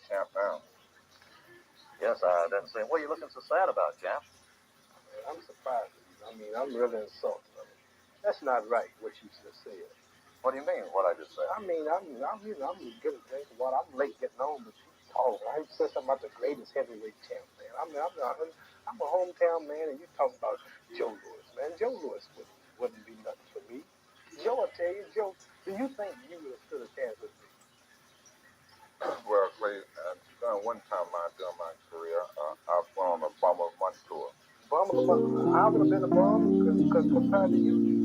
champ now. Yes, I didn't say. What are you looking so sad about, champ? I'm surprised. I mean, I'm really insulted. That's not right, what you just said. What do you mean, what I just said? I mean, I'm getting a drink of water. I'm late getting home, but you talk. I said something about the greatest heavyweight champ, man. I'm a hometown man, and you talk about Joe Louis, man. Joe Louis wouldn't be nothing for me. Joe, I tell you, Joe, do you think you would have stood a chance with me? Well, Clay, one time during my career, I went on a Bomber of the Month tour. Bomber of the Month. I would have been a bomb because compared to you.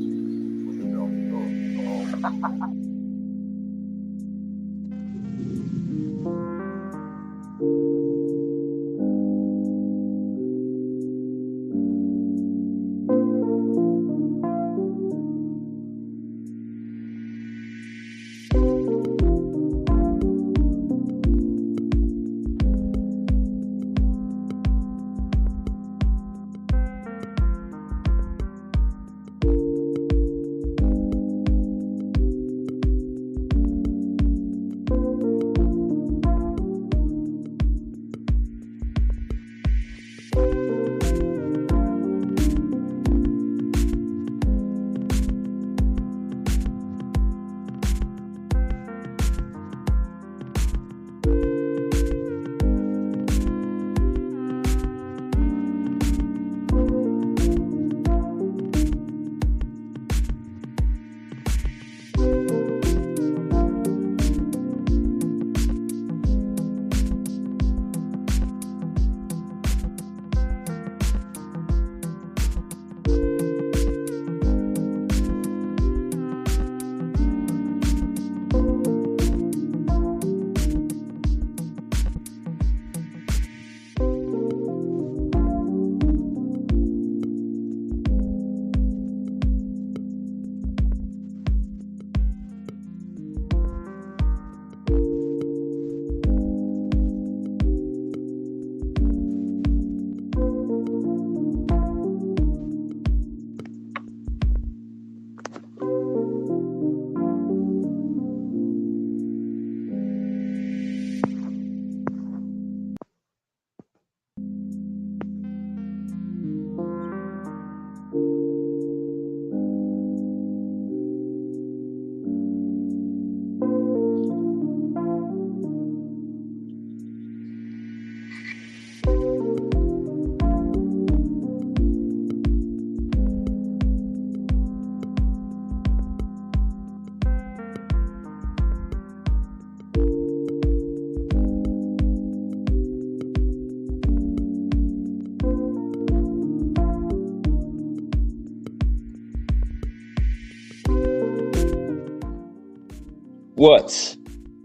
What's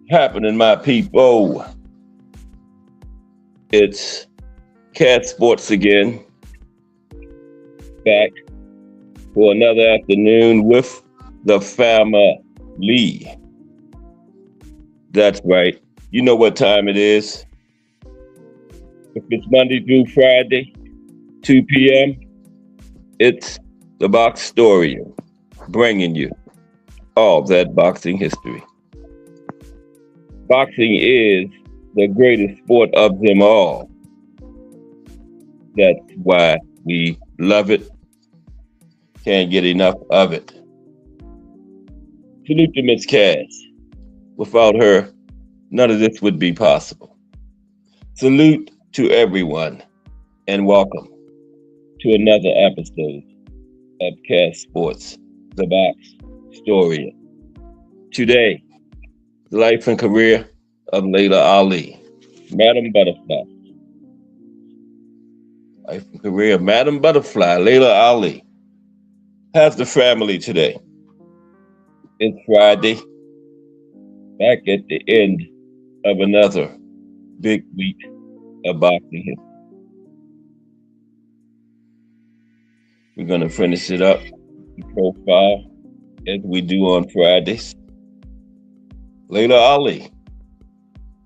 happening, my people? It's Cat Sports again, back for another afternoon with the family. That's right. You know what time it is. If it's Monday through Friday, 2 p.m., it's the Box Story, bringing you all that boxing history. Boxing is the greatest sport of them all. That's why we love it. Can't get enough of it. Salute to Miss Cass. Without her, none of this would be possible. Salute to everyone, and welcome to another episode of Cass Sports, the Box Story. Today, the life and career of Laila Ali, Madam Butterfly. Life and career of Madam Butterfly, Laila Ali, has the family today. It's Friday, back at the end of another big week of boxing history. We're going to finish it up, the profile, as we do on Fridays. Laila Ali.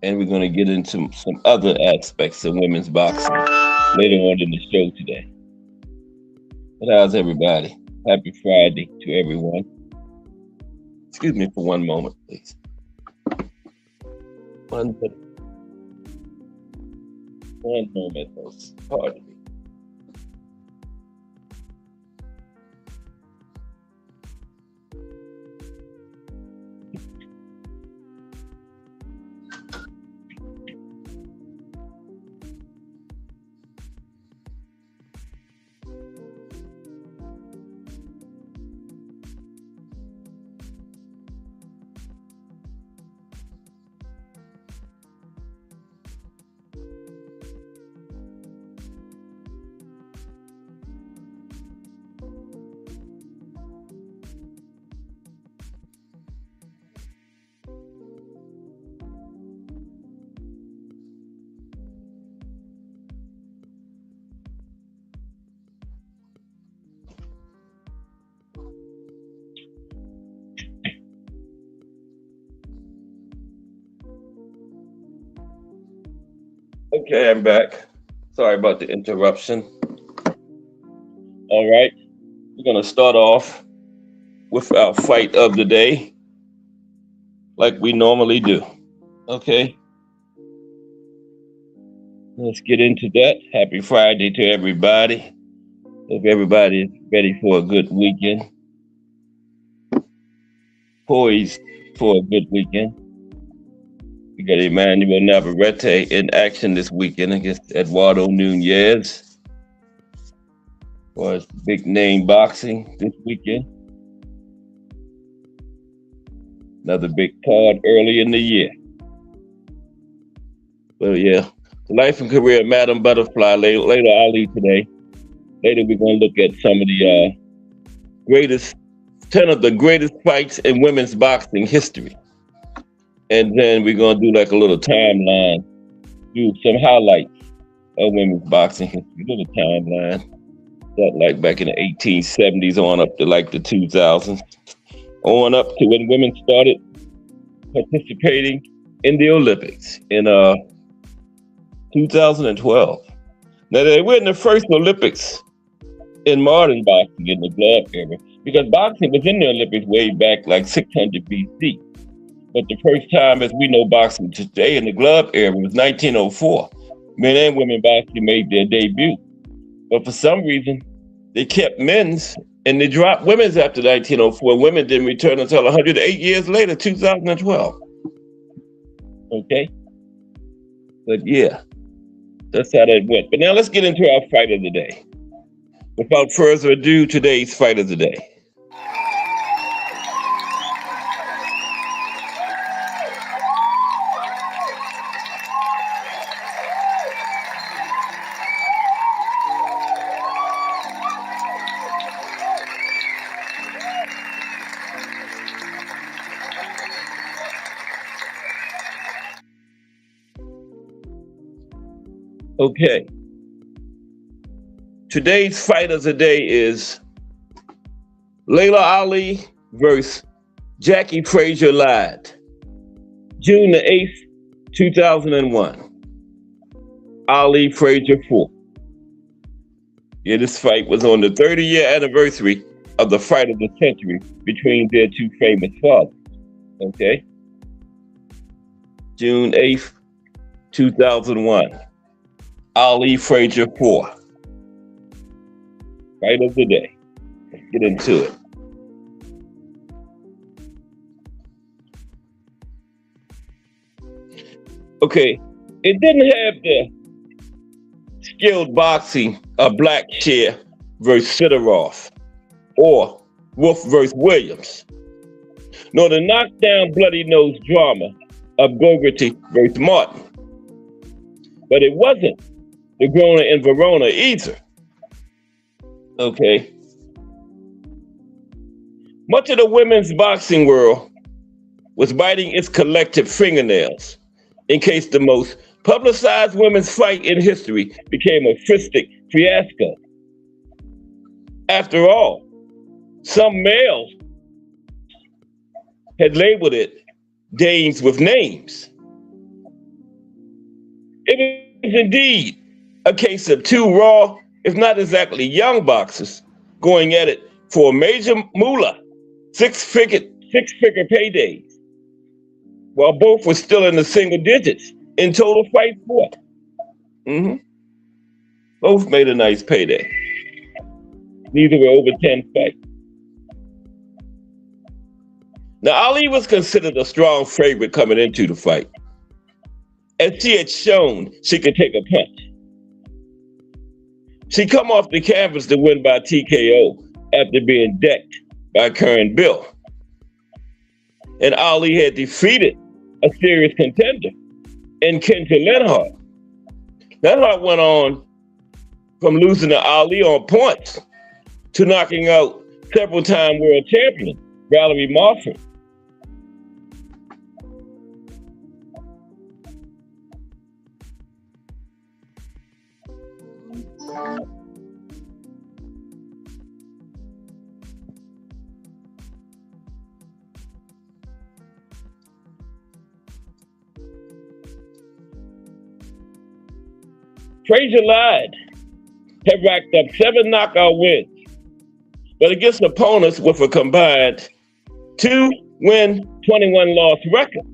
And we're going to get into some other aspects of women's boxing later on in the show today. But how's everybody? Happy Friday to everyone. Excuse me for one moment, please. One minute. One moment, folks. Pardon me. Okay, I'm back. Sorry about the interruption. All right, we're going to start off with our fight of the day, like we normally do. Okay, let's get into that. Happy Friday to everybody. Hope everybody's ready for a good weekend, poised for a good weekend. We got Emmanuel Navarrete in action this weekend against Eduardo Nunez for his big name boxing this weekend. Another big card early in the year. Well, yeah, the life and career of Madam Butterfly, Laila Ali today. Later, we're going to look at some of the greatest, 10 of the greatest fights in women's boxing history. And then we're going to do like a little timeline, do some highlights of women's boxing history, little timeline. That like back in the 1870s on up to like the 2000s, on up to when women started participating in the Olympics in 2012. Now, they were in the first Olympics in modern boxing in the glove era, because boxing was in the Olympics way back like 600 BC. But the first time, as we know boxing today in the glove era, was 1904. Men and women boxing made their debut. But for some reason, they kept men's and they dropped women's after 1904. Women didn't return until 108 years later, 2012. Okay? But yeah, that's how that went. But now let's get into our fight of the day. Without further ado, today's fight of the day. Okay. Today's fight of the day is Laila Ali versus Jackie Frazier-Lyde, June the 8th, 2001. Ali Frazier 4. Yeah, this fight was on the 30-year anniversary of the fight of the century between their two famous fathers. Okay? June 8th, 2001. Ali Frazier 4. Fight of the day. Let's get into it. Okay, it didn't have the skilled boxing of Blackshear versus Sidorov or Wolf versus Williams, nor the knockdown bloody nose drama of Gogarty versus Martin. But it wasn't the Grona and Verona either. Okay. Much of the women's boxing world was biting its collective fingernails in case the most publicized women's fight in history became a fistic fiasco. After all, some males had labeled it dames with names. It was indeed a case of two raw, if not exactly young boxers, going at it for a major moolah, six-figure paydays, while both were still in the single digits in total fight fought. Hmm. Both made a nice payday. Neither were over 10 fights. Now, Ali was considered a strong favorite coming into the fight, as she had shown she could take a punch. She come off the canvas to win by TKO after being decked by Kern Bill. And Ali had defeated a serious contender in Kenta Lenhart. Lenhart went on from losing to Ali on points to knocking out several-time world champion Valerie Marfin. Frazier lied, had racked up 7 knockout wins, but against opponents with a combined 2-win, 21-loss record.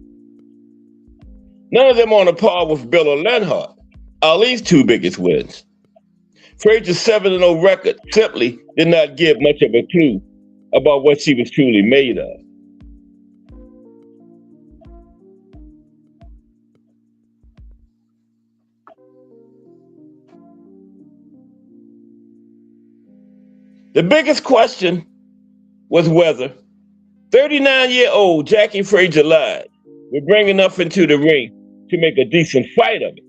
None of them on a par with Bill or Lenhart, Ali's 2 biggest wins. Frazier's 7-0 record simply did not give much of a clue about what she was truly made of. The biggest question was whether 39-year-old Jackie Frazier lied would bring enough into the ring to make a decent fight of it.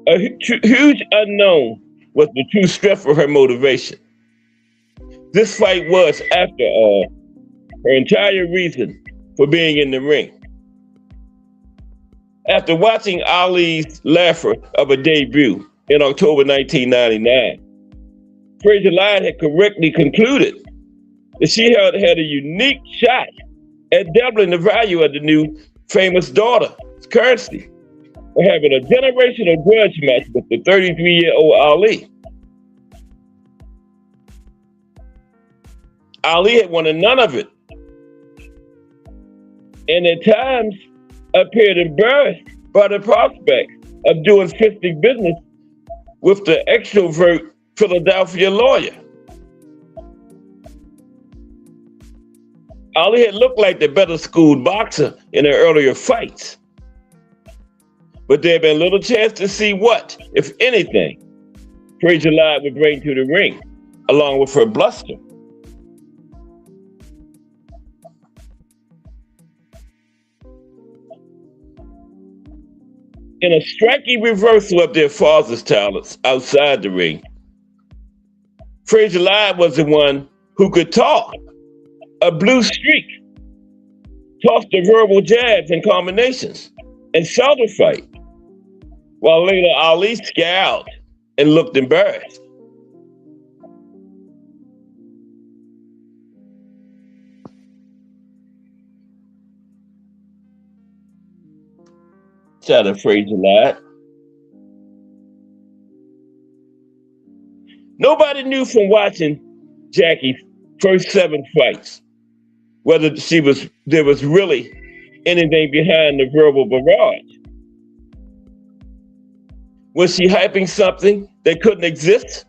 A huge unknown was the true strength of her motivation. This fight was, after all, her entire reason for being in the ring. After watching Ali's laugher of a debut in October 1999, Frazier Lion had correctly concluded that she had a unique shot at doubling the value of the new famous daughter's currency, or having a generational grudge match with the 33-year-old Ali. Ali had wanted none of it, and at times appeared embarrassed by the prospect of doing fisting business with the extrovert Philadelphia lawyer. Ali had looked like the better schooled boxer in her earlier fights, but there had been little chance to see what, if anything, Frazier Lion would bring to the ring, along with her bluster. In a striking reversal of their father's talents outside the ring, Frazier Lion was the one who could talk, a blue streak, toss the verbal jabs and combinations, and sell the fight, while later Ali scowled and looked embarrassed. Shouted Frazier Lion. Nobody knew from watching Jackie's first 7 fights whether there was really anything behind the verbal barrage. Was she hyping something that couldn't exist?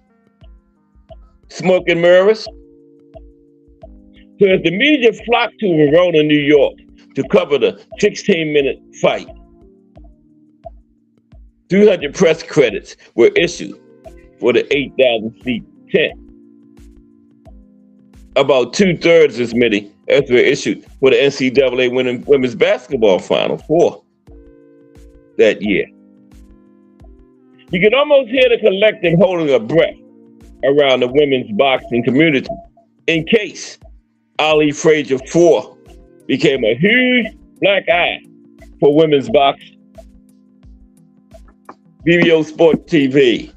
Smoke and mirrors? So as the media flocked to Verona, New York to cover the 16-minute fight, 300 press credits were issued for the 8,000-seat tent. About 2/3 as many as were issued for the NCAA women's basketball Final Four that year. You could almost hear the collective holding a breath around the women's boxing community in case Ali Frazier IV became a huge black eye for women's boxing. BBO Sports TV.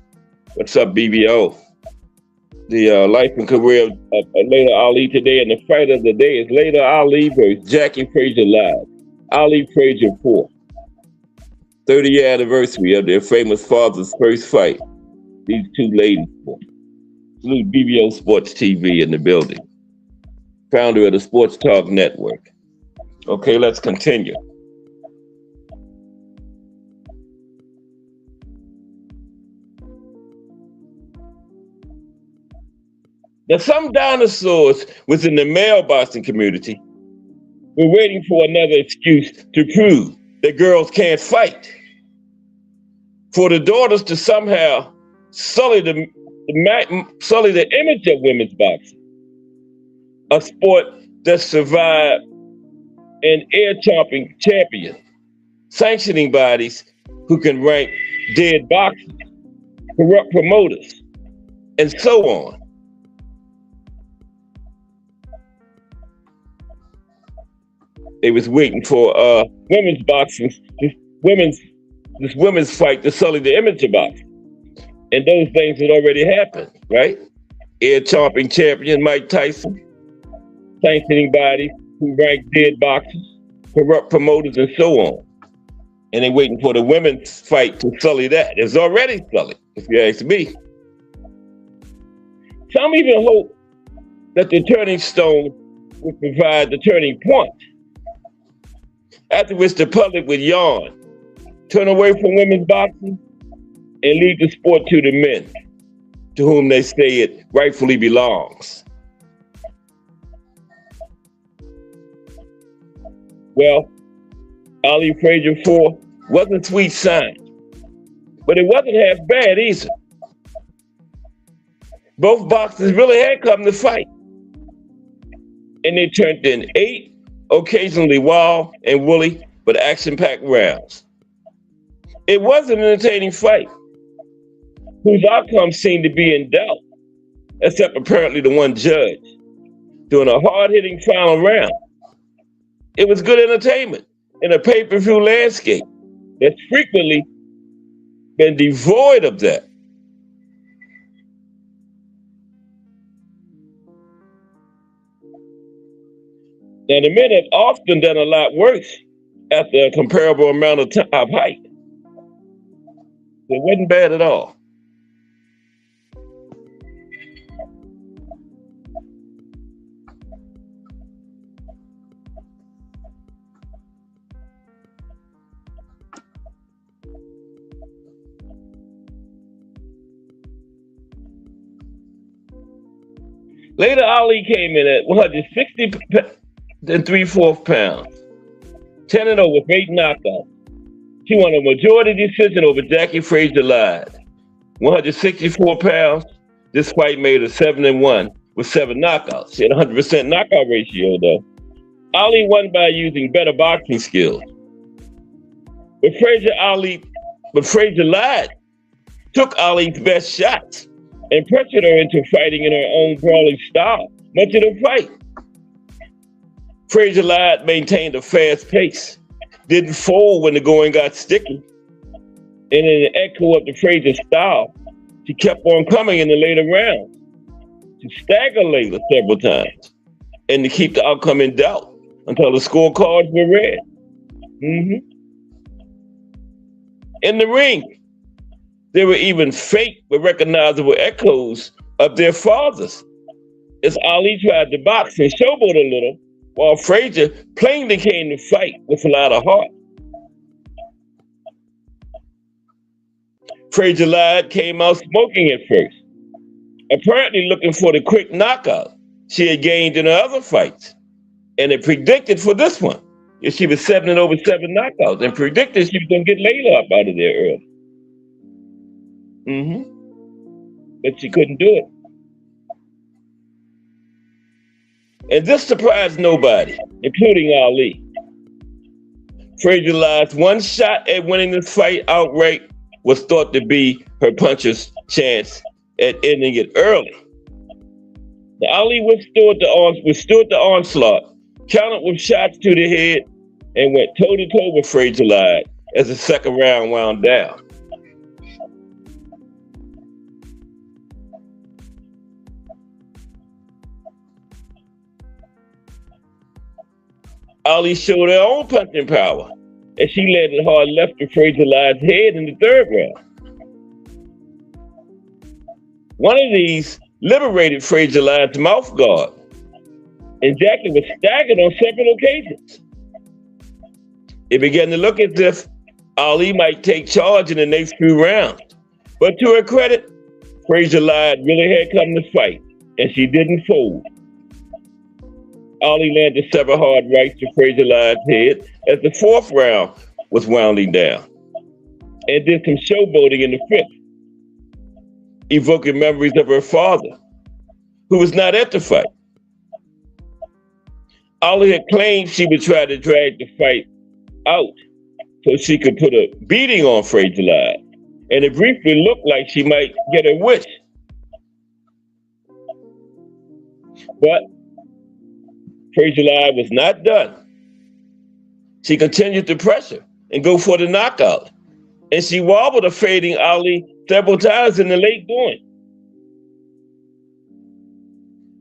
What's up, BBO? The life and career of Laila Ali today, and the fight of the day is Laila Ali versus Jackie Frazier Live. Ali Frazier IV. 30th anniversary of their famous father's first fight. These 2 ladies fought. Salute BBO Sports TV in the building. Founder of the Sports Talk Network. Okay, let's continue. Now, some dinosaurs within the male boxing community were waiting for another excuse to prove that girls can't fight, for the daughters to somehow sully the image of women's boxing, a sport that survived an air-chopping champion, sanctioning bodies who can rank dead boxers, corrupt promoters, and so on. They was waiting for women's boxing, this women's fight to sully the image of boxing. And those things had already happened, right? Air-chomping champion Mike Tyson, sanctioning bodies who rank dead boxers, corrupt promoters, and so on. And they're waiting for the women's fight to sully that. It's already sullied, if you ask me. Some even hope that the turning stone would provide the turning point, after which the public would yawn, turn away from women's boxing, and leave the sport to the men, to whom they say it rightfully belongs. Well, Ali Frazier 4 wasn't sweet sign, but it wasn't half bad either. Both boxers really had come to fight, and they turned in 8 occasionally wild and woolly but action-packed rounds. It was an entertaining fight, whose outcome seemed to be in doubt, except apparently the one judge, during a hard-hitting final round. It was good entertainment in a pay-per-view landscape that's frequently been devoid of that. Now, the men have often done a lot worse after a comparable amount of height. It wasn't bad at all. Later, Ali came in at 160 and 3/4 pounds, 10-0 with 8 knockouts. She won a majority decision over Jackie Frazier-Lyde. 164 pounds, this fight made her 7-1 with 7 knockouts. She had a 100% knockout ratio, though. Ali won by using better boxing skills. But Frazier-Lyde took Ali's best shots and pressured her into fighting in her own brawling style much of the fight. Frazier-Lyde maintained a fast pace, didn't fold when the going got sticky, and in an echo of the Frazier style, she kept on coming in the later rounds to stagger Laila several times and to keep the outcome in doubt until the scorecards were read. In the ring, there were even faint but recognizable echoes of their fathers, as Ali tried to box and showboat a little, while Frazier plainly came to fight with a lot of heart. Frazier-Lyde came out smoking at first, apparently looking for the quick knockout she had gained in her other fights, and it predicted for this one. If she was 7-0 with 7 knockouts, and predicted she was going to get Laila up out of there early. But she couldn't do it. And this surprised nobody, including Ali. Frazier-Lyde's one shot at winning this fight outright was thought to be her puncher's chance at ending it early. Now, Ali withstood the onslaught, countered with shots to the head, and went toe-to-toe with Frazier-Lyde as the second round wound down. Ali showed her own punching power as she landed hard left to Frazier-Lyde's head in the third round. One of these liberated Frazier-Lyde's mouth guard, and Jackie was staggered on several occasions. It began to look as if Ali might take charge in the next few rounds, but to her credit, Frazier-Lyde really had come to fight and she didn't fold. Ali landed several hard rights to Frazier Lyde's head as the fourth round was winding down, and did some showboating in the fifth, evoking memories of her father, who was not at the fight. Ali had claimed she would try to drag the fight out so she could put a beating on Frazier Lyde, and it briefly looked like she might get her wish. But Frazier Lyde was not done. She continued to pressure and go for the knockout, and she wobbled a fading Ali several times in the late going.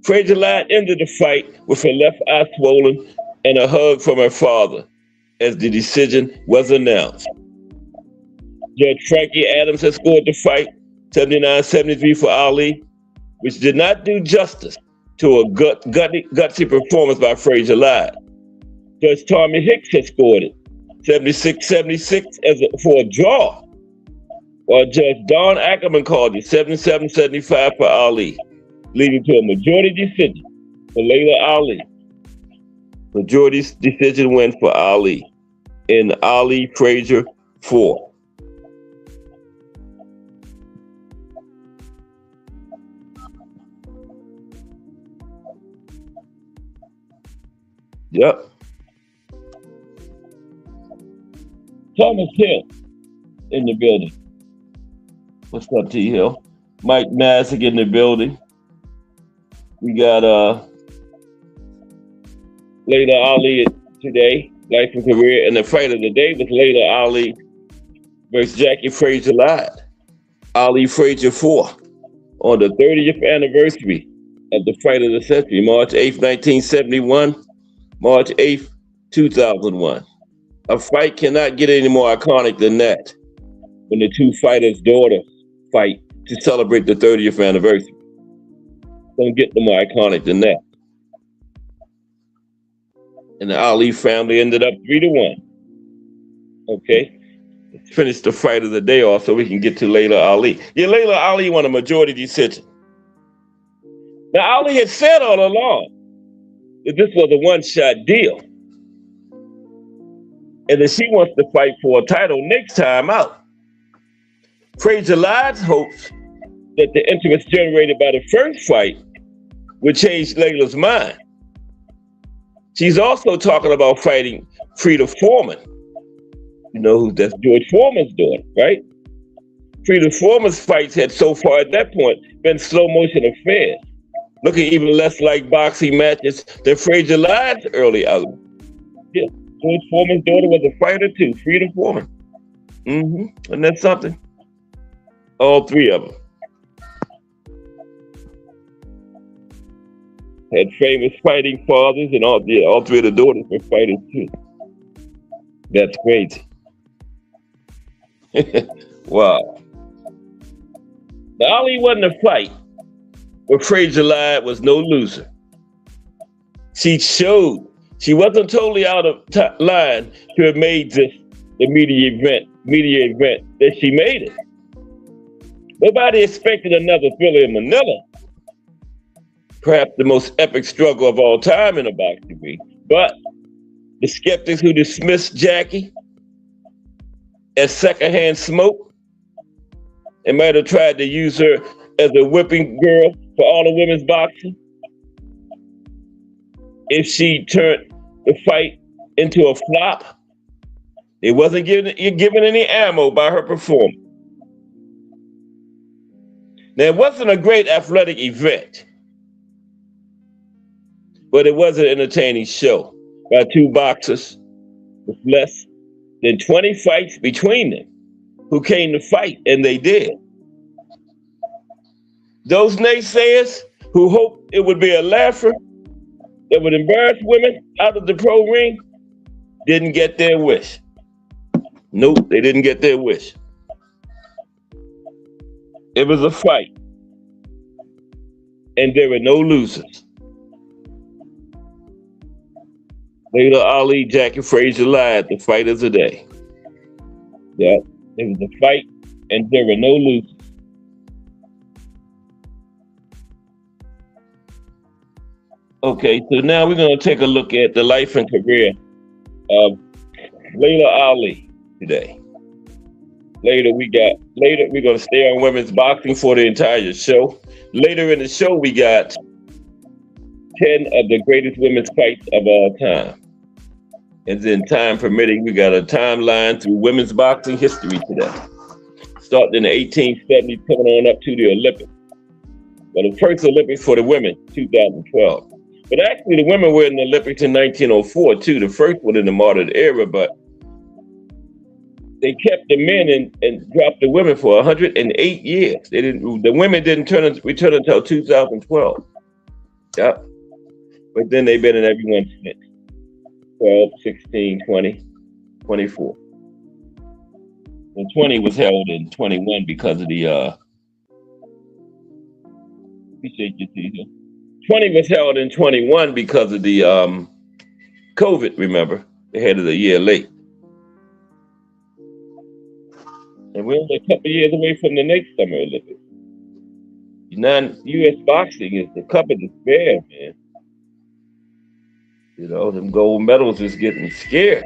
Frazier Lyde ended the fight with her left eye swollen and a hug from her father as the decision was announced. Judge Frankie Adams had scored the fight 79-73 for Ali, which did not do justice to a gutsy performance by Frazier Lyde. Judge Tommy Hicks had scored it 76-76 for a draw, while Judge Don Ackerman called it 77-75 for Ali, leading to a majority decision for Laila Ali. Majority decision win for Ali in Ali Frazier 4. Yep. Thomas Hill in the building. What's up, T Hill? Mike Nassick in the building. We got Laila Ali today, life and career, and the fight of the day was Laila Ali versus Jackie Frazier Lyde. Ali Frazier 4 on the 30th anniversary of the fight of the century, March 8th, 1971, March 8th, 2001. A fight cannot get any more iconic than that when the two fighters' daughters fight to celebrate the 30th anniversary. Don't get no more iconic than that. And the Ali family ended up 3-1. Okay, let's finish the fight of the day off so we can get to Laila Ali. Yeah, Laila Ali won a majority decision. Now, Ali had said all along that this was a one-shot deal, and that she wants to fight for a title next time out. Frazier Lyde's hopes that the interest generated by the first fight would change Laila's mind. She's also talking about fighting Frida Foreman. You know, that's George Foreman's daughter, right? Frida Foreman's fights had so far at that point been slow motion affairs, looking even less like boxing matches than Frazier Lyde's early album. Yeah, George Foreman's daughter was a fighter too, Frida Foreman. And that's something. All three of them had famous fighting fathers, and all three of the daughters were fighters too. That's crazy. Wow. The Ali wasn't a fight, but Frazier Lyde was no loser. She showed she wasn't totally out of line to have made this the media event that she made it. Nobody expected another Philly in Manila, perhaps the most epic struggle of all time in a boxing ring. But the skeptics who dismissed Jackie as secondhand smoke and might have tried to use her as a whipping girl for all the women's boxing, if she turned the fight into a flop, it wasn't given any ammo by her performance. Now, it wasn't a great athletic event, but it was an entertaining show by two boxers with less than 20 fights between them who came to fight, and they did. Those naysayers who hoped it would be a laugher that would embarrass women out of the pro ring didn't get their wish. Nope, they didn't get their wish. It was a fight, and there were no losers. Laila Ali, Jackie Frazier Lyde, the fighters of the day. Yeah, it was a fight, and there were no losers. Okay, so now we're going to take a look at the life and career of Laila Ali today. Later, we're going to stay on women's boxing for the entire show. Later in the show, we got 10 of the greatest women's fights of all time. And then, time permitting, we got a timeline through women's boxing history today. Starting in the 1870s, coming on up to the Olympics. Well, the first Olympics for the women, 2012. But actually, the women were in the Olympics in 1904, too. The first one in the modern era, but they kept the men and dropped the women for 108 years. The women didn't return until 2012. Yep. But then they've been in everyone since. 12, 16, 20, 24. And 20 was held in 21 because of the, appreciate you, Caesar. 20 was held in 21 because of the COVID, remember? They had it a year late. And we're only a couple of years away from the next Summer Olympics. U.S. boxing is the cup of despair, man. You know, them gold medals is getting scared.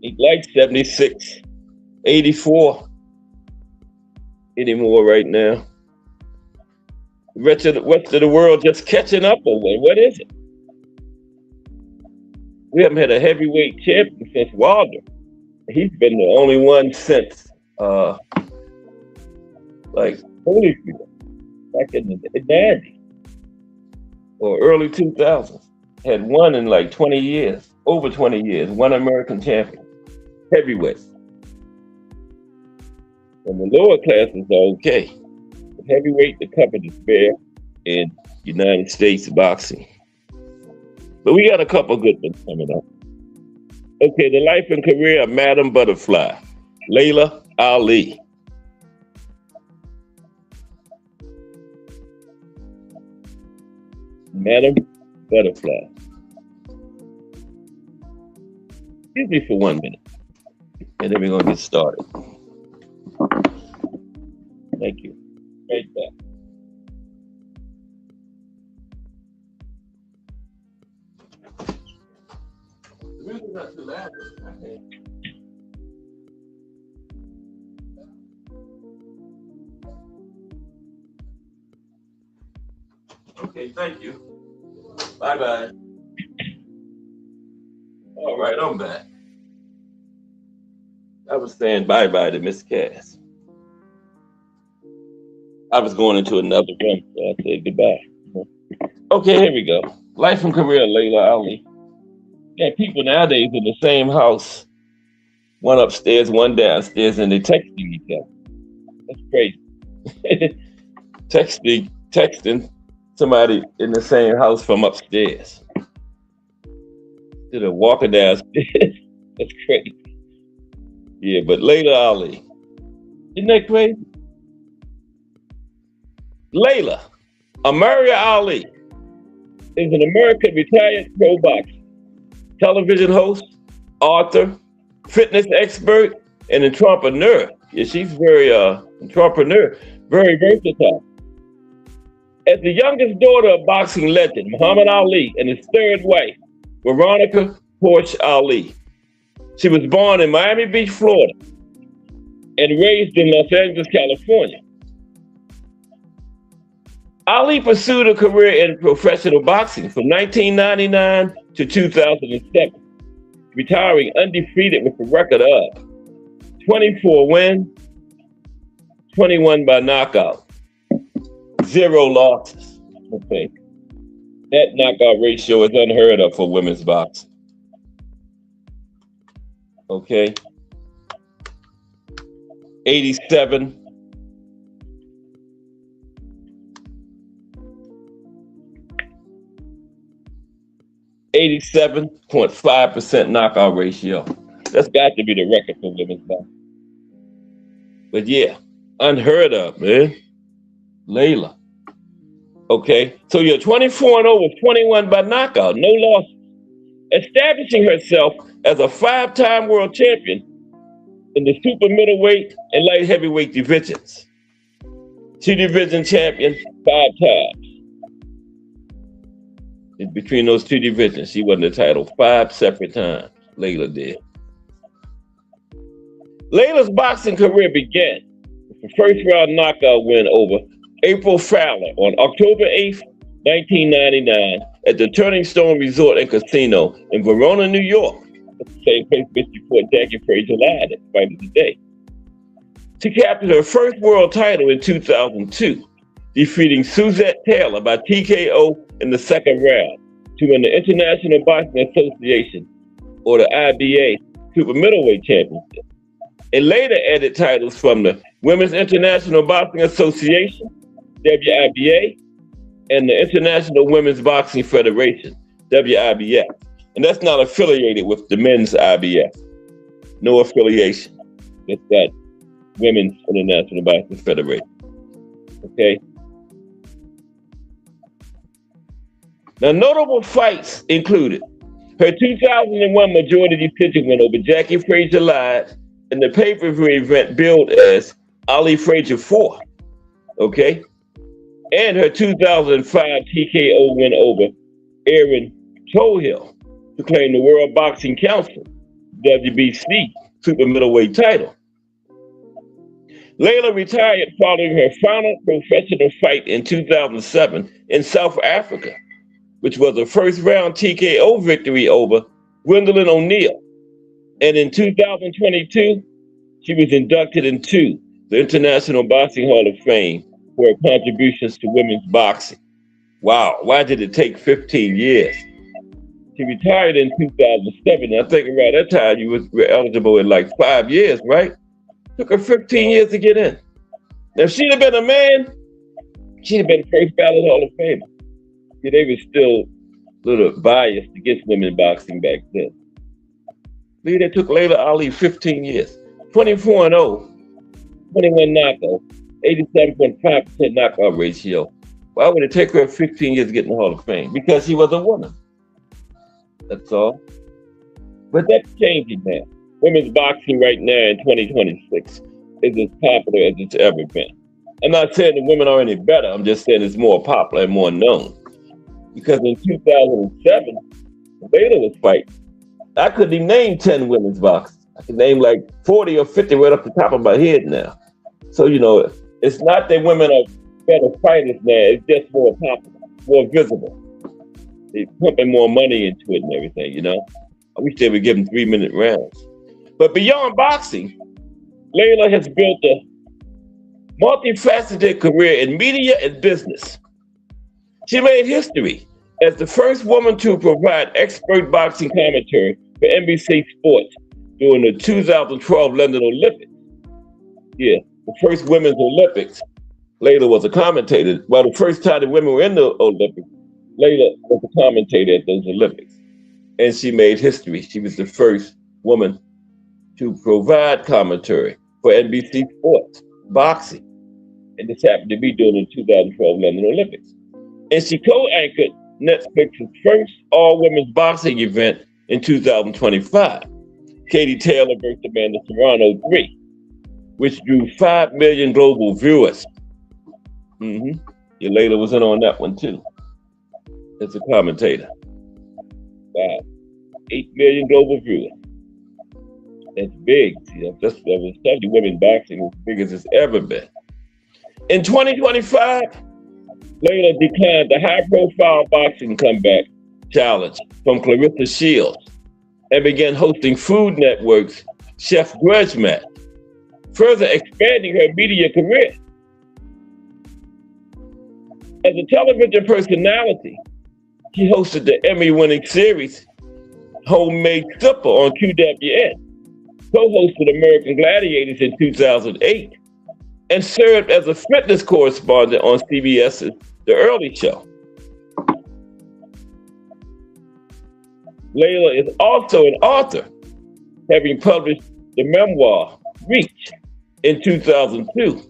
Ain't like 76, 84 anymore right now. The rest of the world just catching up or what is it? We haven't had a heavyweight champion since Wilder. He's been the only one since like Holyfield back in the 90s or early 2000s. Had won in like 20 years, over 20 years, one American champion, heavyweight. And the lower classes are okay. The heavyweight, the cup of despair in United States boxing. But we got a couple good ones coming up. Okay, the life and career of Madam Butterfly, Laila Ali. Madam Butterfly. Excuse me for 1 minute, and then we're going to get started. Thank you. Right back. The music's not too loud. Okay, thank you. Bye-bye. All right, I'm back. I was saying bye-bye to Miss Cass. I was going into another room, so I said goodbye. Okay, here we go. Life and career of Laila Ali. Yeah, people nowadays in the same house, one upstairs, one downstairs, and they're texting each other. That's crazy. Texting somebody in the same house from upstairs. Instead of walking downstairs. That's crazy. Yeah, but Laila Ali. Isn't that crazy? Laila, Amaria Ali, is an American retired pro boxer, television host, author, fitness expert, and entrepreneur. Yeah, she's very very versatile. As the youngest daughter of boxing legend Muhammad Ali and his third wife, Veronica Porsche Ali, she was born in Miami Beach, Florida, and raised in Los Angeles, California. Ali pursued a career in professional boxing from 1999 to 2007, retiring undefeated with a record of 24 wins, 21 by knockout, 0 losses. Okay. That knockout ratio is unheard of for women's boxing. Okay. 87. 87.5% knockout ratio. That's got to be the record for women's boxing. But yeah, unheard of, man. Laila. Okay, so you're 24-0 with 21 by knockout, no losses. Establishing herself as a 5-time world champion in the super middleweight and light heavyweight divisions. 2 division champion 5 times. In between those two divisions, she won the title 5 separate times. Laila did. Laila's boxing career began with the first round knockout win over April Fowler on October 8th, 1999, at the Turning Stone Resort and Casino in Verona, New York. That's the same place which she fought Jackie Frazier live at Fight of the Day. She captured her first world title in 2002, defeating Suzette Taylor by TKO in the second round to win the International Boxing Association, or the IBA, Super Middleweight Championship. It later added titles from the Women's International Boxing Association, WIBA, and the International Women's Boxing Federation, WIBF. And that's not affiliated with the Men's IBF. No affiliation with that Women's International Boxing Federation. Okay? Now, notable fights included her 2001 majority decision win over Jackie Frazier live in the pay-per-view event billed as Ali Frazier 4. Okay? And her 2005 TKO win over Aaron Tohill to claim the World Boxing Council, WBC, super middleweight title. Laila retired following her final professional fight in 2007 in South Africa, which was a first-round TKO victory over Gwendolyn O'Neill. And in 2022, she was inducted into the International Boxing Hall of Fame for her contributions to women's boxing. Wow, why did it take 15 years? She retired in 2007. I think around that time you were eligible in like 5 years, right? Took her 15 years to get in. Now, if she'd have been a man, she'd have been first ballot Hall of Famer. See, they were still a little biased against women boxing back then. Look, it took Laila Ali 15 years. 24-0, 21 knockout, 87.5% knockout ratio. Why would it take her 15 years to get in the Hall of Fame? Because she was a woman. That's all. But that's changing now. Women's boxing right now in 2026 is as popular as it's ever been. I'm not saying the women are any better. I'm just saying it's more popular and more known. Because in 2007, Laila was fighting. I couldn't even name 10 women's boxers. I can name like 40 or 50 right off the top of my head now. So, you know, it's not that women are better fighters now. It's just more popular, more visible. They're pumping more money into it and everything, you know. I wish they would give them 3-minute rounds. But beyond boxing, Laila has built a multifaceted career in media and business. She made history as the first woman to provide expert boxing commentary for NBC Sports during the 2012 London Olympics. Yeah, the first Women's Olympics, Laila was a commentator. Well, the first time the women were in the Olympics, Laila was a commentator at those Olympics. And she made history. She was the first woman to provide commentary for NBC Sports, boxing. And this happened to be during the 2012 London Olympics. And she co-anchored Netflix's first all-women's boxing event in 2025, Katie Taylor versus Amanda Serrano 3, which drew 5 million global viewers. Your Laila was in on that one too, as a commentator. Wow, 8 million global viewers. That's big. See, I was telling you, women boxing is as big as it's ever been. In 2025, Laila declined the high-profile boxing comeback challenge from Clarissa Shields and began hosting Food Network's Chef Grudge Match, further expanding her media career. As a television personality, she hosted the Emmy-winning series Homemade Supper on QWN, co-hosted American Gladiators in 2008, and served as a fitness correspondent on CBS's The Early Show. Laila is also an author, having published the memoir Reach in 2002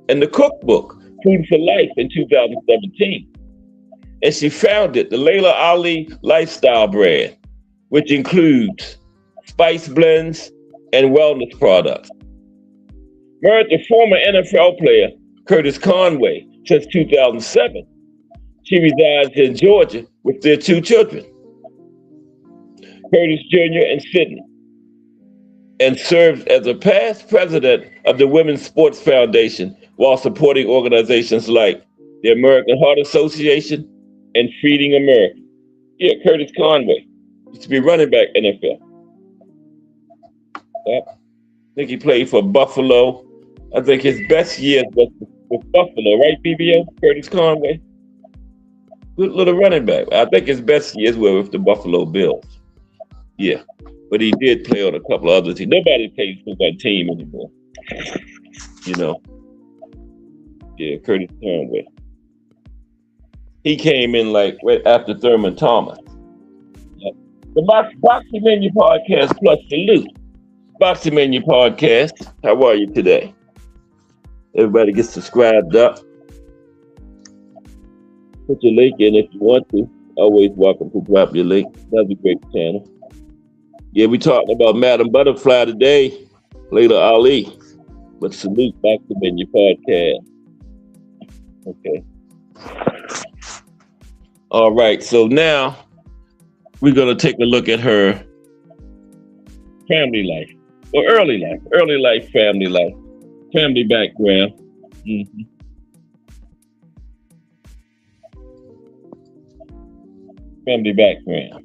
and the cookbook Food for Life in 2017. And she founded the Laila Ali lifestyle brand, which includes spice blends and wellness products. Married to former NFL player Curtis Conway since 2007, She resides in Georgia with their two children, Curtis Jr. and Sydney, and served as a past president of the Women's Sports Foundation while supporting organizations like the American Heart Association and Feeding America. Yeah, Curtis Conway used to be running back NFL. Yep. I think he played for Buffalo. I think his best years was with Buffalo, right, BBO? Curtis Conway? Good little running back. I think his best years were with the Buffalo Bills. Yeah. But he did play on a couple of other teams. Nobody plays for that team anymore. You know. Yeah, Curtis Conway. He came in like right after Thurman Thomas. Yep. The Boxing Menu Podcast plus Salute. Boxing Menu Podcast. How are you today? Everybody gets subscribed up. Put your link in if you want to. Always welcome to drop your link. That's a great channel. Yeah, we talking about Madam Butterfly today, Laila Ali. But salute Boxing Menu Podcast. Okay. All right, so now we're going to take a look at her family life, or early life, family background. Mm-hmm. Family background.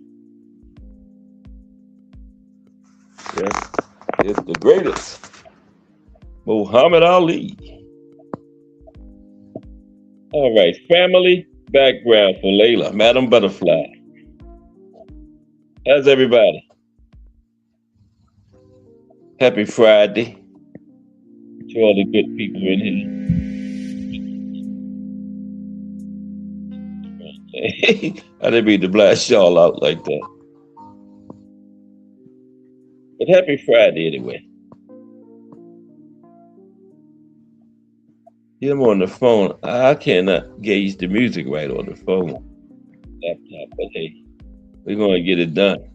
Yes, it's the greatest, Muhammad Ali. All right, family background for Laila, Madam Butterfly. How's everybody? Happy Friday to all the good people in here. I didn't mean to blast y'all out like that. But happy Friday anyway. Yeah, I'm on the phone. I cannot gauge the music right on the phone laptop, but hey, we're going to get it done.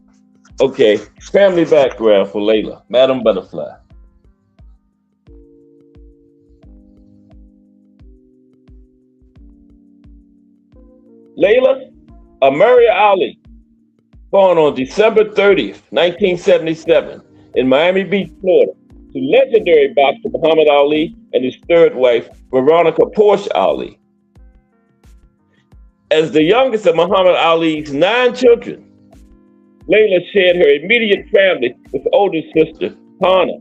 Okay, family background for Laila, Madam Butterfly. Laila Amaria Ali, born on December 30th, 1977, in Miami Beach, Florida, to legendary boxer Muhammad Ali and his third wife, Veronica Porsche Ali. As the youngest of Muhammad Ali's 9 children, Laila shared her immediate family with older sister, Hana,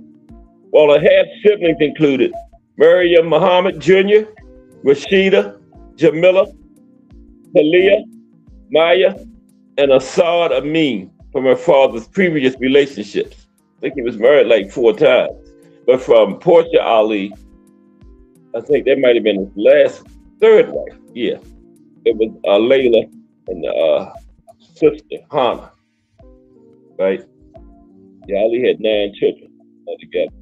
while her half-siblings included Maryam Muhammad Jr., Rashida, Jamila, Talia, Maya, and Asad Amin from her father's previous relationships. I think he was married like 4 times. But from Porsche Ali, I think that might have been his last, third wife. Yeah. It was Laila and sister, Hana. Right? Yeah, Ali had 9 children altogether.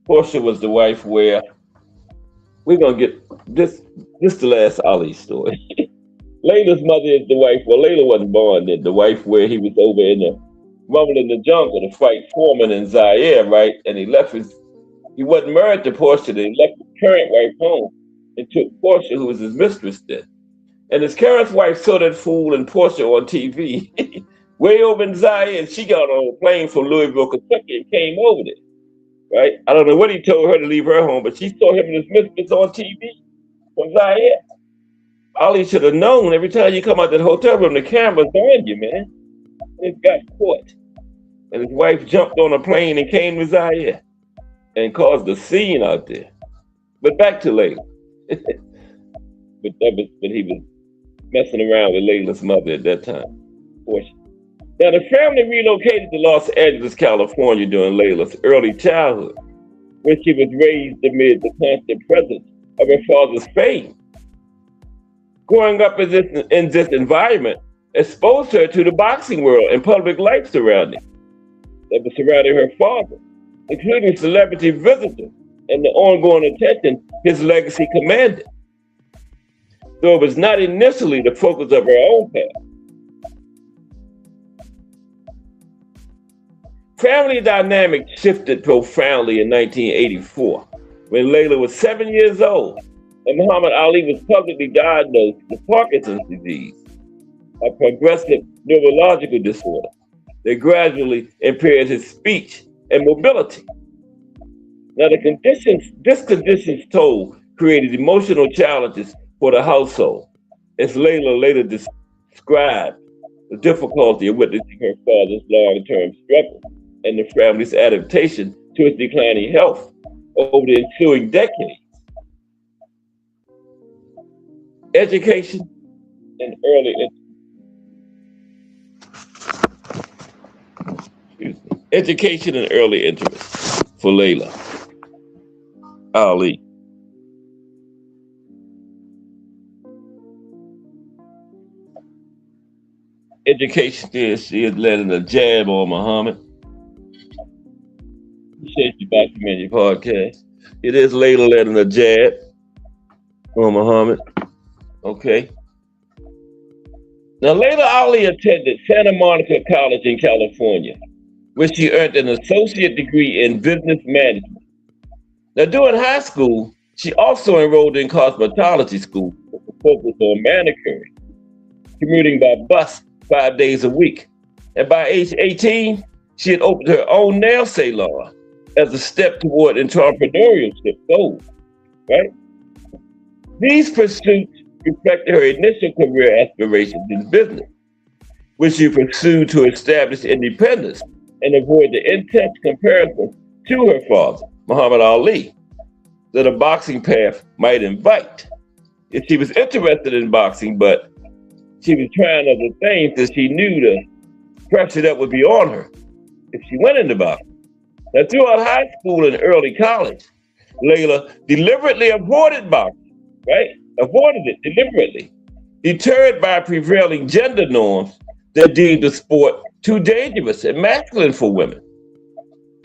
Porsche was the wife where we're going to get this the last Ali story. Laila's mother is the wife. Well, Laila wasn't born then. The wife where he was over in the rumble in the jungle to fight Foreman in Zaire, right? And he wasn't married to Porsche then. He left his current wife home and took Porsche, who was his mistress then. And his current wife saw that fool and Porsche on TV way over in Zaire, and she got on a plane from Louisville, Kentucky, and came over there. Right? I don't know what he told her to leave her home, but she saw him and his mistress on TV from Zaire. Ali should have known every time you come out that hotel room, the camera's on you, man. It got caught. And his wife jumped on a plane and came to Zaire and caused a scene out there. But back to Laila. But he was messing around with Laila's mother at that time. Now, the family relocated to Los Angeles, California during Laila's early childhood, where she was raised amid the constant presence of her father's fame. Growing up in this environment exposed her to the boxing world and public life surrounding her father, including celebrity visitors and the ongoing attention his legacy commanded. Though it was not initially the focus of her own path. Family dynamics shifted profoundly in 1984 when Laila was 7 years old And Muhammad Ali was publicly diagnosed with Parkinson's disease, a progressive neurological disorder that gradually impairs his speech and mobility. Now, this condition's toll created emotional challenges for the household, as Layla later described the difficulty of witnessing her father's long-term struggle and the family's adaptation to his declining health over the ensuing decades. Education and early education and early interest for Layla Ali. Education is she is letting a jab on Muhammad. Appreciate you back from your podcast. It is Layla letting a jab on Muhammad. Okay. Now Layla Ali attended Santa Monica College in California, where she earned an associate degree in business management. Now during high school, she also enrolled in cosmetology school with a focus on manicuring, commuting by bus 5 days a week. And by age 18, she had opened her own nail salon as a step toward entrepreneurship goals, right? These pursuits reflected her initial career aspirations in business, which she pursued to establish independence and avoid the intense comparison to her father, Muhammad Ali, that a boxing path might invite. If she was interested in boxing, but she was trying other things that she knew the pressure that would be on her if she went into boxing. Now, throughout high school and early college, Layla deliberately avoided boxing, right? Avoided it deliberately, deterred by prevailing gender norms that deemed the sport too dangerous and masculine for women,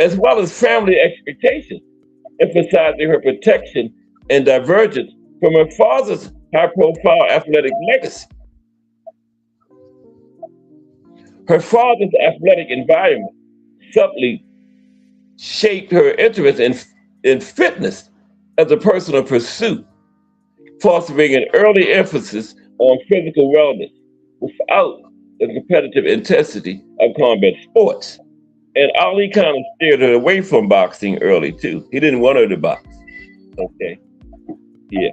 as well as family expectations, emphasizing her protection and divergence from her father's high profile athletic legacy. Her father's athletic environment subtly shaped her interest in fitness as a personal pursuit, fostering an early emphasis on physical wellness without the competitive intensity of combat sports. And Ali kind of steered her away from boxing early too. He didn't want her to box. Okay. Yeah.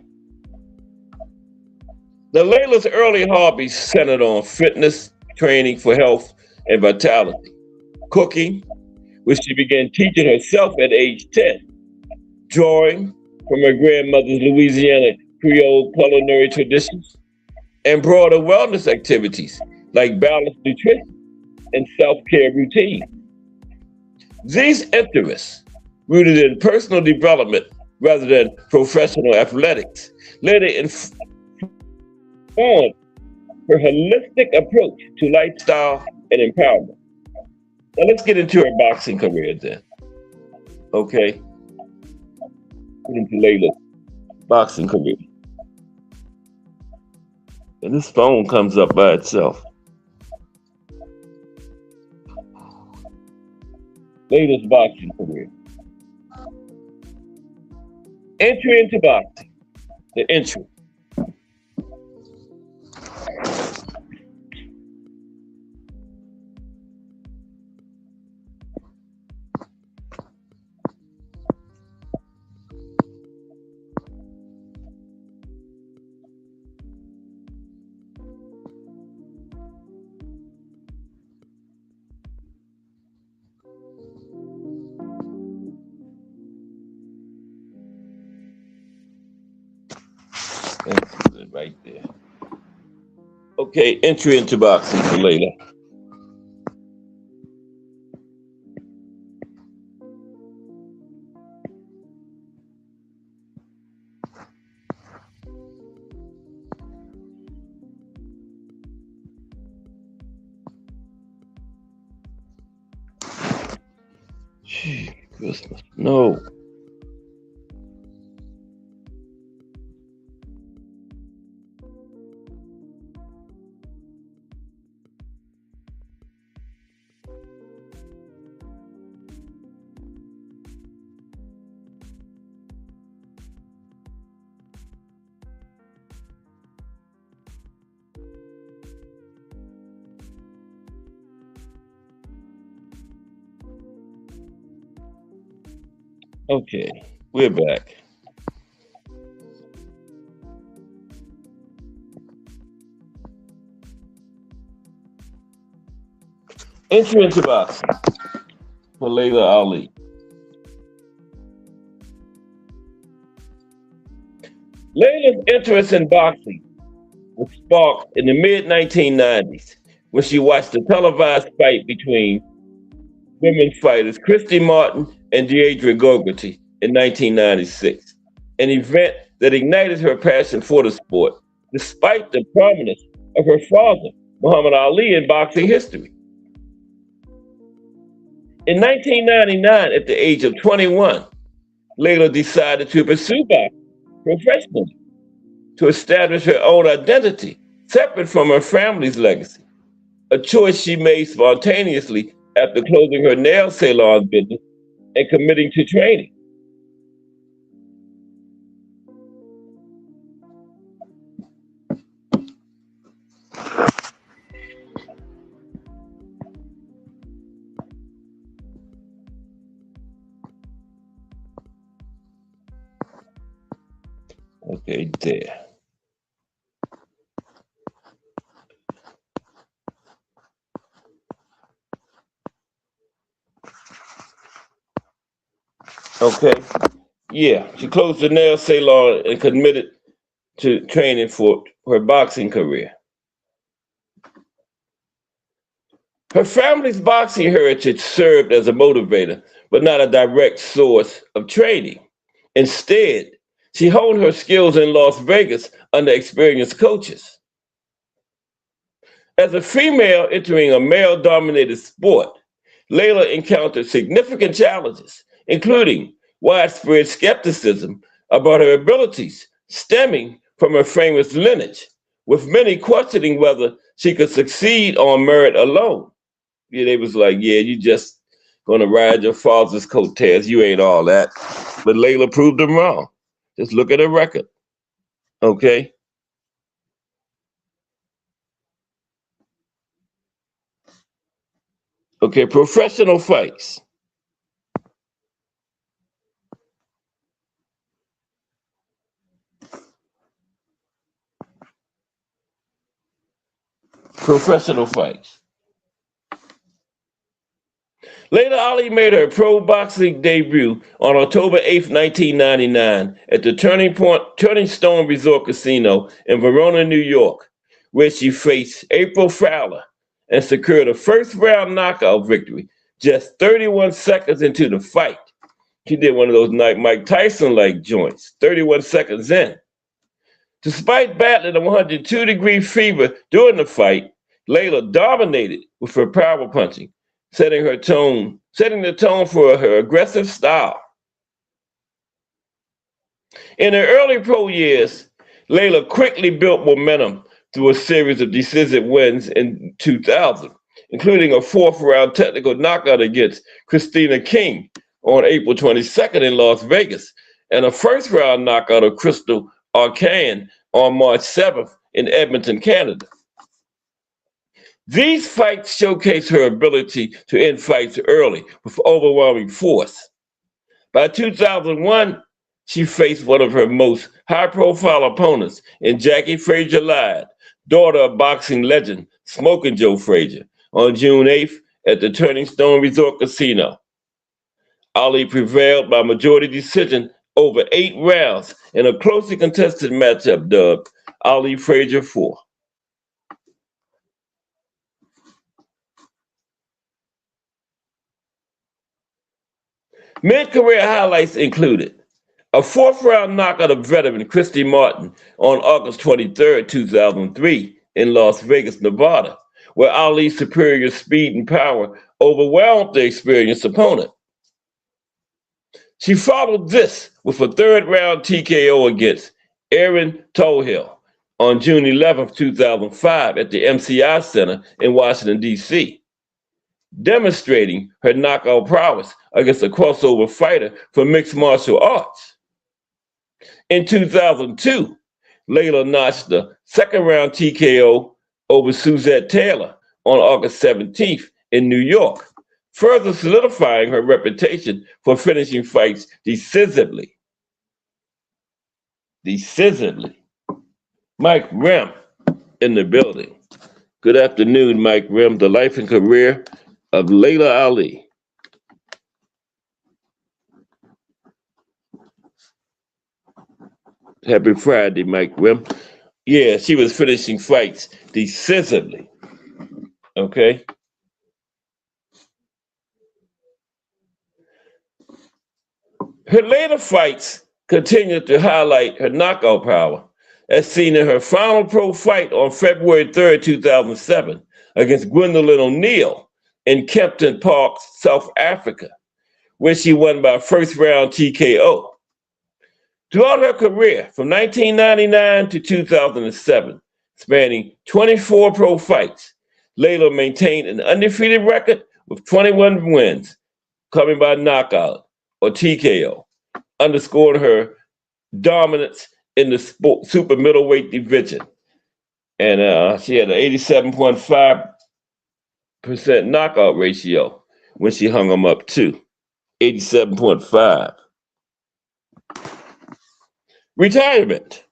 Now Layla's early hobbies centered on fitness, training for health and vitality, cooking, which she began teaching herself at age 10, drawing from her grandmother's Louisiana Creole culinary traditions, and broader wellness activities like balanced nutrition and self-care routines. These interests, rooted in personal development rather than professional athletics, later informed her holistic approach to lifestyle and empowerment. Now let's get into her boxing career then. Okay, get into Layla's boxing career. And this phone comes up by itself. Layla's boxing career. Entry into boxing. The entry. That's it right there. Okay, entry into boxing for Layla. Gee, Christmas. No. Okay, we're back. Entry into boxing for Layla Ali. Layla's interest in boxing was sparked in the mid 1990s when she watched a televised fight between women fighters Christy Martin and Deidre Gogarty in 1996, an event that ignited her passion for the sport, despite the prominence of her father, Muhammad Ali, in boxing history. In 1999, at the age of 21, Layla decided to pursue boxing professionally to establish her own identity, separate from her family's legacy, a choice she made spontaneously after closing her nail salon business and committing to training. Okay, there. Okay, yeah, she closed the nail salon and committed to training for her boxing career. Her family's boxing heritage served as a motivator, but not a direct source of training. Instead, she honed her skills in Las Vegas under experienced coaches. As a female entering a male dominated sport, Layla encountered significant challenges, including widespread skepticism about her abilities stemming from her famous lineage, with many questioning whether she could succeed on merit alone. Yeah, they was like, yeah, you just gonna ride your father's coattails. You ain't all that. But Layla proved them wrong. Just look at her record. Okay. Okay, professional fights. Professional fights. Later, Ali made her pro boxing debut on October 8th, 1999, at the Turning Stone Resort Casino in Verona, New York, where she faced April Fowler and secured a first round knockout victory just 31 seconds into the fight. She did one of those Mike Tyson like joints, 31 seconds in. Despite battling a 102-degree fever during the fight, Layla dominated with her power punching, setting the tone for her aggressive style. In her early pro years, Layla quickly built momentum through a series of decisive wins in 2000, including a fourth round technical knockout against Christina King on April 22nd in Las Vegas, and a first round knockout of Crystal Arcan on March 7th in Edmonton, Canada. These fights showcase her ability to end fights early with overwhelming force. By 2001, she faced one of her most high profile opponents in Jackie Frazier Lyde, daughter of boxing legend Smoking Joe Frazier, on June 8th at the Turning Stone Resort Casino. Ali prevailed by majority decision over 8 rounds in a closely contested matchup dubbed Ali Frazier 4. Mid-career highlights included a fourth round knockout of veteran Christy Martin on August 23rd, 2003 in Las Vegas, Nevada, where Ali's superior speed and power overwhelmed the experienced opponent. She followed this with a third round TKO against Erin Tohill on June 11th, 2005 at the MCI Center in Washington, D.C., demonstrating her knockout prowess against a crossover fighter from mixed martial arts. In 2002, Layla notched the second round TKO over Suzette Taylor on August 17th in New York, further solidifying her reputation for finishing fights decisively. Decisively. Mike Rim in the building. Good afternoon, Mike Rim, the life and career of Laila Ali. Happy Friday, Mike Rim. Yeah, she was finishing fights decisively. Okay. Her later fights continued to highlight her knockout power, as seen in her final pro fight on February 3rd, 2007, against Gwendolyn O'Neill in Kempton Park, South Africa, where she won by first round TKO. Throughout her career, from 1999 to 2007, spanning 24 pro fights, Laila maintained an undefeated record with 21 wins, coming by knockout or TKO, underscoring her dominance in the super middleweight division. And she had an 87.5% knockout ratio when she hung them up too. 87.5. Retirement.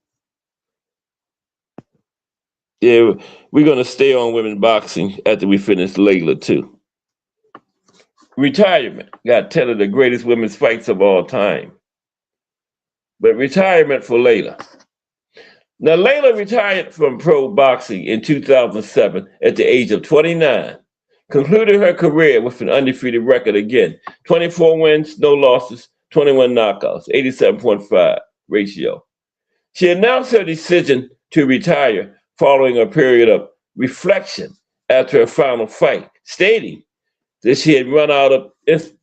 Yeah, we're going to stay on women's boxing after we finish Laila too. Retirement. Got 10 of the greatest women's fights of all time. But retirement for Laila. Now, Laila retired from pro boxing in 2007 at the age of 29, concluded her career with an undefeated record again, 24 wins, no losses, 21 knockouts, 87.5 ratio. She announced her decision to retire following a period of reflection after her final fight, stating that she had run out of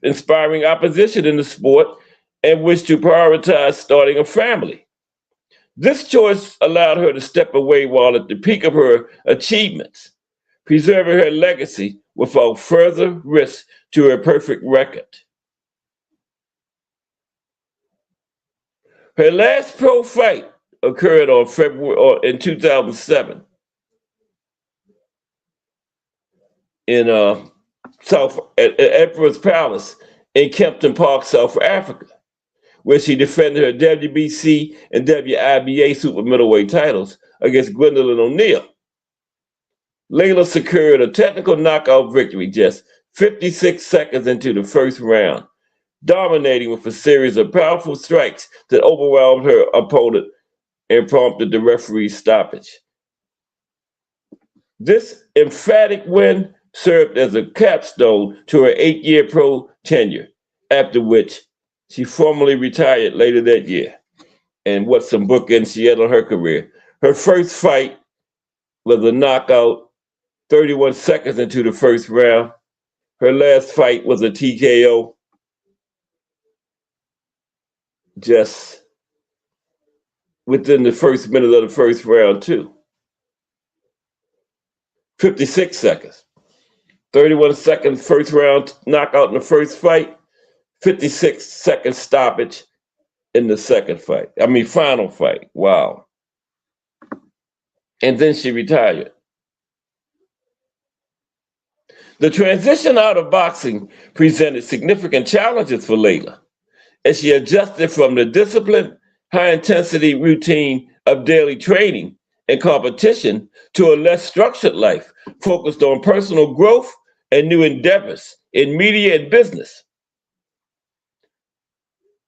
inspiring opposition in the sport and wished to prioritize starting a family. This choice allowed her to step away while at the peak of her achievements, preserving her legacy without further risk to her perfect record. Her last pro fight occurred on in 2007 in at Emperor's Palace in Kempton Park, South Africa, where she defended her WBC and WIBA super middleweight titles against Gwendolyn O'Neill. Laila secured a technical knockout victory just 56 seconds into the first round, dominating with a series of powerful strikes that overwhelmed her opponent and prompted the referee's stoppage. This emphatic win served as a capstone to her 8-year pro tenure, after which she formally retired later that year. And what some bookends she had on her career. Her first fight was a knockout 31 seconds into the first round. Her last fight was a TKO just within the first minute of the first round, too. 56 seconds. 31 seconds first round knockout in the first fight, 56 second stoppage in the second fight. Final fight. Wow. And then she retired. The transition out of boxing presented significant challenges for Laila as she adjusted from the disciplined, high-intensity routine of daily training and competition to a less structured life focused on personal growth and new endeavors in media and business.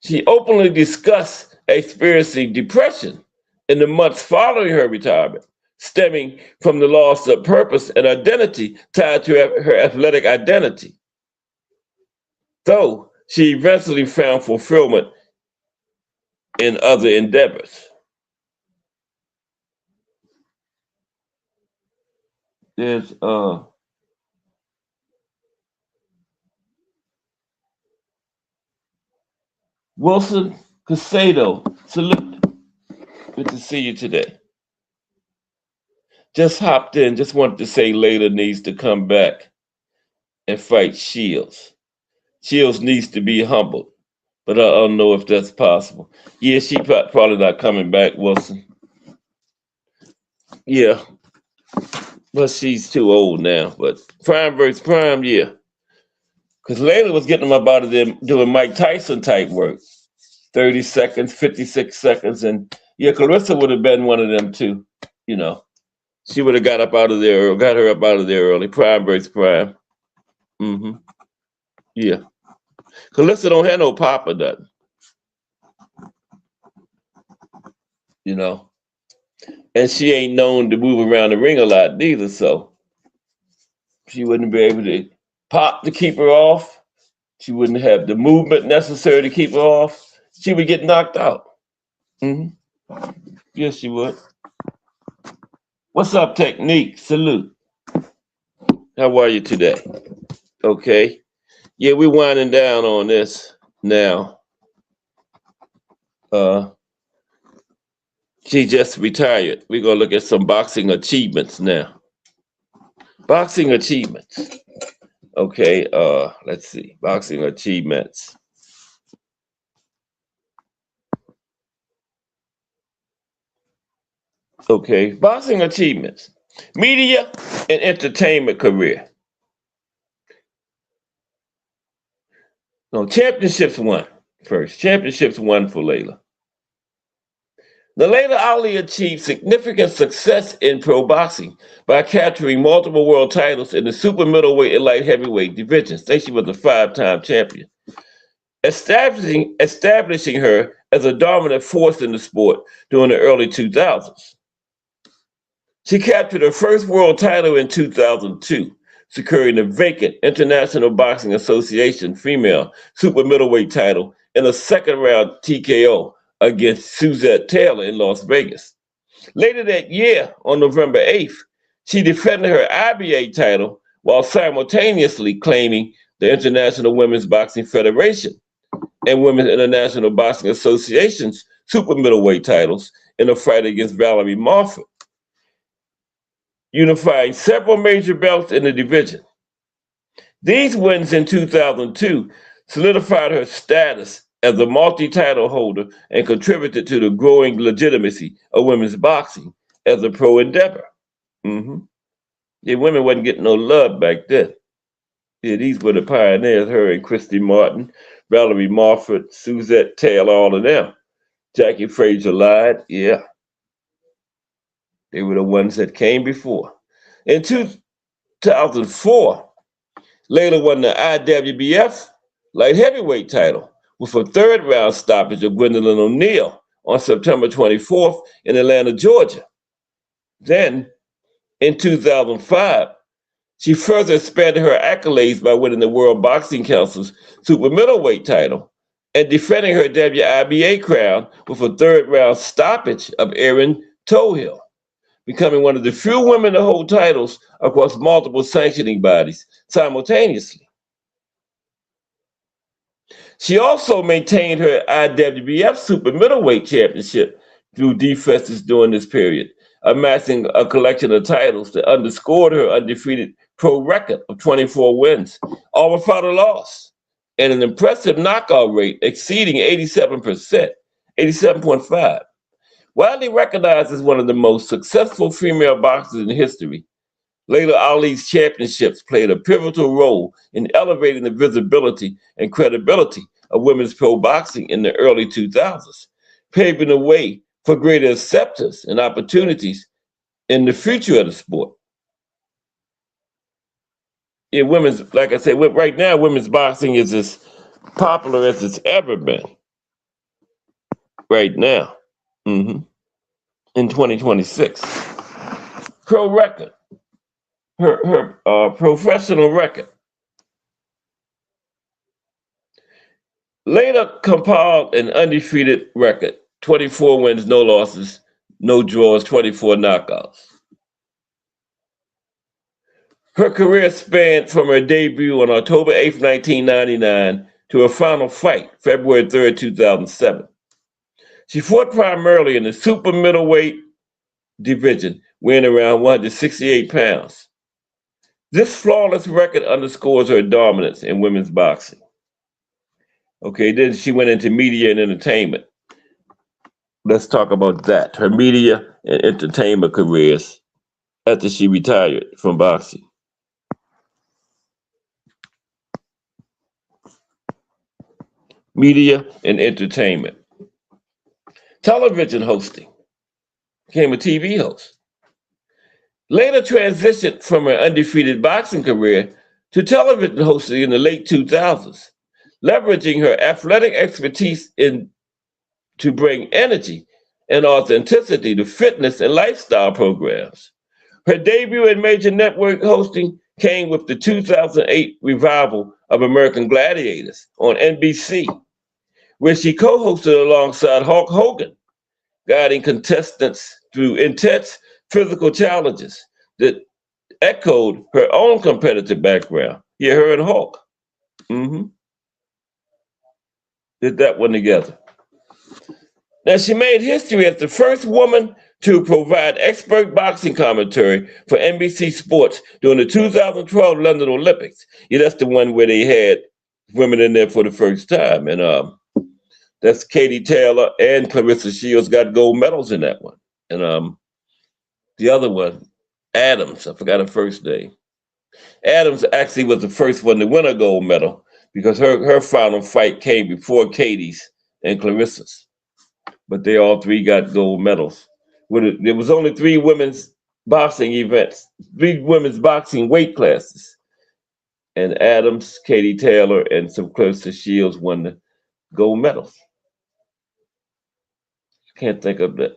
She openly discussed experiencing depression in the months following her retirement, stemming from the loss of purpose and identity tied to her athletic identity. Though she eventually found fulfillment in other endeavors. There's Wilson Casado. Salute. Good to see you today. Just hopped in, just wanted to say Laila needs to come back and fight Shields. Shields needs to be humbled, but I don't know if that's possible. Yeah, she probably not coming back, Wilson. Yeah, but she's too old now. But prime versus prime, yeah. Because Layla was getting them up out of there doing Mike Tyson type work. 30 seconds, 56 seconds. And yeah, Clarissa would have been one of them too. You know, she would have got up out of there or got her up out of there early. Prime versus prime. Hmm. Yeah. Clarissa don't have no pop or nothing, you know. And she ain't known to move around the ring a lot neither, so she wouldn't be able to pop to keep her off. She wouldn't have the movement necessary to keep her off. She would get knocked out. Hmm. Yes, she would. What's up, Technique? Salute. How are you today? Okay. Yeah, we're winding down on this now. Uh, she just retired. We're gonna look at some boxing achievements now. Boxing achievements. Okay, let's see. Boxing achievements. Okay, boxing achievements. Media and entertainment career. No, championships won first. Championships won for Layla. The Laila Ali achieved significant success in pro boxing by capturing multiple world titles in the super middleweight and light heavyweight divisions. She was a 5-time champion, establishing her as a dominant force in the sport during the early 2000s. She captured her first world title in 2002, securing the vacant International Boxing Association female super middleweight title in a second round TKO against Suzette Taylor in Las Vegas. Later that year, on November 8th, she defended her IBA title while simultaneously claiming the International Women's Boxing Federation and Women's International Boxing Association's super middleweight titles in a fight against Valerie Marford, unifying several major belts in the division. These wins in 2002 solidified her status as a multi-title holder and contributed to the growing legitimacy of women's boxing as a pro endeavor. Mm-hmm. Yeah, women wasn't getting no love back then. Yeah, these were the pioneers, her and Christy Martin, Valerie Marford, Suzette Taylor, all of them. Jackie Frazier lied, yeah. They were the ones that came before. In 2004, Layla won the IWBF light heavyweight title with a third round stoppage of Gwendolyn O'Neal on September 24th in Atlanta, Georgia. Then, in 2005, she further expanded her accolades by winning the World Boxing Council's super middleweight title and defending her WIBA crown with a third round stoppage of Erin Tohill, becoming one of the few women to hold titles across multiple sanctioning bodies simultaneously. She also maintained her IWBF super middleweight championship through defenses during this period, amassing a collection of titles that underscored her undefeated pro record of 24 wins, all without a loss, and an impressive knockout rate exceeding 87%, 87.5. Widely recognized as one of the most successful female boxers in history, Laila Ali's championships played a pivotal role in elevating the visibility and credibility of women's pro boxing in the early 2000s, paving the way for greater acceptance and opportunities in the future of the sport. Yeah, women's, like I said, right now, women's boxing is as popular as it's ever been. Right now, in 2026. Pro record, her professional record. Later compiled an undefeated record, 24 wins, no losses, no draws, 24 knockouts. Her career spanned from her debut on October 8, 1999 to her final fight, February 3rd, 2007. She fought primarily in the super middleweight division, weighing around 168 pounds. This flawless record underscores her dominance in women's boxing. Okay, then she went into media and entertainment. Let's talk about that. Her media and entertainment careers after she retired from boxing. media, and entertainment. Television hosting, became a TV host. Later transitioned from her undefeated boxing career to television hosting in the late 2000s, leveraging her athletic expertise to bring energy and authenticity to fitness and lifestyle programs. Her debut in major network hosting came with the 2008 revival of American Gladiators on NBC, where she co hosted alongside Hulk Hogan, guiding contestants through intense physical challenges that echoed her own competitive background. Yeah, her and Hulk. hmm Did that one together. Now, she made history as the first woman to provide expert boxing commentary for NBC Sports during the 2012 London Olympics. Yeah, that's the one where they had women in there for the first time. And that's Katie Taylor and Clarissa Shields got gold medals in that one. And the other one, Adams, I forgot her first name. Adams actually was the first one to win a gold medal because her final fight came before Katie's and Clarissa's. But they all three got gold medals. There was only three women's boxing events, three women's boxing weight classes. And Adams, Katie Taylor, and some Clarissa Shields won the gold medals. Can't think of the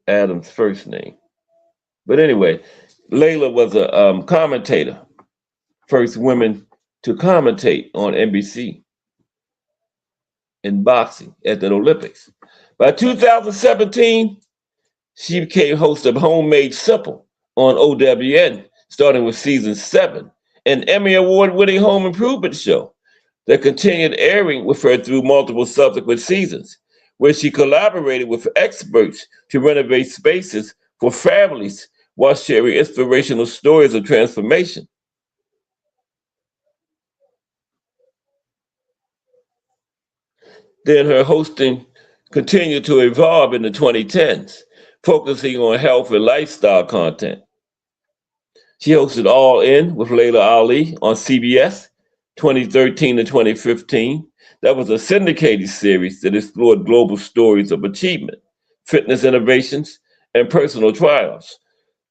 Adams' first name. But anyway, Laila was a commentator, first woman to commentate on NBC in boxing at the Olympics. By 2017, she became host of Homemade Simple on OWN, starting with season 7, an Emmy Award winning home improvement show that continued airing with her through multiple subsequent seasons, where she collaborated with experts to renovate spaces for families while sharing inspirational stories of transformation. Then her hosting continued to evolve in the 2010s, focusing on health and lifestyle content. She hosted All In with Laila Ali on CBS 2013 to 2015. That was a syndicated series that explored global stories of achievement, fitness innovations, and personal triumphs,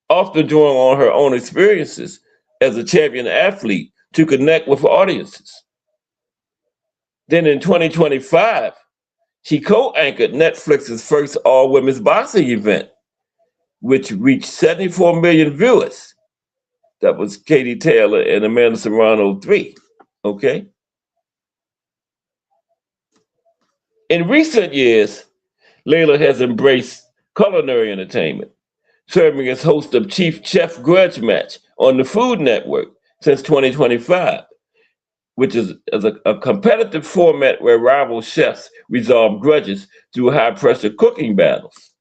often drawing on her own experiences as a champion athlete to connect with audiences. Then in 2025, she co-anchored Netflix's first all-women's boxing event, which reached 74 million viewers. That was Katie Taylor and Amanda Serrano 3. Okay. In recent years, Laila has embraced culinary entertainment, serving as host of Chief Chef Grudge Match on the Food Network since 2025, which is a competitive format where rival chefs resolve grudges through high pressure cooking battles.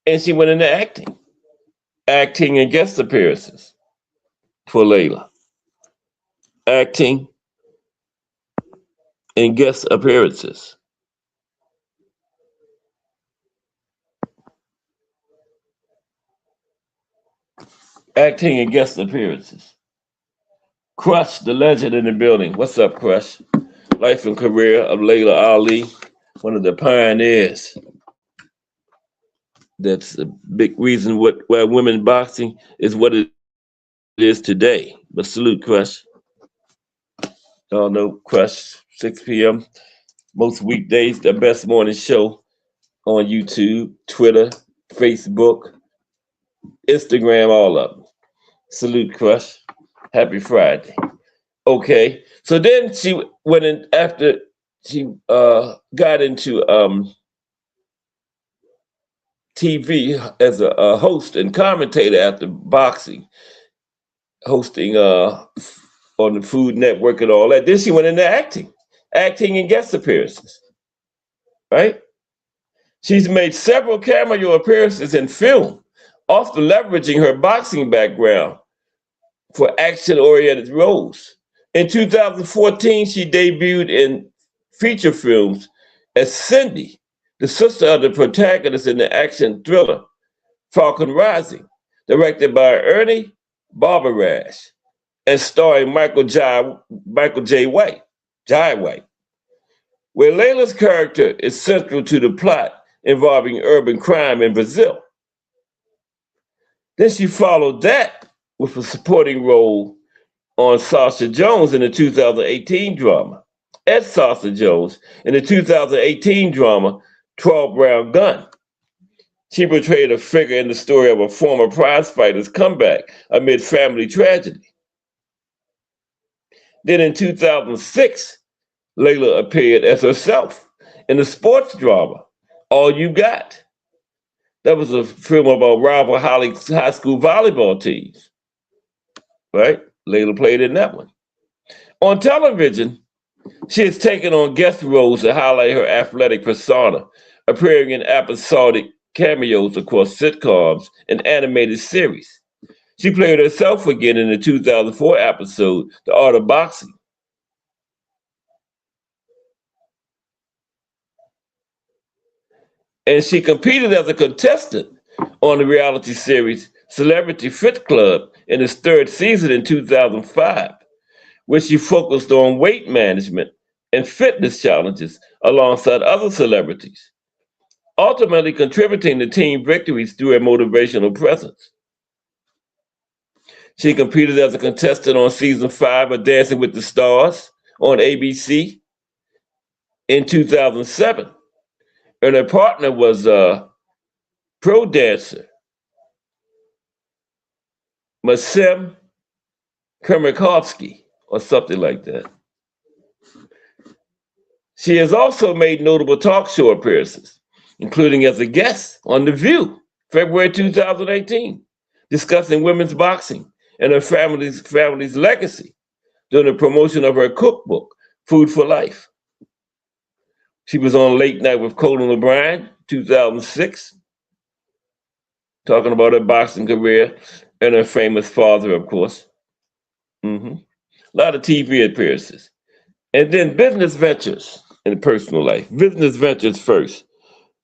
And she went into acting and guest appearances for Laila. Acting and guest appearances. Acting and guest appearances. Crush, the legend in the building. What's up, Crush? Life and career of Laila Ali, one of the pioneers. That's a big reason why women boxing is what it is today. But salute, Crush. Y'all know Crush, 6 p.m. most weekdays, the best morning show on YouTube, Twitter, Facebook, Instagram, all of them. Salute, Crush. Happy Friday. Okay, so then she went in after she got into TV as a host and commentator after boxing, hosting on the Food Network and all that. Then she went into acting and guest appearances, right? She's made several cameo appearances in film, often leveraging her boxing background for action-oriented roles. In 2014, she debuted in feature films as Cindy, the sister of the protagonist in the action thriller Falcon Rising, directed by Ernie Barbarash and starring Michael J. White. where Layla's character is central to the plot involving urban crime in Brazil. Then she followed that with a supporting role on Sasha Jones in the 2018 drama, as Sasha Jones in the 2018 drama 12 Round Gun. She portrayed a figure in the story of a former prize fighter's comeback amid family tragedy. Then in 2006, Layla appeared as herself in the sports drama All You Got. That was a film about rival high school volleyball teams, right? Layla played in that one. On television, she has taken on guest roles to highlight her athletic persona, appearing in episodic cameos across sitcoms and animated series. She played herself again in the 2004 episode, The Art of Boxing. And she competed as a contestant on the reality series Celebrity Fit Club in its third season in 2005, where she focused on weight management and fitness challenges alongside other celebrities, ultimately contributing to team victories through her motivational presence. She competed as a contestant on season 5 of Dancing with the Stars on ABC in 2007. And her partner was pro dancer Maxim Kermakovsky or something like that. She has also made notable talk show appearances, including as a guest on The View, February 2018, discussing women's boxing and her family's legacy during the promotion of her cookbook, Food for Life. She was on Late Night with Conan O'Brien, 2006, talking about her boxing career and her famous father, of course. A lot of TV appearances. And then business ventures and personal life. Business ventures first.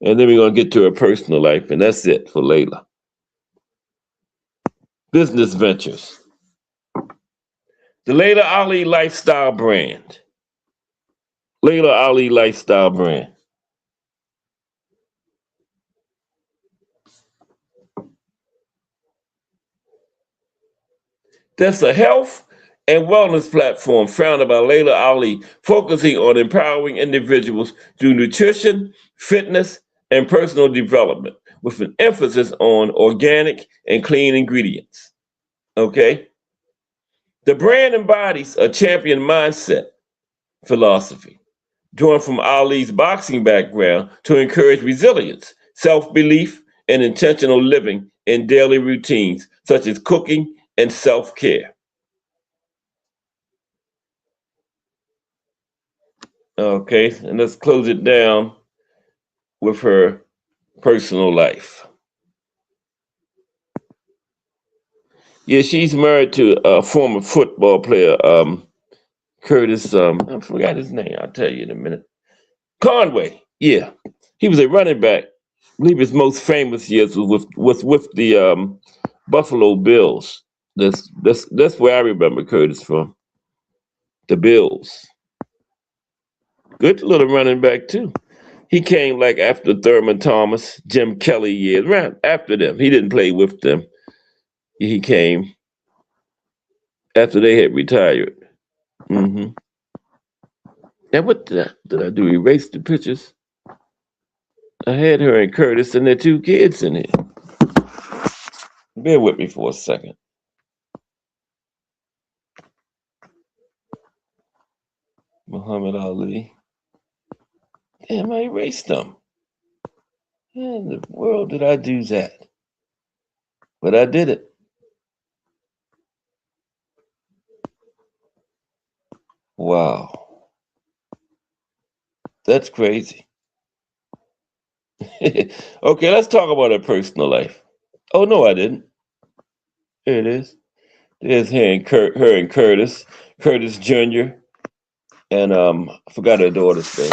And then we're going to get to her personal life, and that's it for Layla. Business ventures. The Layla Ali Lifestyle Brand. Layla Ali Lifestyle Brand. That's a health and wellness platform founded by Layla Ali, focusing on empowering individuals through nutrition, fitness, and personal development, with an emphasis on organic and clean ingredients. Okay? The brand embodies a champion mindset philosophy, drawn from Ali's boxing background to encourage resilience, self belief, and intentional living in daily routines such as cooking and self care. Okay, and let's close it down with her personal life. Yeah, she's married to a former football player, Curtis. I forgot his name. I'll tell you in a minute. Conway. Yeah, he was a running back. I believe his most famous years was with the Buffalo Bills. That's where I remember Curtis from. The Bills. Good little running back too. He came like after Thurman Thomas, Jim Kelly years, right after them. He didn't play with them. He came after they had retired. And what did I do? Erase the pictures. I had her and Curtis and their 2 kids in here. Bear with me for a second. Muhammad Ali. Damn, I erased them. How in the world did I do that? But I did it. Wow. That's crazy. Okay, let's talk about her personal life. Oh, no, I didn't. Here it is. There's her and Curtis. Curtis Jr. And I forgot her daughter's name.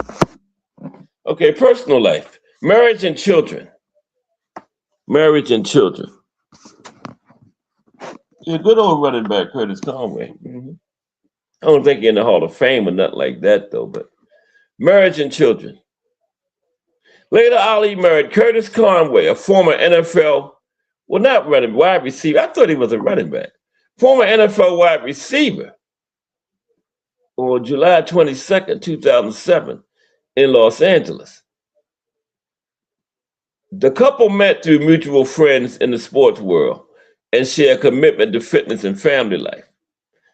Okay, personal life. Marriage and children. Marriage and children. Yeah, good old running back, Curtis Conway. I don't think he's in the Hall of Fame or nothing like that, though. But Marriage and children. Later, Ali married Curtis Conway, a former NFL, well, not running wide receiver. I thought he was a running back. Former NFL wide receiver on July 22nd, 2007, in Los Angeles. The couple met through mutual friends in the sports world and share a commitment to fitness and family life.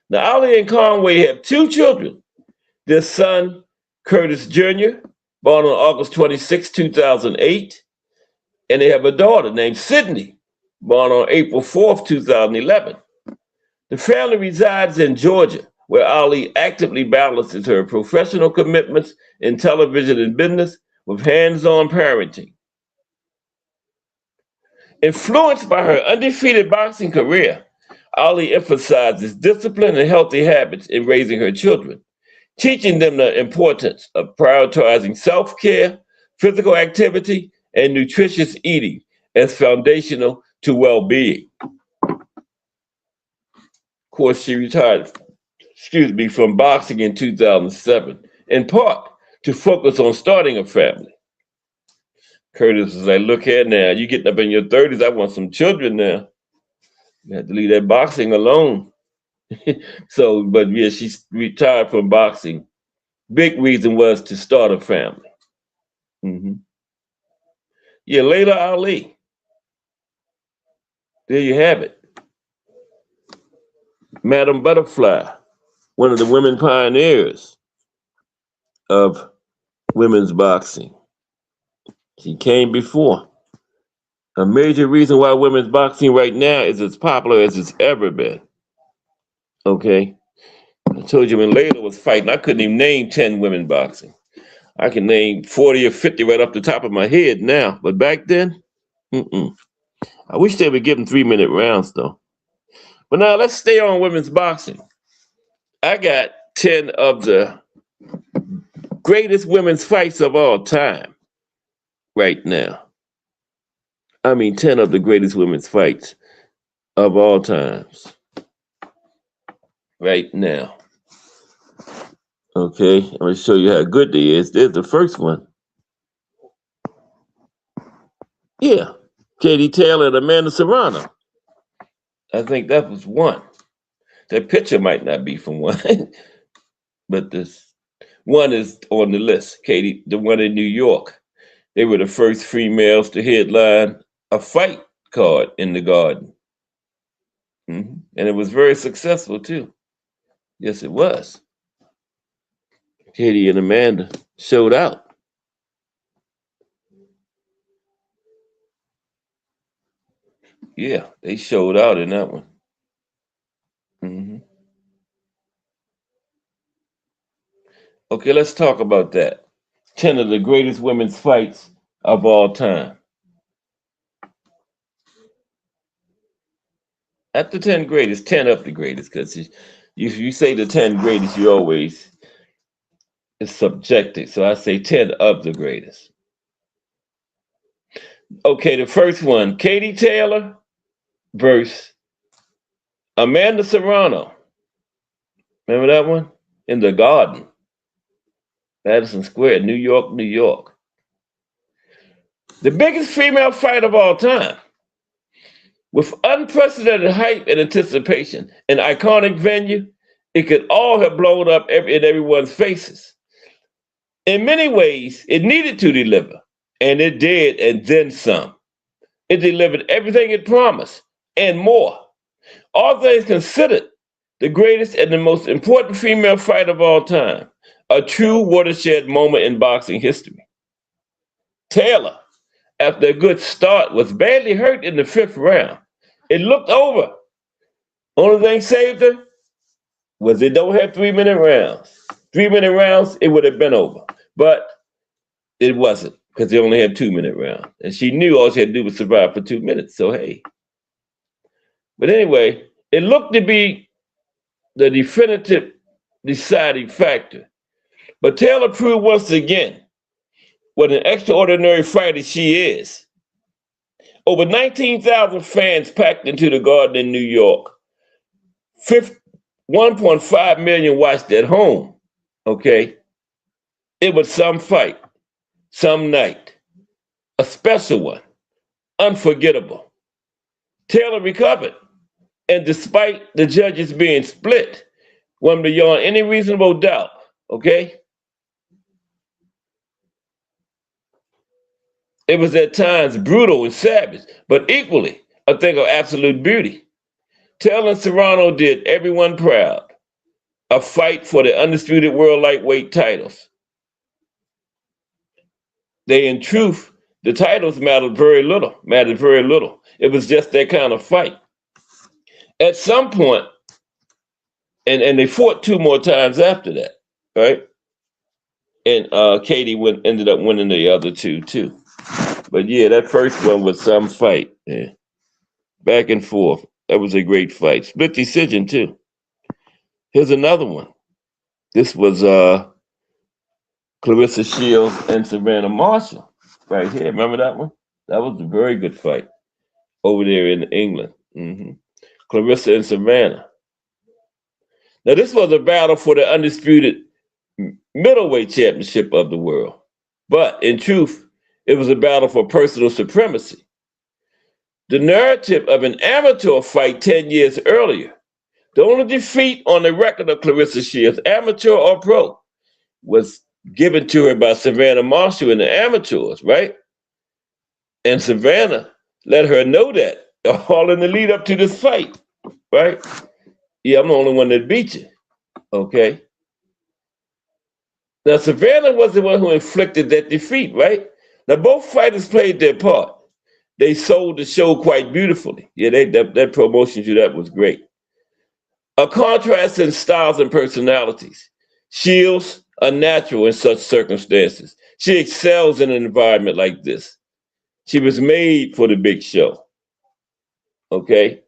Now, Ali and Conway have two children. Their son, Curtis Jr., born on August 26, 2008, and they have a daughter named Sydney, born on April 2011. The family resides in Georgia, where Ali actively balances her professional commitments in television and business with hands-on parenting. Influenced by her undefeated boxing career, Ali emphasizes discipline and healthy habits in raising her children, teaching them the importance of prioritizing self-care, physical activity, and nutritious eating as foundational to well-being. Of course, she retired, from boxing in 2007, in part to focus on starting a family. Curtis was like, look here now, you getting up in your 30s, I want some children now. You have to leave that boxing alone. So, but yeah, she retired from boxing. Big reason was to start a family. Mm-hmm. Yeah, Laila Ali. There you have it. Madam Butterfly, one of the women pioneers of women's boxing. She came before. A major reason why women's boxing right now is as popular as it's ever been. Okay? I told you when Laila was fighting, I couldn't even name 10 women boxing. I can name 40 or 50 right off the top of my head now. But back then, I wish they would give them 3-minute rounds, though. But now let's stay on women's boxing. I got 10 of the greatest women's fights of all time right now. I mean, 10 of the greatest women's fights of all times right now. Okay, I'm going to show you how good they is. There's the first one. Yeah, Katie Taylor and Amanda Serrano. I think that was one. That picture might not be from one, but this one is on the list. Katie, the one in New York. They were the first females to headline a fight card in the Garden. And it was very successful too. Yes, it was. Katie and Amanda showed out. Yeah, they showed out in that one. Okay, let's talk about that. 10 of the greatest women's fights of all time. At the 10 greatest, 10 of the greatest, because if you say the 10 greatest, you always, it's subjective. So I say 10 of the greatest. Okay, the first one, Katie Taylor versus Amanda Serrano. Remember that one? In the Garden, Madison Square, New York, New York. The biggest female fight of all time. With unprecedented hype and anticipation, an iconic venue, it could all have blown up in everyone's faces. In many ways, it needed to deliver, and it did, and then some. It delivered everything it promised, and more. All things considered, the greatest and the most important female fight of all time, a true watershed moment in boxing history. Taylor, after a good start, was badly hurt in the 5th round. It looked over. Only thing saved her was it don't have 3-minute rounds. 3-minute rounds, it would have been over. But it wasn't, because they only had 2-minute rounds. And she knew all she had to do was survive for 2 minutes. So hey. But anyway, it looked to be the definitive deciding factor. But Taylor proved once again what an extraordinary fighter she is. Over 19,000 fans packed into the Garden in New York. 1.5 million watched at home, okay? It was some fight, some night, a special one, unforgettable. Taylor recovered, and despite the judges being split, won beyond any reasonable doubt. Okay? It was at times brutal and savage, but equally a thing of absolute beauty. Taylor and Serrano did everyone proud. A fight for the undisputed world lightweight titles. In truth, the titles mattered very little. Mattered very little. It was just that kind of fight. At some point, and they fought two more times after that, right? And Katie ended up winning the other two too. But yeah, that first one was some fight. Yeah. Back and forth. That was a great fight. Split decision too. Here's another one. This was Clarissa Shields and Savannah Marshall right here. Remember that one? That was a very good fight over there in England. Clarissa and Savannah. Now, this was a battle for the undisputed middleweight championship of the world. But in truth, it was a battle for personal supremacy. The narrative of an amateur fight 10 years earlier, the only defeat on the record of Clarissa Shields, amateur or pro, was given to her by Savannah Marshall in the amateurs, right? And Savannah let her know that all in the lead up to this fight, right? Yeah, I'm the only one that beat you, okay? Now, Savannah was the one who inflicted that defeat, right? Now, both fighters played their part. They sold the show quite beautifully. Yeah, that promotion to that was great. A contrast in styles and personalities. Shields are natural in such circumstances. She excels in an environment like this. She was made for the big show, okay?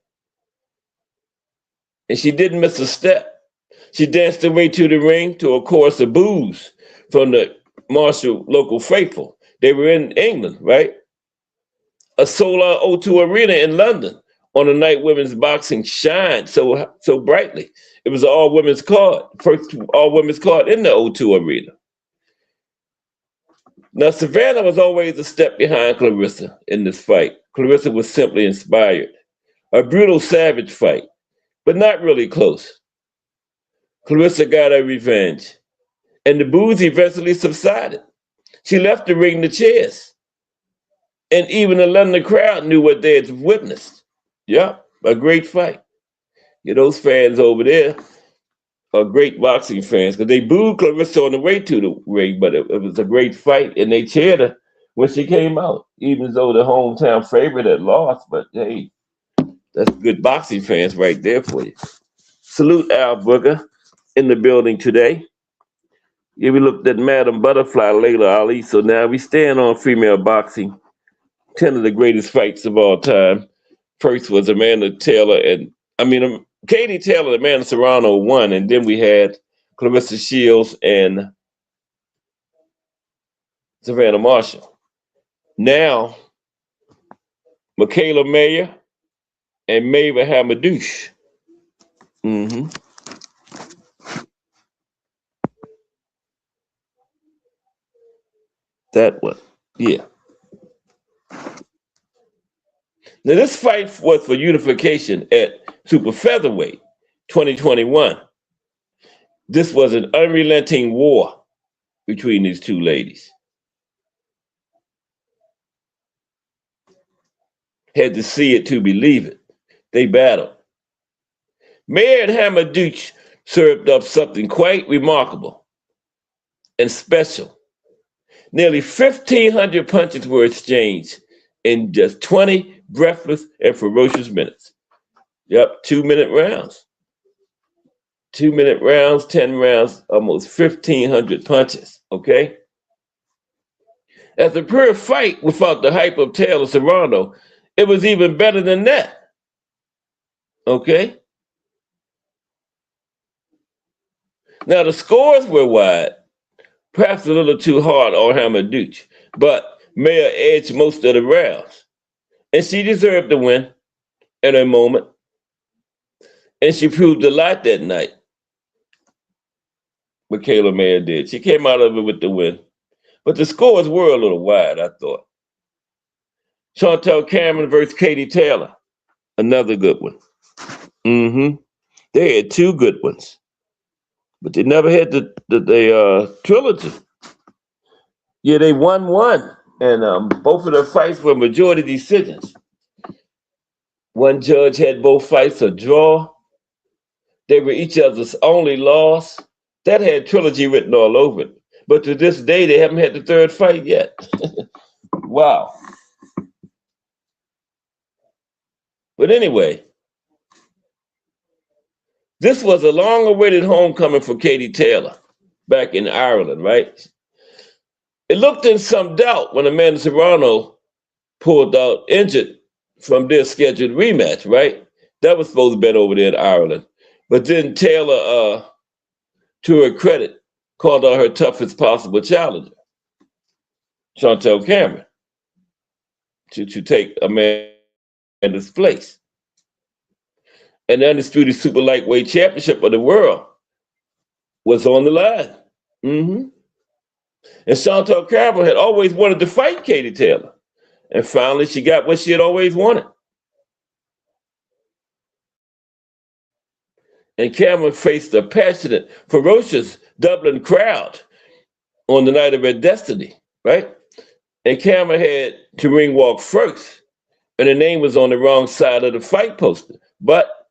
And she didn't miss a step. She danced her way to the ring to a chorus of boos from the Marshall local faithful. They were in England, right? A sold-out O2 Arena in London on a night women's boxing shined so brightly. It was an all-women's card, first all-women's card in the O2 Arena. Now, Savannah was always a step behind Clarissa in this fight. Clarissa was simply inspired. A brutal, savage fight, but not really close. Clarissa got her revenge, and the boos eventually subsided. She left the ring to chairs, and even the London crowd knew what they had witnessed. Yep, a great fight. Yeah, those fans over there are great boxing fans because they booed Clarissa on the way to the ring, but it was a great fight, and they cheered her when she came out, even though the hometown favorite had lost. But hey, that's good boxing fans right there for you. Salute Al Booker in the building today. Yeah, we looked at Madam Butterfly, Laila Ali. So now we stand on female boxing. 10 of the greatest fights of all time. First was Amanda Taylor Katie Taylor, Amanda Serrano won, and then we had Clarissa Shields and Savannah Marshall. Now, Michaela Mayer and Maeva Hamadouche. That one, yeah. Now, this fight was for unification at super featherweight 2021. This was an unrelenting war between these two ladies. Had to see it to believe it. They battled. Mayer and Hamadouche served up something quite remarkable and special. Nearly 1,500 punches were exchanged in just 20 breathless and ferocious minutes. Yep, 2-minute rounds. 2-minute rounds, 10 rounds, almost 1,500 punches, okay? As a pure fight without the hype of Taylor Serrano, it was even better than that, okay? Now, the scores were wide, perhaps a little too hard on Hamadouche, but Mayer edged most of the rounds. And she deserved to win in her moment. And she proved a lot that night. Michaela Mayer did. She came out of it with the win. But the scores were a little wide, I thought. Chantel Cameron versus Katie Taylor. Another good one. They had two good ones. But they never had the trilogy. Yeah, they won one. And both of their fights were majority decisions. One judge had both fights a draw. They were each other's only loss. That had trilogy written all over it. But to this day, they haven't had the third fight yet. Wow. But anyway, this was a long-awaited homecoming for Katie Taylor back in Ireland, right? It looked in some doubt when Amanda Serrano pulled out injured from their scheduled rematch, right? That was supposed to be over there in Ireland. But then Taylor, to her credit, called out her toughest possible challenger, Chantel Cameron, to take Amanda's place. And the undisputed super lightweight championship of the world was on the line. And Chantel Cameron had always wanted to fight Katie Taylor. And finally, she got what she had always wanted. And Cameron faced a passionate, ferocious Dublin crowd on the night of her destiny, right? And Cameron had to ring walk first, and her name was on the wrong side of the fight poster. But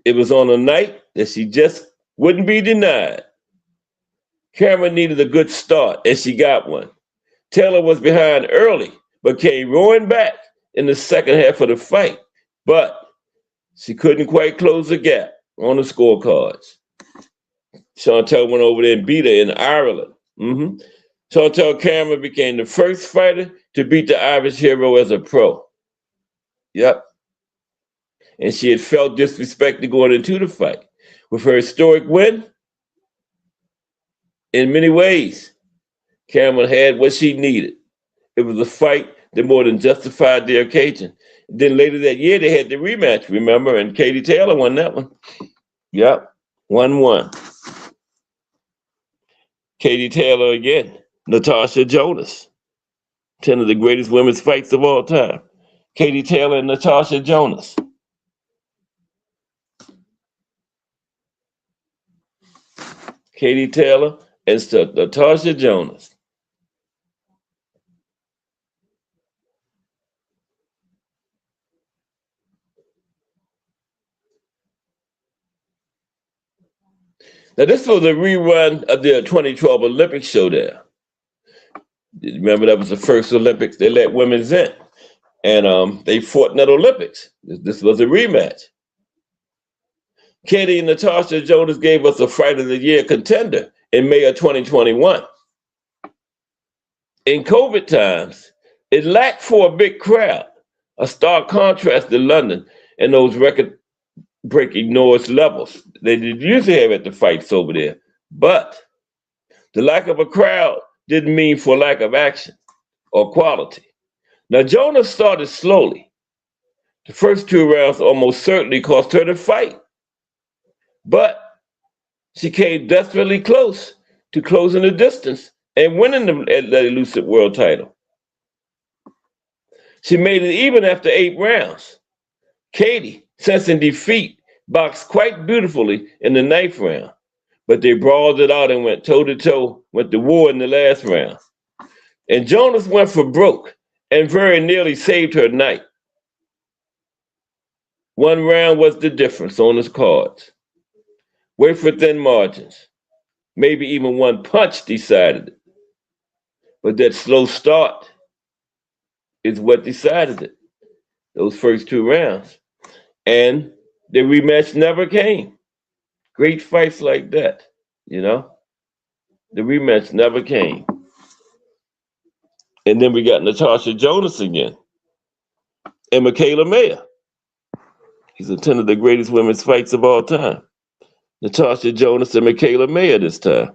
it was on a night that she just wouldn't be denied. Cameron needed a good start, and she got one. Taylor was behind early, but came roaring back in the second half of the fight. But she couldn't quite close the gap on the scorecards. Chantel went over there and beat her in Ireland. Chantel Cameron became the first fighter to beat the Irish hero as a pro. Yep. And she had felt disrespected going into the fight. With her historic win, in many ways, Cameron had what she needed. It was a fight that more than justified the occasion. Then later that year, they had the rematch, remember? And Katie Taylor won that one. Yep, 1-1. Katie Taylor again. Natasha Jonas. 10 of the greatest women's fights of all time. Katie Taylor and Natasha Jonas. Katie Taylor and Natasha Jonas. Now, this was a rerun of the 2012 Olympic show there. Remember, that was the first Olympics they let women in. And they fought in that Olympics. This was a rematch. Katie and Natasha Jonas gave us a Fight of the Year contender in May of 2021. In COVID times, it lacked for a big crowd, a stark contrast to London and those record-breaking noise levels they did usually have at the fights over there. But the lack of a crowd didn't mean for lack of action or quality. Now, Jonas started slowly. The first two rounds almost certainly cost her the fight. But she came desperately close to closing the distance and winning the elusive world title. She made it even after 8 rounds. Katie, sensing defeat, boxed quite beautifully in the 9th round, but they brawled it out and went toe-to-toe, went to war in the last round. And Jonas went for broke and very nearly saved her night. 1 round was the difference on his cards. Wafer-thin margins. Maybe even 1 punch decided it. But that slow start is what decided it. Those first 2 rounds. And the rematch never came. Great fights like that, you know? The rematch never came. And then we got Natasha Jonas again. And Michaela Mayer. These are 10 of the greatest women's fights of all time. Natasha Jonas and Michaela Mayer this time.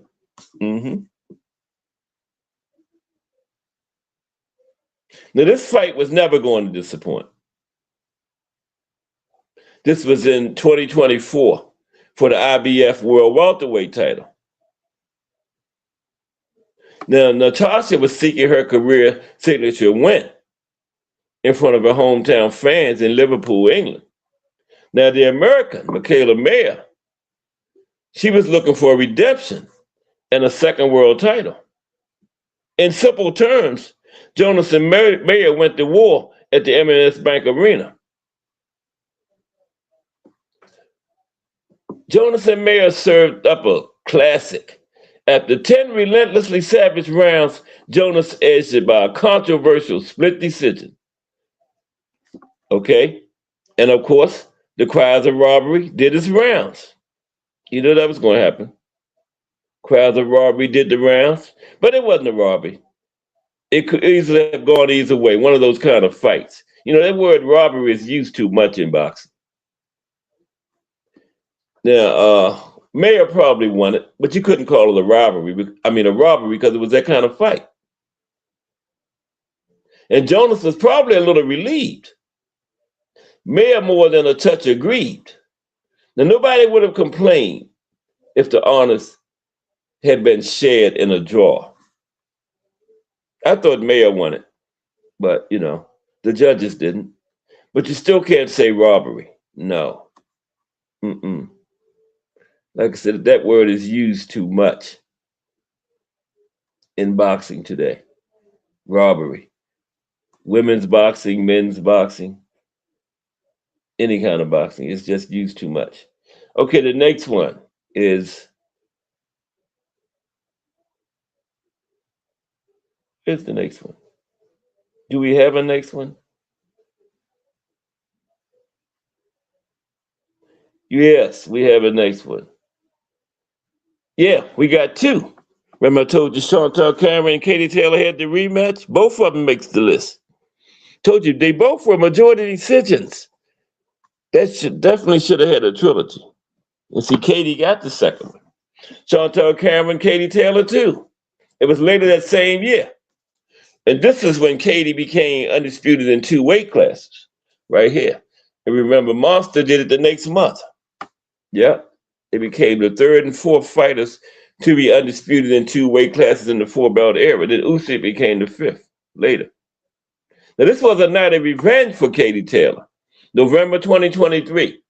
Now, this fight was never going to disappoint. This was in 2024 for the IBF World Welterweight title. Now, Natasha was seeking her career signature win in front of her hometown fans in Liverpool, England. Now, the American, Michaela Mayer, she was looking for redemption and a second world title. In simple terms, Jonas and Mayer went to war at the M&S Bank Arena. Jonas and Mayer served up a classic. After 10 relentlessly savage rounds, Jonas edged it by a controversial split decision. Okay? And of course, the cries of robbery did its rounds. You knew that was going to happen. Cries of robbery did the rounds, but it wasn't a robbery. It could easily have gone either way, one of those kind of fights. You know, that word robbery is used too much in boxing. Now, Mayer probably won it, but you couldn't call it a robbery. I mean, a robbery because it was that kind of fight. And Jonas was probably a little relieved. Mayer more than a touch aggrieved. Now, nobody would have complained if the honors had been shared in a draw. I thought Mayer won it, but you know, the judges didn't. But you still can't say robbery. No. Mm-mm. Like I said, that word is used too much in boxing today. Robbery. Women's boxing, men's boxing, any kind of boxing. It's just used too much. Okay, the next one is, here's the next one. Do we have a next one? Yes, we have a next one. Yeah, we got two. Remember I told you Chantal Cameron and Katie Taylor had the rematch? Both of them makes the list. Told you they both were majority decisions. That definitely should have had a trilogy. And see, Katie got the second one. Chantal Cameron, Katie Taylor too. It was later that same year. And this is when Katie became undisputed in two weight classes, right here. And remember, Monster did it the next month. Yep. They became the third and fourth fighters to be undisputed in two weight classes in the four-belt era. Then Usyk became the fifth later. Now, this was a night of revenge for Katie Taylor. November 2023.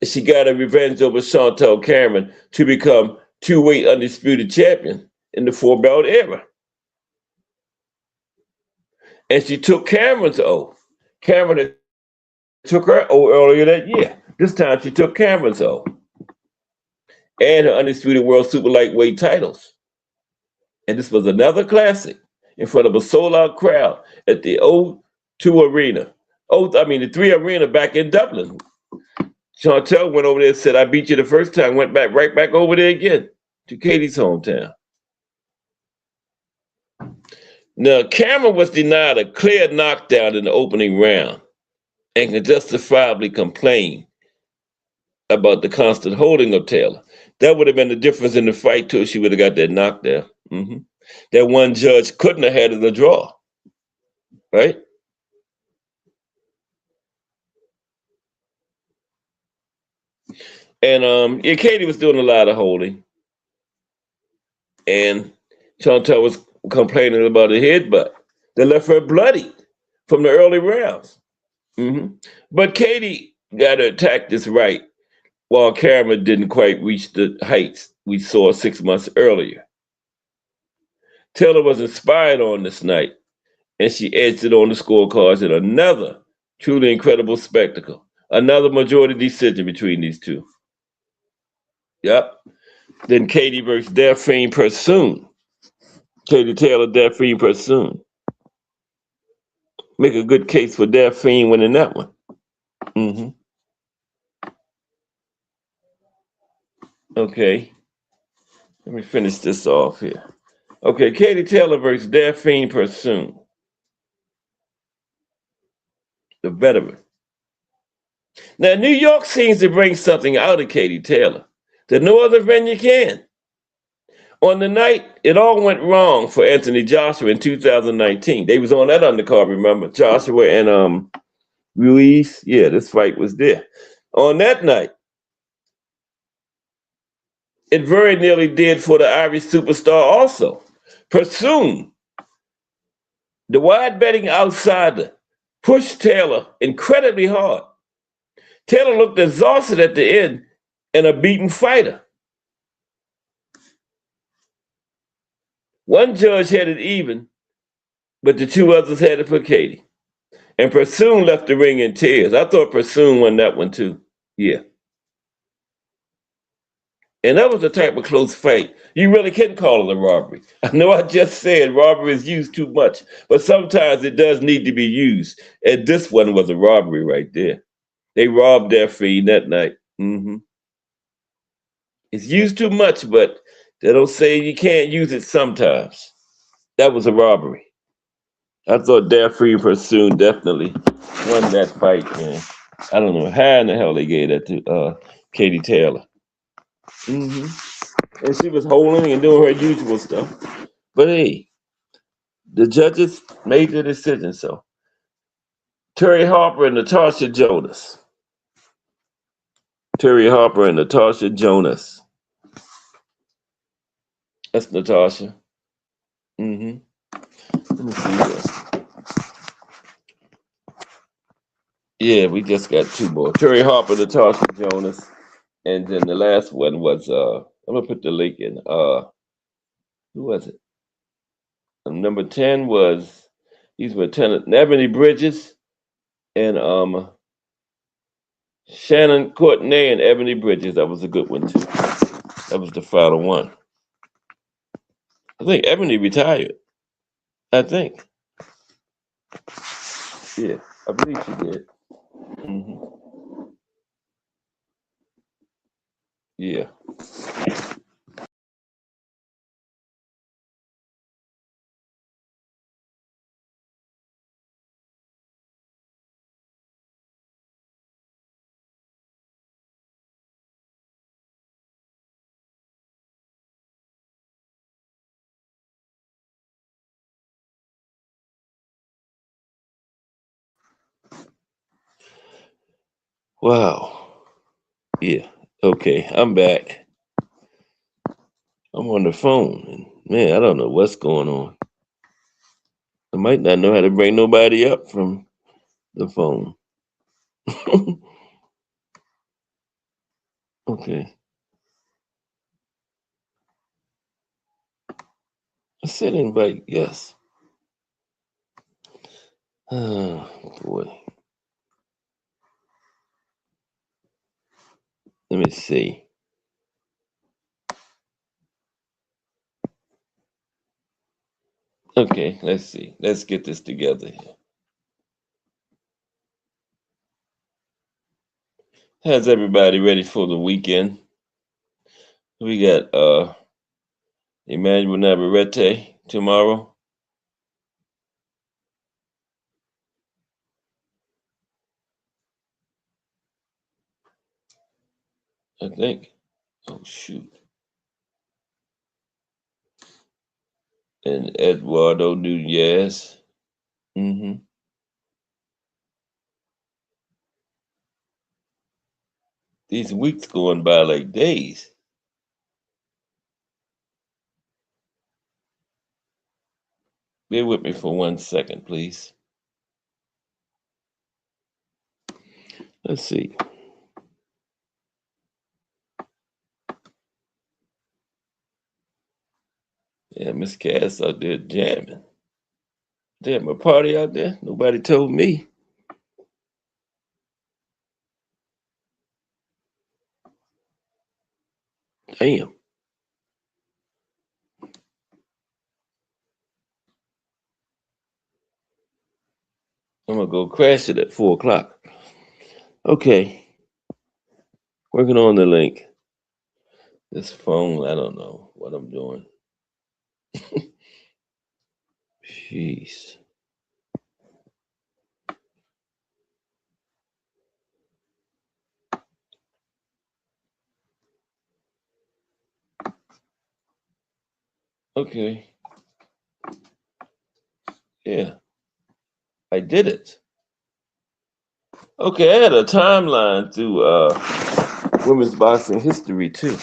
She got a revenge over Chantal Cameron to become two-weight undisputed champion in the four-belt era. And she took Cameron's oath. Cameron had took her oath earlier that year. This time she took Cameron's oath and her undisputed world super lightweight titles. And this was another classic in front of a sold-out crowd at the O2 Arena. The 3 Arena back in Dublin. Chantal went over there and said, I beat you the first time, went right back over there again to Katie's hometown. Now, Cameron was denied a clear knockdown in the opening round and can justifiably complain about the constant holding of Taylor. That would have been the difference in the fight too. She would have got that knockdown. Mm-hmm. That one judge couldn't have had it a draw, right? And Katie was doing a lot of holding, and Chantal was complaining about a headbutt that left her bloody from the early rounds. Mm-hmm. But Katie got her tactics right, while Cameron didn't quite reach the heights we saw 6 months earlier. Taylor was inspired on this night, and she edged it on the scorecards in another truly incredible spectacle. Another majority decision between these two. Yep. Then Katie versus Delphine Persoon. Katie Taylor, Delphine Persoon. Make a good case for Delphine winning that one. Mm-hmm. Okay. Let me finish this off here. Okay, Katie Taylor versus Delphine Persoon. The veteran. Now, New York seems to bring something out of Katie Taylor that no other venue can. On the night, it all went wrong for Anthony Joshua in 2019. They was on that undercard, remember? Joshua and Ruiz. Yeah, this fight was there. On that night, It very nearly did for the Irish superstar also. Pursoon, the wide betting outsider, pushed Taylor incredibly hard. Taylor looked exhausted at the end and a beaten fighter. One judge had it even, but the two others had it for Katie. And Pursoon left the ring in tears. I thought Pursoon won that one too. Yeah. And that was the type of close fight. You really can call it a robbery. I know I just said robbery is used too much, but sometimes it does need to be used. And this one was a robbery right there. They robbed their feed that night. It's used too much, but they don't say you can't use it sometimes. That was a robbery. I thought Daffree Pursoon definitely won that fight, man. I don't know how in the hell they gave that to Katie Taylor. And she was holding and doing her usual stuff. But hey, the judges made the decision. So Terry Harper and Natasha Jonas. Terry Harper and Natasha Jonas. That's Natasha. Let me see here. Yeah, we just got two more. Terry Harper, Natasha Jonas. And then the last one was I'm gonna put the link in. Who was it? Number 10 was these were Lieutenant Ebony Bridges and Shannon Courtenay and Ebony Bridges. That was a good one too. That was the final one. I think Ebony retired. I think. Yeah, I believe she did. Yeah. Wow. Yeah. Okay, I'm back. I'm on the phone, and man, I don't know what's going on. I might not know how to bring nobody up from the phone. Okay. I said invite, yes. Oh boy. Let me see. Okay, let's see. Let's get this together here. How's everybody ready for the weekend? We got Emmanuel Navarrete tomorrow. I think. Oh shoot. And Eduardo Nunez. These weeks going by like days. Bear with me for 1 second, please. Let's see. Yeah, Miss Cass out there jamming. Damn, a party out there? Nobody told me. Damn. I'm gonna go crash it at 4 o'clock. Okay. Working on the link. This phone, I don't know what I'm doing. Jeez. Okay. Yeah. I did it. Okay, I had a timeline through women's boxing history too.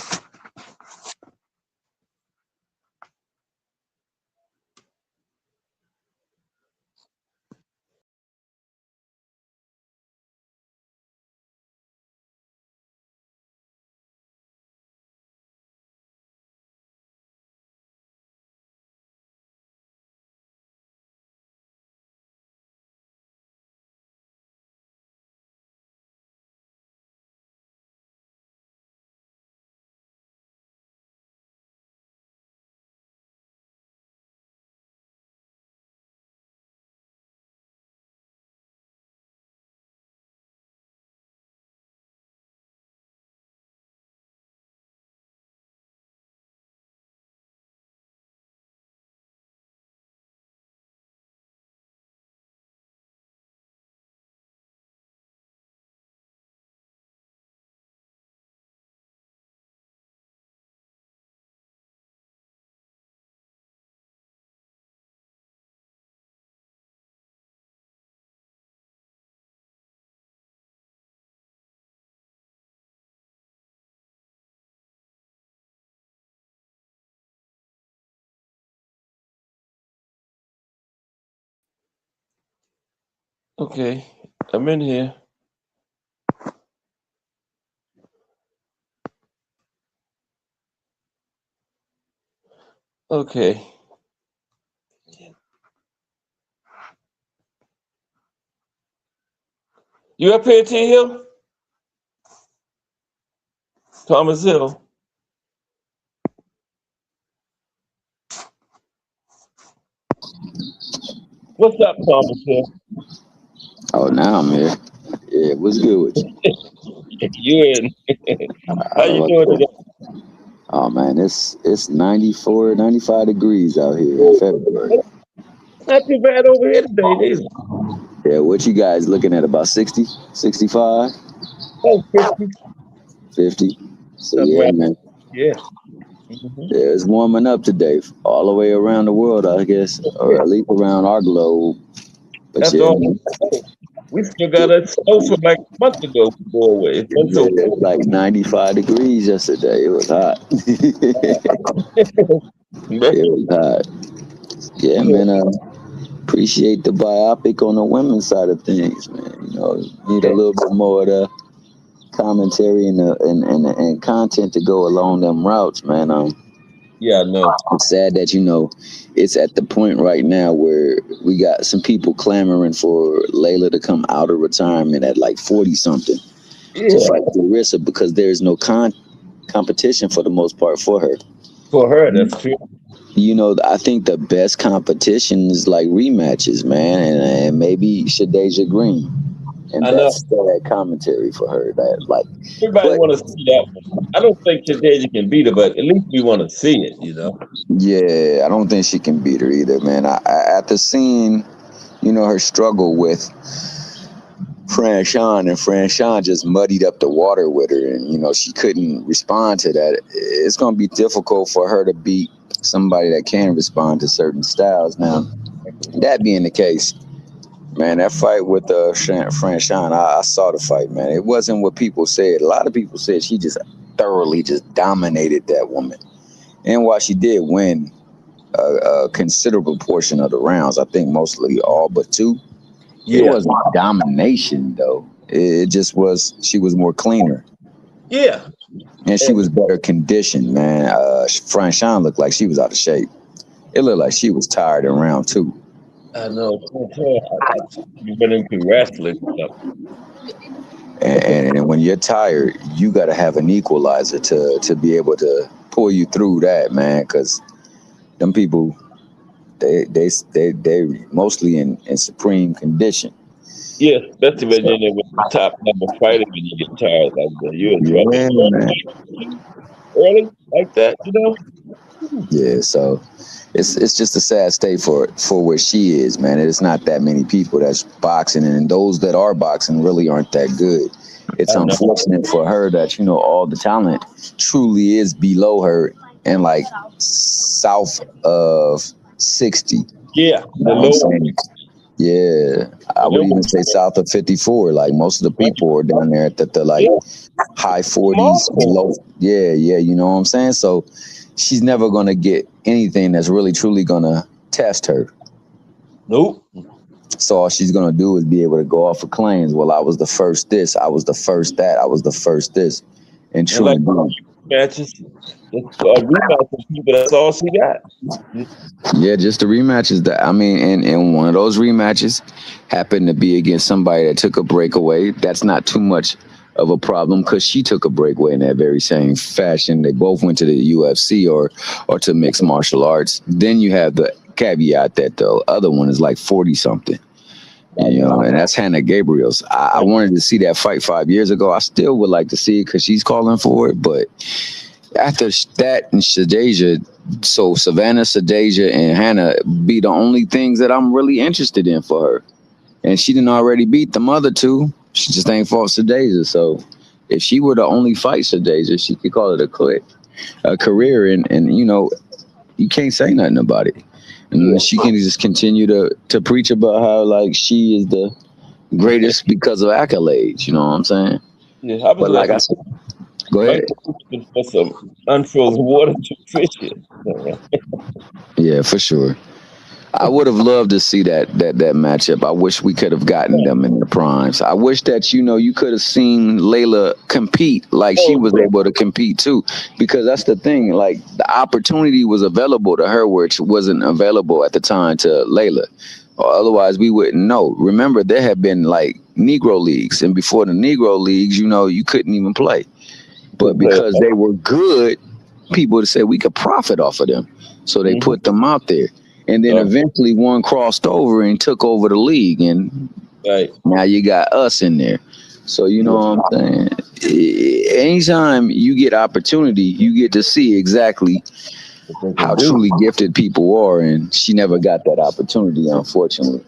Okay, I'm in here. Okay. You up here, T Hill? Thomas Hill. What's up, Thomas Hill? Oh, now I'm here. Yeah, what's good with you? You in? How you What's doing up? today? Oh man, it's 94, 95 degrees out here in February. Not too bad over here today, neither. Yeah, what you guys looking at? About 60, 65, Oh, 50. 50? So yeah, Around, man. yeah. Hmm. Yeah, it's warming up today, all the way around the world, I guess, or Yeah, at least around our globe. But that's yeah, all. man. We still got that snow from like a month ago to go away. It's been Yeah, so it was like 95 degrees yesterday. It was hot. man. It was hot. Yeah, Yeah, man. Appreciate the biopic on the women's side of things, man. Need a yeah, little bit more of the commentary and content to go along them routes, man. yeah, I know. It's sad that it's at the point right now where we got some people clamoring for Layla to come out of retirement at like 40 something to Yeah, fight Larissa because there's no competition for the most part for her. for her, that's true. I think the best competition is like rematches, man, and maybe Shadeja Green. And I know. that's that commentary for her. That like, Everybody but want to see that one. I don't think Shadeja can beat her, but at least we want to see it, you know? yeah, I don't think she can beat her either, man. After seeing, her struggle with Franchon, and Franchon just muddied up the water with her, and she couldn't respond to that. It's gonna be difficult for her to beat somebody that can respond to certain styles. Now, that being the case, man, that fight with Franchon, I saw the fight, man. It wasn't what people said. A lot of people said she just thoroughly just dominated that woman. And while she did win a considerable portion of the rounds, I think mostly all but two, it Yeah, wasn't domination, though. It just was, she was more cleaner. yeah. And she And was better conditioned, man. Franchon looked like she was out of shape. It looked like she was tired in round two. I know. You went into wrestling stuff. And when you're tired, you got to have an equalizer to be able to pull you through that, man. Because them people, they mostly in supreme condition. Yeah, especially when So, you're with the top level fighter when you get tired like that. You're in trouble. yeah, man. Early like that, you know? Yeah, so it's just a sad state for where she is, man. It's not that many people that's boxing, and those that are boxing really aren't that good. It's I know. unfortunate for her that all the talent truly is below her and like south of 60. You Yeah, the know what I'm low, saying? Yeah, I the would even low, say south of 54. Like most of the people are down there at the like yeah, high 40s, small. low. Yeah, yeah, you know what I'm saying? So she's never going to get anything that's really truly going to test her. Nope. So all she's going to do is be able to go off of claims. Well, I was the first this, I was the first that, I was the first this. And And true like indeed. matches, it's rematch with people. That's all she got. Yeah, just the rematches that I mean, and one of those rematches happened to be against somebody that took a breakaway. That's not too much of a problem because she took a breakaway in that very same fashion. They both went to the UFC or to mixed martial arts. Then you have the caveat that the other one is like 40 something. And that's Hannah Gabriel's. I wanted to see that fight 5 years ago. I still would like to see it because she's calling for it, but after that and Shadeja, so Savannah, Shadeja, and Hannah be the only things that I'm really interested in for her. And she didn't already beat the other two. She just ain't fought Shadeja. So if she were to only fight Shadeja, she could call it a career. And you can't say nothing about it. And she can just continue to preach about how like she is the greatest because of accolades. You know what I'm saying? Yeah, I was But like I listening. said, go Might ahead. be looking for some unfrozen water to fish it. Yeah, for sure. I would have loved to see that matchup. I wish we could have gotten them in the primes. I wish that you could have seen Layla compete like she Oh, was able to compete too, because that's the thing. Like the opportunity was available to her, which wasn't available at the time to Layla. Or otherwise, we wouldn't know. Remember, there had been like Negro leagues, and before the Negro leagues, you couldn't even play. But because they were good, people would say we could profit off of them. So they put them out there. And then eventually one crossed over and took over the league. And right. now you got us in there. So you know what I'm saying? Anytime you get opportunity, you get to see exactly how truly gifted people are. And she never got that opportunity, unfortunately.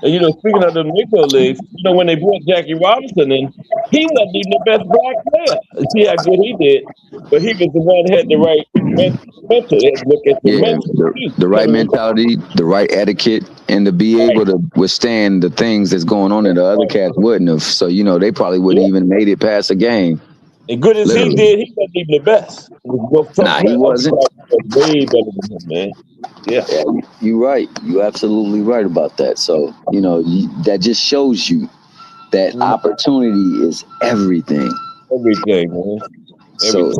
And speaking of the Negro Leagues, when they brought Jackie Robinson in, he wasn't even the best black player. See how good he did, but he was the one that had the right mental. They had to look at the Yeah, mental too. the right mentality, the right etiquette, and to be able to withstand the things that's going on that the other cats wouldn't have. So they probably wouldn't even made it past a game. And good as he Literally. did, he wasn't even the best. Nah, he wasn't. Was way better than him, man. Yeah. You're right. You're absolutely right about that. So that just shows you that opportunity is everything. Everything, man. So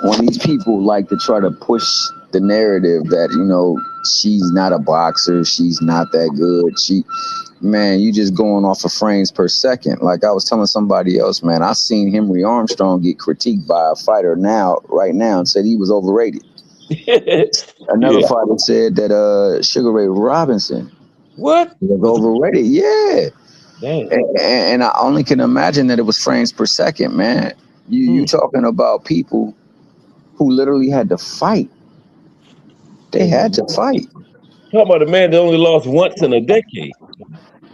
when these people like to try to push the narrative that she's not a boxer, she's not that good, man, you just going off of frames per second. Like I was telling somebody else, man, I seen Henry Armstrong get critiqued by a fighter right now and said he was overrated. Another fighter said that Sugar Ray Robinson was overrated. Yeah. Damn. And I only can imagine that it was frames per second, man. You talking about people who literally had to fight. They had to fight. Talking about a man that only lost once in a decade.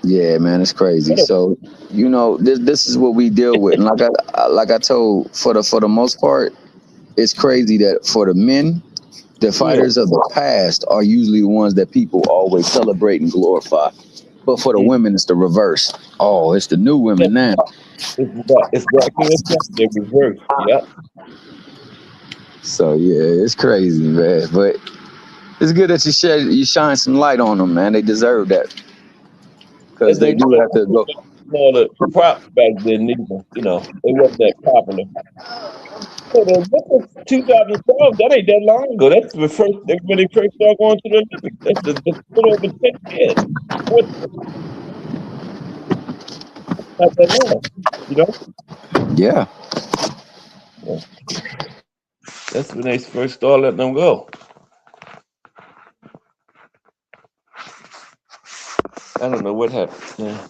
Yeah, man, it's crazy. So this is what we deal with. And like I told, for the most part, it's crazy that for the men, the fighters of the past are usually the ones that people always celebrate and glorify. But for the women, it's the reverse. Oh, it's the new women now. It's the reverse. Yeah. So yeah, it's crazy, man. But it's good that you shine some light on them, man. They deserve that because they do have to go. The props back then, they wasn't that popular. So that was 2012. That ain't that long ago. That's when they first started going to the Olympics. That's just a little over 10 years. Not that long, Yeah. That's when they first started letting them go. I don't know what happened. Yeah.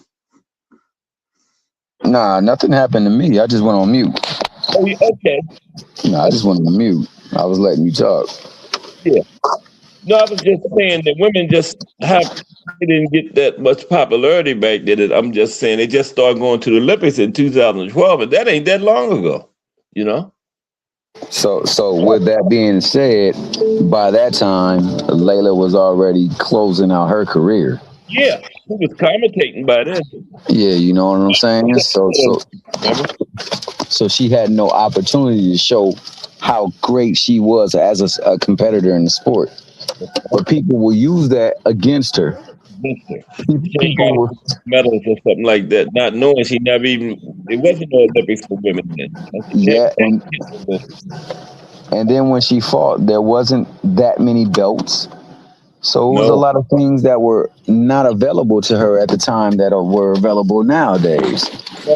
Nah, nothing happened to me. I just went on mute. Oh, okay. Nah, I just went on mute. I was letting you talk. Yeah. No, I was just saying that women they didn't get that much popularity back then. I'm just saying they just started going to the Olympics in 2012, and that ain't that long ago, So with that being said, by that time, Layla was already closing out her career. Yeah, she was commentating by then. Yeah, you know what I'm saying? So she had no opportunity to show how great she was as a competitor in the sport. But people will use that against her. People will medals or something like that, not knowing she never even. It wasn't no Olympics for women then. Yeah, and then when she fought, there wasn't that many belts. So it was a lot of things that were not available to her at the time that were available nowadays.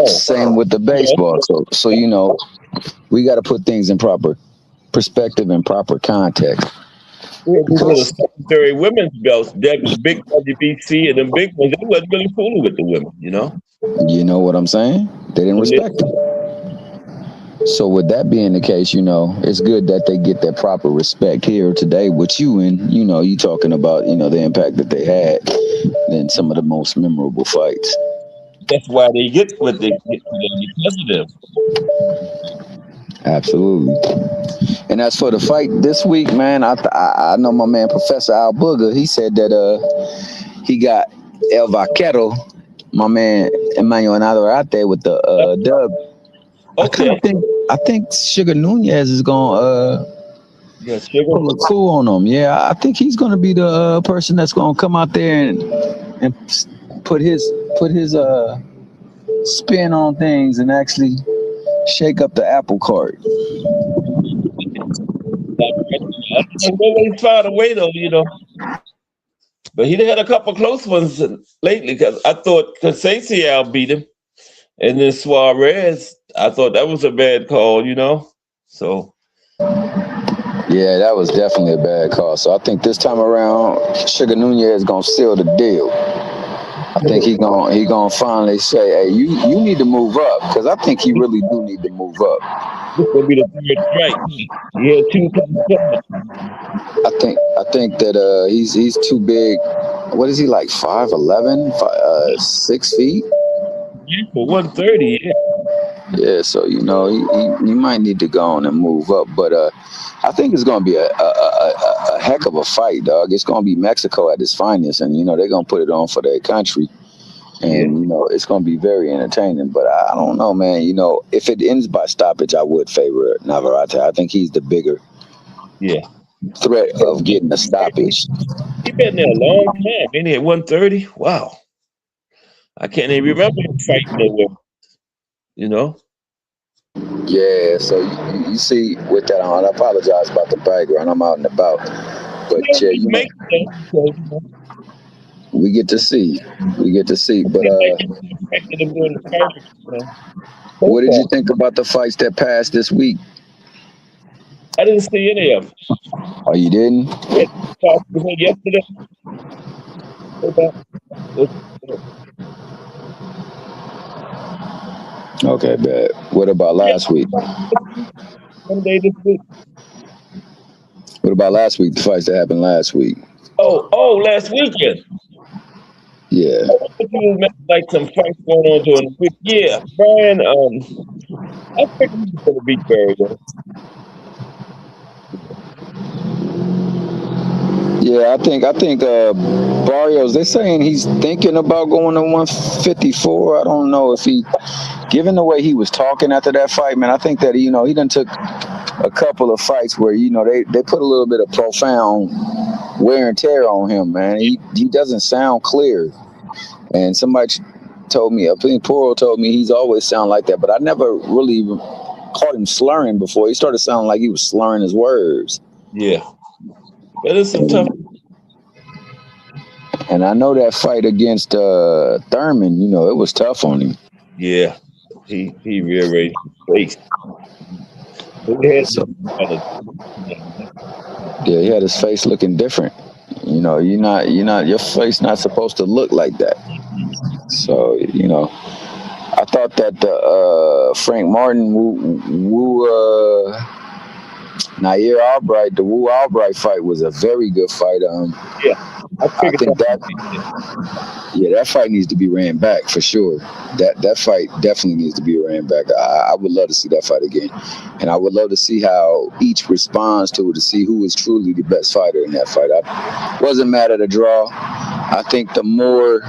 Same with the baseball. So we got to put things in proper perspective and proper context. Yeah, these little secondary women's belts, that big WBC and them big ones, they wasn't really fooling with the women, You know what I'm saying? They didn't respect them. So with that being the case, it's good that they get that proper respect here today with you, and you talking about the impact that they had in some of the most memorable fights. That's why they get what they get today, because of them. Absolutely. And as for the fight this week, man, I know my man Professor Al Booger. He said that he got El Vaquero, my man Emmanuel Navarrete with the dub. Okay. I think Sugar Nunez is gonna Yeah, Sugar. pull a coup on him. Yeah, I think he's going to be the person that's going to come out there and put his spin on things and actually shake up the apple cart. He's found a way though, But he had a couple close ones lately because I thought Conceição beat him, and then Suarez. I thought that was a bad call. So Yeah, that was definitely a bad call. So I think this time around, Sugar Nunez is gonna seal the deal. I think he gonna finally say, "Hey, you need to move up," because I think he really do need to move up. this will be the third strike. He had two close. I think that he's too big. What is he like? 5'11", 6 feet? Yeah, for 130. Yeah, Yeah, so he might need to go on and move up. But I think it's gonna be a heck of a fight, dog. It's gonna be Mexico at its finest, and they're gonna put it on for their country. yeah, And it's going to be very entertaining. But I don't know, man. If it ends by stoppage, I would favor Navarrete. I think he's the bigger yeah. threat of getting a stoppage. He been there a long time. Ain't he at 130? Wow, I can't even remember him fighting nowhere. You know. Yeah, so you see with that on, I apologize about the background. I'm out and about. But yeah, He makes it, so, we get to see. We get to see. But expected him doing the perfect. So what did far. you think about the fights that passed this week? I didn't see any of them. Oh, you didn't? Talked to her yesterday. Okay, bad. What about last week? Sunday this week. What about last week? The fights that happened last week? Last weekend. Yeah. You like some fights going on during the week. Yeah, Brian. I think he's gonna beat Barry though. Yeah, I think Barrios. They're saying he's thinking about going to 154. I don't know if given the way he was talking after that fight, man. I think that he done took a couple of fights where they put a little bit of profound wear and tear on him, man. He doesn't sound clear, and somebody told me, I think Poro told me he's always sound like that, but I never really caught him slurring before. He started sounding like he was slurring his words. Yeah, but it's some tough. And I know that fight against Thurman, it was tough on him. Yeah, he rearranged his face. So, yeah, he had his face looking different. You're not your face not supposed to look like that. So, I thought that the Frank Martin Nair Albright, the Wu Albright fight was a very good fight. Yeah, I think that fight needs to be ran back for sure. That fight definitely needs to be ran back. I would love to see that fight again, and I would love to see how each responds to it, to see who is truly the best fighter in that fight. I wasn't mad at a draw. I think the more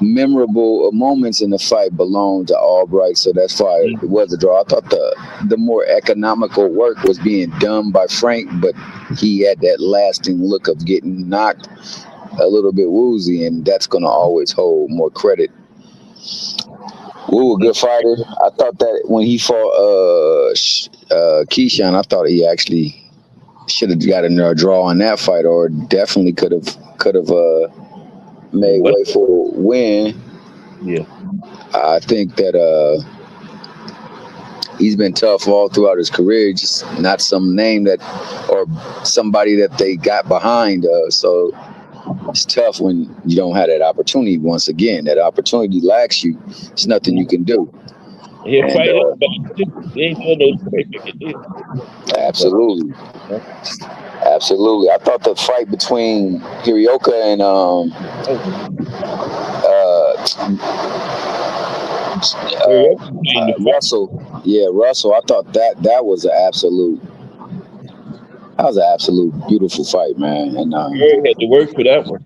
memorable moments in the fight belonged to Albright, so that's why it was a draw. I thought the more economical work was being done by Frank, but he had that lasting look of getting knocked a little bit woozy, and that's going to always hold more credit. Wu, a good fighter. I thought that when he fought Keyshawn, I thought he actually should have got a draw on that fight, or definitely could have made way for a win. Yeah, I think that he's been tough all throughout his career, just not some name that or somebody that they got behind. So it's tough when you don't have that opportunity. Once again, that opportunity lacks you. There's nothing you can do. he'll fight it, but he ain't doing no perfect. Absolutely. Absolutely. I thought the fight between Hirioka and Russell. Yeah, Russell. I thought that was an absolute beautiful fight, man. And He had to work for that one.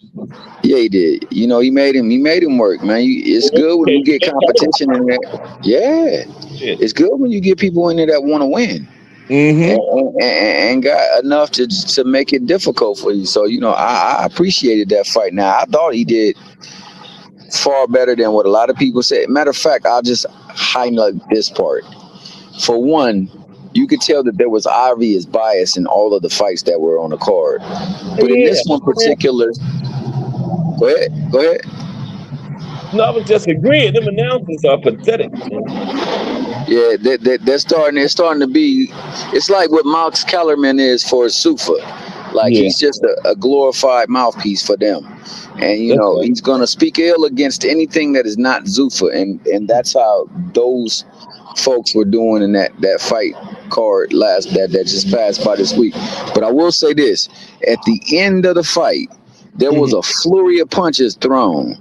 yeah, he did. He made him work, man. It's good when you get competition in there. Yeah, it's good when you get people in there that want to win. Mm-hmm. and got enough to make it difficult for you. So I appreciated that fight. Now I thought he did far better than what a lot of people say. Matter of fact, I'll just highlight this part. For one, you could tell that there was obvious bias in all of the fights that were on the card. But in Yeah. this one particular, go ahead, go ahead. No, I was just agreeing. Them announcers are pathetic, man. Yeah, they're starting to be. It's like what Max Kellerman is for Sufa. Like Yeah, he's just a glorified mouthpiece for them, and that's right. he's gonna speak ill against anything that is not Zufa, and that's how those folks were doing in that fight card that just passed by this week. But I will say this: at the end of the fight, there was Mm-hmm. a flurry of punches thrown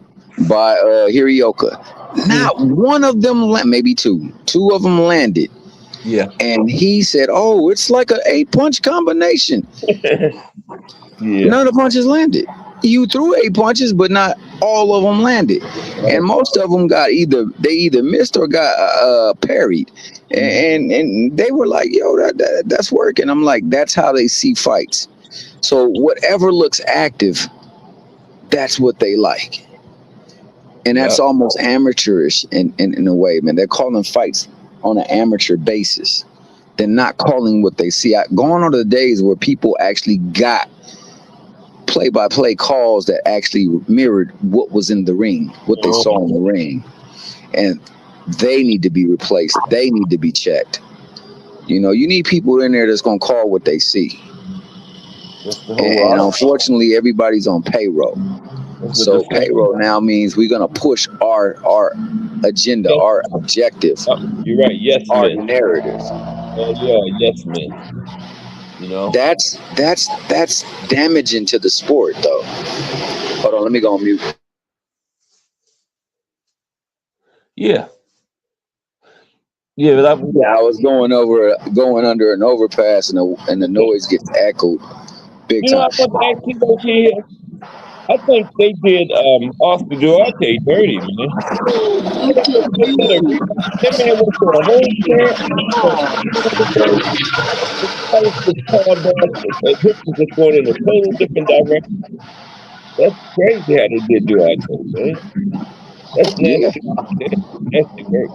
by Hirioka. Not Mm-hmm. one of them, maybe two of them landed, Yeah. and he said, "Oh, it's like an 8 punch combination." Yeah. None of the punches landed. You threw 8 punches, but not all of them landed, and Right. most of them got either missed or got parried, Mm-hmm. and they were like, "Yo, that's working." I'm like, "That's how they see fights." So whatever looks active, that's what they like, and Yeah. that's almost amateurish in a way, man. They're calling fights on an amateur basis. They're not calling what they see. Gone are the days where people actually got play-by-play calls that actually mirrored what was in the ring, what they Oh, saw in the ring, and they need to be replaced. They need to be checked. You need people in there that's gonna call what they see, that's the and, whole and art. unfortunately, everybody's on payroll. That's what the So fight. payroll now means we're gonna push our agenda, Yes. our objective, You're right. Yes, our man. narrative. Oh, yeah. Yes, man. You know. That's damaging to the sport, though. Hold on, let me go on mute. Yeah. Yeah. But Yeah, I was going under an overpass, and the noise gets echoed big I time. want to ask you about here. I think they did Oscar Duarte dirty, man. That man went to a whole camp. The fight was calmed down, and his was just going in a total different direction. That's crazy how they did Duarte, man. That's Yeah, nasty. That's nasty work.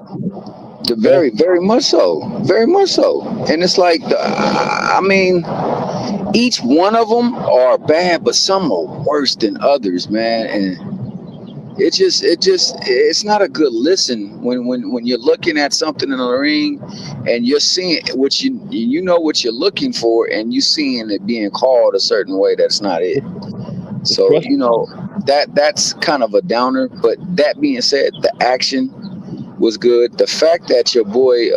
That's, very much so, very much so. And it's like, I mean, each one of them are bad, but some are worse than others, man. And it's not a good listen when you're looking at something in the ring, and you're seeing what you know what you're looking for, and you seeing it being called a certain way that's not it. So trust that's kind of a downer. But that being said, the action was good. The fact that your boy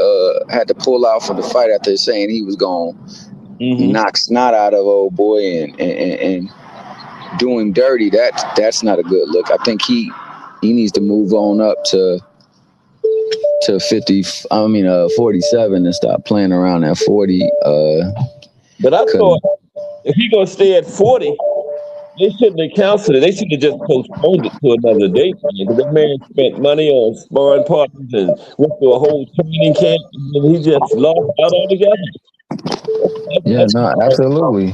had to pull out for the fight after saying he was going to Mm-hmm. knock snot out of old boy and do him dirty, that's not a good look. I think he needs to move on up to 50. I mean 47, and stop playing around at 40. But I 'Cause- thought if he gonna stay at 40, they shouldn't have canceled it. They should have just postponed it to another date, man. Because that man spent money on sparring partners and went through a whole training camp, and then he just lost out altogether. yeah, no, absolutely,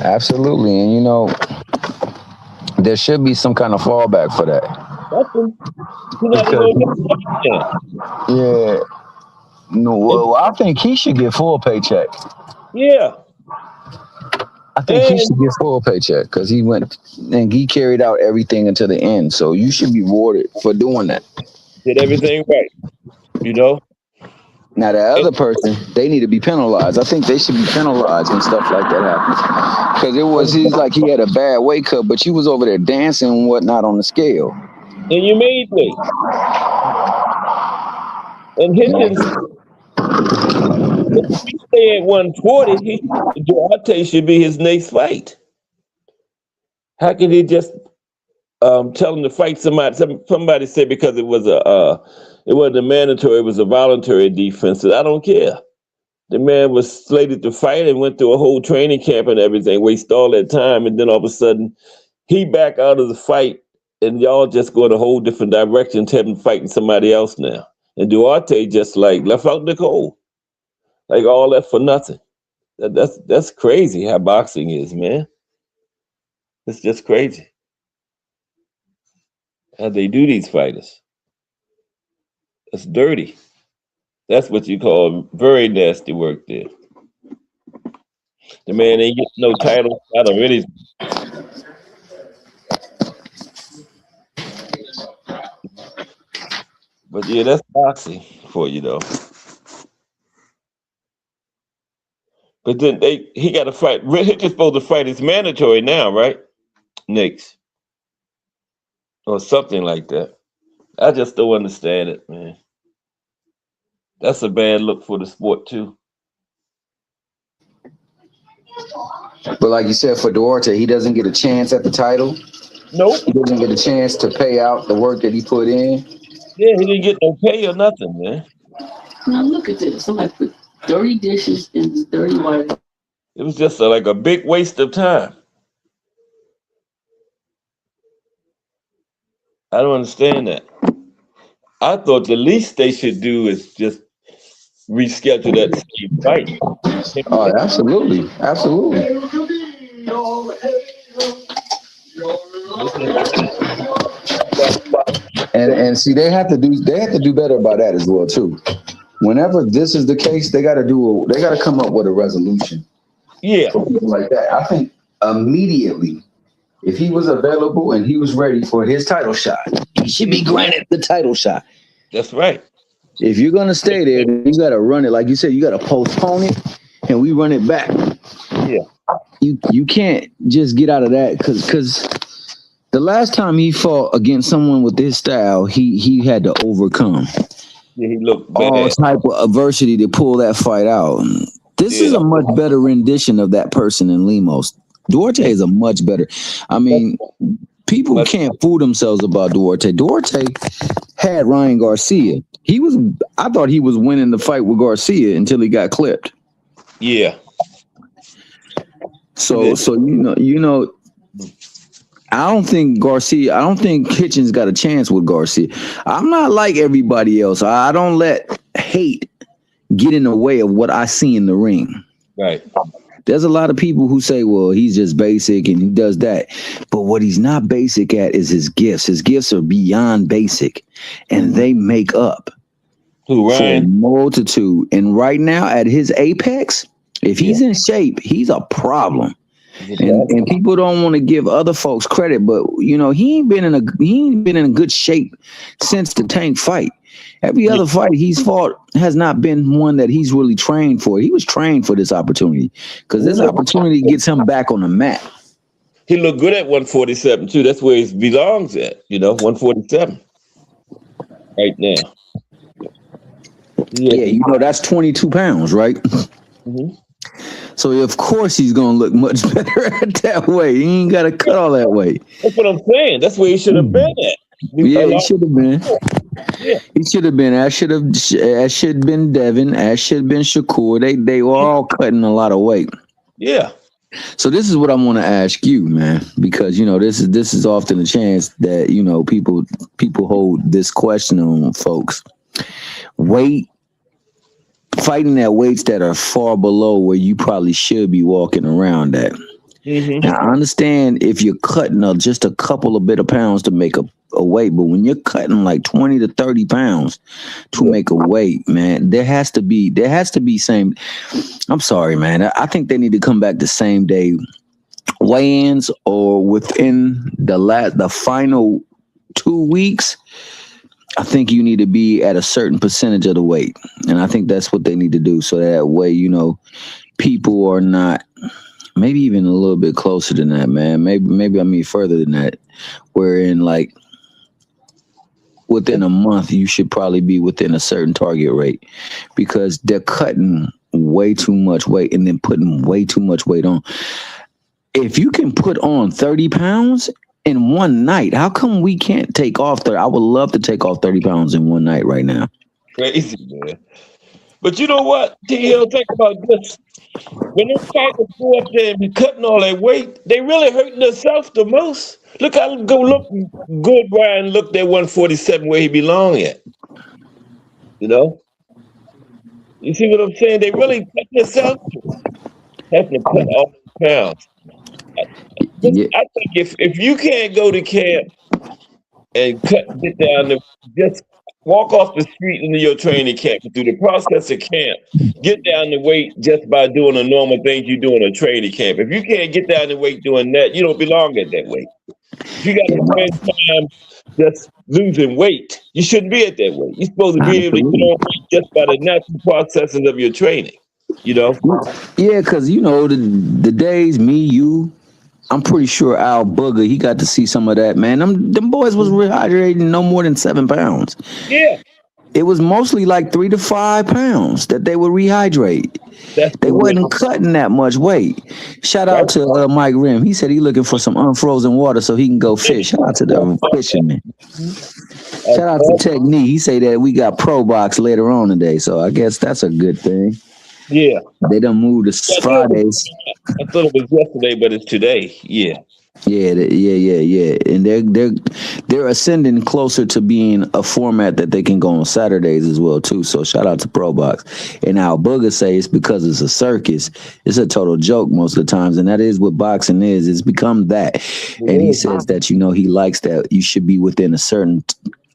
absolutely, and there should be some kind of fallback for that, Nothing. He's not even because gonna get a yeah, no, well, I think he should get full paycheck. Yeah. I think he should get full paycheck because he went and he carried out everything until the end. So you should be rewarded for doing that. Did everything right. You know? Now the other person, they need to be penalized. I think they should be penalized when stuff like that happens. Because he's like he had a bad weight cut, but you was over there dancing and whatnot on the scale. And you made weight. And his if he stay at 140, Duarte should be his next fight. How can he just tell him to fight somebody? Somebody said because it wasn't a mandatory, it was a voluntary defense. I don't care. The man was slated to fight and went through a whole training camp and everything, wasted all that time, and then all of a sudden he back out of the fight, and y'all just go in a whole different direction, tell him fighting somebody else now. And Duarte just like left out the cold. Like all that for nothing. That's crazy how boxing is, man. It's just crazy how they do these fighters. It's dirty. That's what you call very nasty work there. The man ain't getting no title. I don't really, but yeah, that's boxing for you though. But then he got to fight. Rick is supposed to fight. It's mandatory now, right? Next or something like that. I just don't understand it, man. That's a bad look for the sport too. But like you said, for Duarte, he doesn't get a chance at the title. Nope. He doesn't get a chance to pay out the work that he put in. Yeah, he didn't get no pay or nothing, man. Now look at this. Somebody put 30 dishes in 30 white. It was just like a big waste of time. I don't understand that. I thought the least they should do is just reschedule that same fight. Oh, absolutely, absolutely. And see, they have to do better about that as well too. Whenever this is the case, they got to come up with a resolution. Yeah, Like that. I think immediately, if he was available and he was ready for his title shot, he should be granted the title shot. that's right. If you're gonna stay there, you gotta run it. Like you said, you gotta postpone it and we run it back. Yeah. You can't just get out of that because the last time he fought against someone with his style, he had to overcome Yeah, he looked all bad. type of adversity to pull that fight out. This is a much better rendition of that person than Lemos. Duarte is a much better. I mean, people can't fool themselves about Duarte. Duarte had Ryan Garcia. I thought he was winning the fight with Garcia until he got clipped. Yeah. So I don't think Kitchens got a chance with Garcia. I'm not like everybody else. I don't let hate get in the way of what I see in the ring. Right. There's a lot of people who say, well, he's just basic and he does that. But what he's not basic at is his gifts. His gifts are beyond basic and they make up Who, for a Ryan? multitude. And right now at his apex, if he's in shape, he's a problem. And people don't want to give other folks credit, but he ain't been in a good shape since the Tank fight. Every other fight he's fought has not been one that he's really trained for. He was trained for this opportunity because this opportunity gets him back on the mat. He looked good at 147 too. That's where he belongs at, 147 right now. Yeah, that's 22 pounds, right? Mm-hmm. So of course he's gonna look much better at that weight. He ain't got to cut all that weight. That's what I'm saying. That's where he should have been at. Yeah, he should have been. Yeah. He should have been. As should have been Devin. As should have been Shakur. They were all cutting a lot of weight. Yeah. So this is what I want to ask you, man, because this is often a chance that people hold this question on folks. Fighting at weights that are far below where you probably should be walking around at. Mm-hmm. Now, I understand if you're cutting just a couple of bit of pounds to make a weight, but when you're cutting like 20 to 30 pounds to make a weight, man, there has to be same. I'm sorry, man. I think they need to come back the same day weigh-ins or within the final 2 weeks. I think you need to be at a certain percentage of the weight. And I think that's what they need to do. So that way, people are not, maybe even a little bit closer than that, man. Maybe I mean further than that. Wherein like within a month, you should probably be within a certain target rate because they're cutting way too much weight and then putting way too much weight on. If you can put on 30 pounds in one night, how come we can't take off 30? I would love to take off 30 pounds in one night right now. Crazy, man. But you know what, TL, think about this. When those fighters go up there and be cutting all that weight, they really hurting themselves the most. Look how good Ryan looked at 147 where he belonged at. You see what I'm saying? They really put themselves having to cut all those pounds. Yeah, I think if you can't go to camp and get down the just walk off the street into your training camp through the process of camp, get down the weight just by doing the normal things you do in a training camp. If you can't get down the weight doing that, you don't belong at that weight. If you got yeah, to spend time just losing weight, you shouldn't be at that weight. You're supposed to be able to get absolutely. on weight just by the natural processes of your training. You know? Yeah, because you know the days me, you, I'm pretty sure Al Booger, he got to see some of that, man. Them boys was rehydrating no more than 7 pounds. Yeah, It was mostly like 3 to 5 pounds that they would rehydrate. that's They the way. wasn't cutting that much weight. Shout Right? out to Mike Rim. He said he looking for some unfrozen water so he can go fish. Shout out to the fisherman. Shout out to Technique. He say that we got Pro Box later on today, so I guess that's a good thing. Yeah. They done moved to I Fridays. thought it was yesterday, but it's today. Yeah. Yeah, and they're ascending closer to being a format that they can go on Saturdays as well too. So shout out to Pro Box. And now Booger say it's because it's a circus. It's a total joke most of the times, and that is what boxing is. It's become that. And he says that he likes that you should be within a certain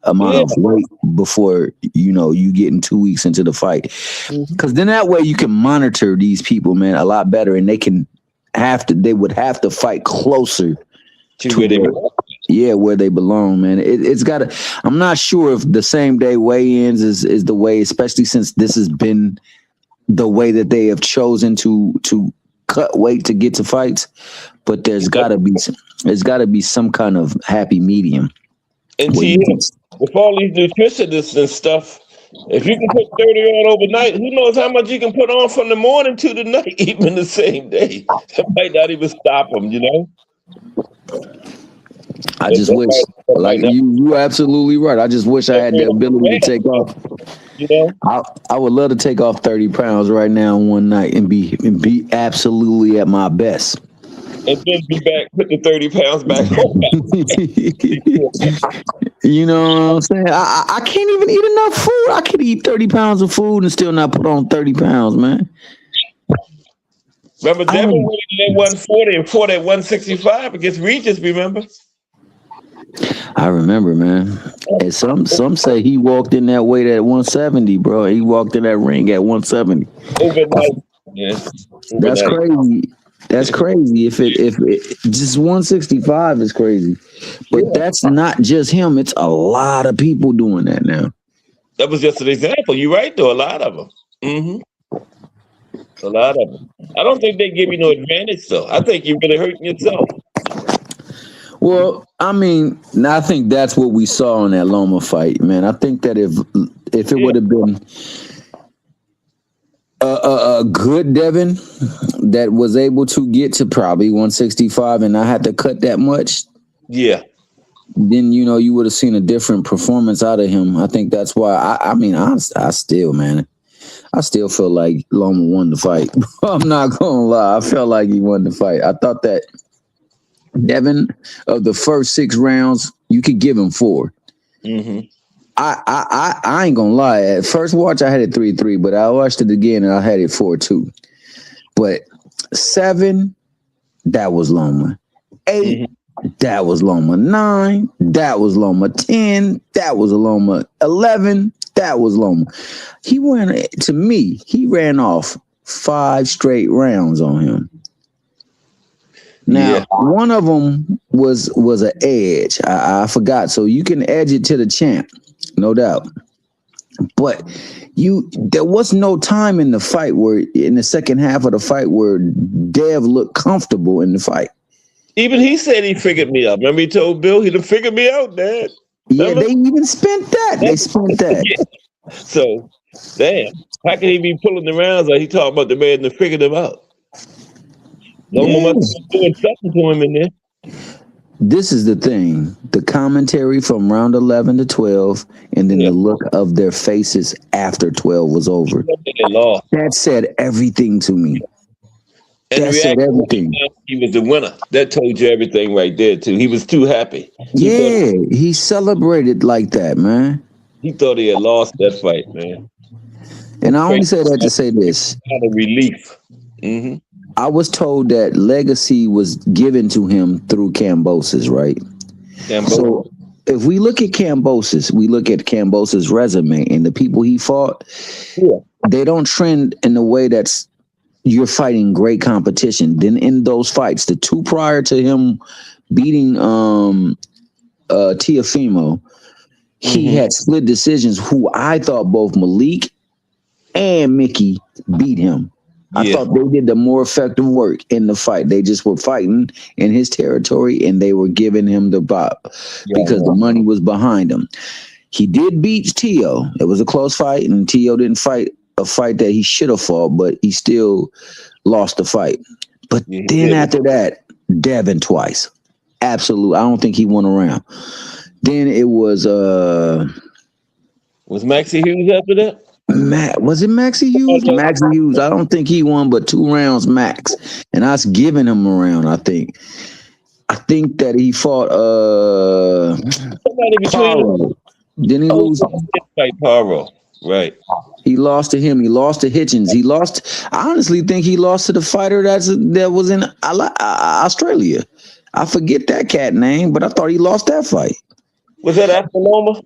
amount of weight before you get in 2 weeks into the fight, because then that way you can monitor these people, man, a lot better, and they would have to fight closer to where they belong. where they belong, man. It's gotta. I'm not sure if the same day weigh-ins is the way, especially since this has been the way that they have chosen to cut weight to get to fights. But there's gotta be some kind of happy medium. And see, with all these nutritionists and stuff, if you can put 30 on overnight, who knows how much you can put on from the morning to the night, even the same day. That might not even stop them, I just wish, like you absolutely right. I just wish I had the ability to take off. I would love to take off 30 pounds right now in one night and be absolutely at my best. And then be back, put the 30 pounds back on. You know what I'm saying? I can't even eat enough food. I could eat 30 pounds of food and still not put on 30 pounds, man. Remember, Devin weighed at 140 and fought at 165 against Regis, remember? I remember, man. And some say he walked in that weight at 170, bro. He walked in that ring at 170. Overnight. Yeah. That's crazy. That's crazy. If it just 165 is crazy, but that's not just him. It's a lot of people doing that now. That was just an example. You're right, though. A lot of them. A lot of them. I don't think they give you no advantage, though. I think you're really hurting yourself. Well, I mean, I think that's what we saw in that Loma fight, man. I think that if it would have been a good Devin that was able to get to probably 165 and I had to cut that much, then you would have seen a different performance out of him. I think that's why I still feel like Loma won the fight. I'm not gonna lie, I felt like he won the fight. I thought that Devin, of the first 6 rounds, you could give him 4. I ain't gonna lie. At first watch, I had it 3-3, but I watched it again and I had it 4-2. But 7, that was Loma. 8, that was Loma. 9, that was Loma. 10, that was a Loma. 11, that was Loma. He ran off 5 straight rounds on him. Now, one of them was an edge. I forgot. So you can edge it to the champ, no doubt. But there was no time in the fight in the second half of the fight where Dev looked comfortable in the fight. Even he said he figured me out. Remember he told Bill he done figured me out, Dad? Yeah, they even spent that. They spent that. So, damn. How can he be pulling the rounds like he talking about the man that figured him out? Loma must be doing something to him in there. This is the thing. The commentary from round 11 to 12 and then the look of their faces after 12 was over. That said everything to me. That said everything. He was the winner. That told you everything right there, too. He was too happy. He celebrated like that, man. He thought he had lost that fight, man. And I only say that to say this. Kind of relief. Mm-hmm. I was told that legacy was given to him through Cambosis, right? So if we look at Cambosis, we look at Cambosis' resume and the people he fought, they don't trend in the way that's you're fighting great competition. Then in those fights, the two prior to him beating Teofimo, he had split decisions who I thought both Malik and Mickey beat him. I thought they did the more effective work in the fight. They just were fighting in his territory and they were giving him the bop because the money was behind him. He did beat Teo. It was a close fight, and Teo didn't fight a fight that he should have fought, but he still lost the fight. But then after that, Devin twice. Absolutely. I don't think he won a round. Then it was Maxie Hughes after that? Was it Maxie Hughes? Maxie Hughes. I don't think he won but 2 rounds max. And I was giving him a round, I think. I think that he fought Paro. Didn't he lose? Fight Paro. Right. He lost to him. He lost to Hitchens. He lost. I honestly think he lost to the fighter that was in Australia. I forget that cat name, but I thought he lost that fight. Was that after Loma?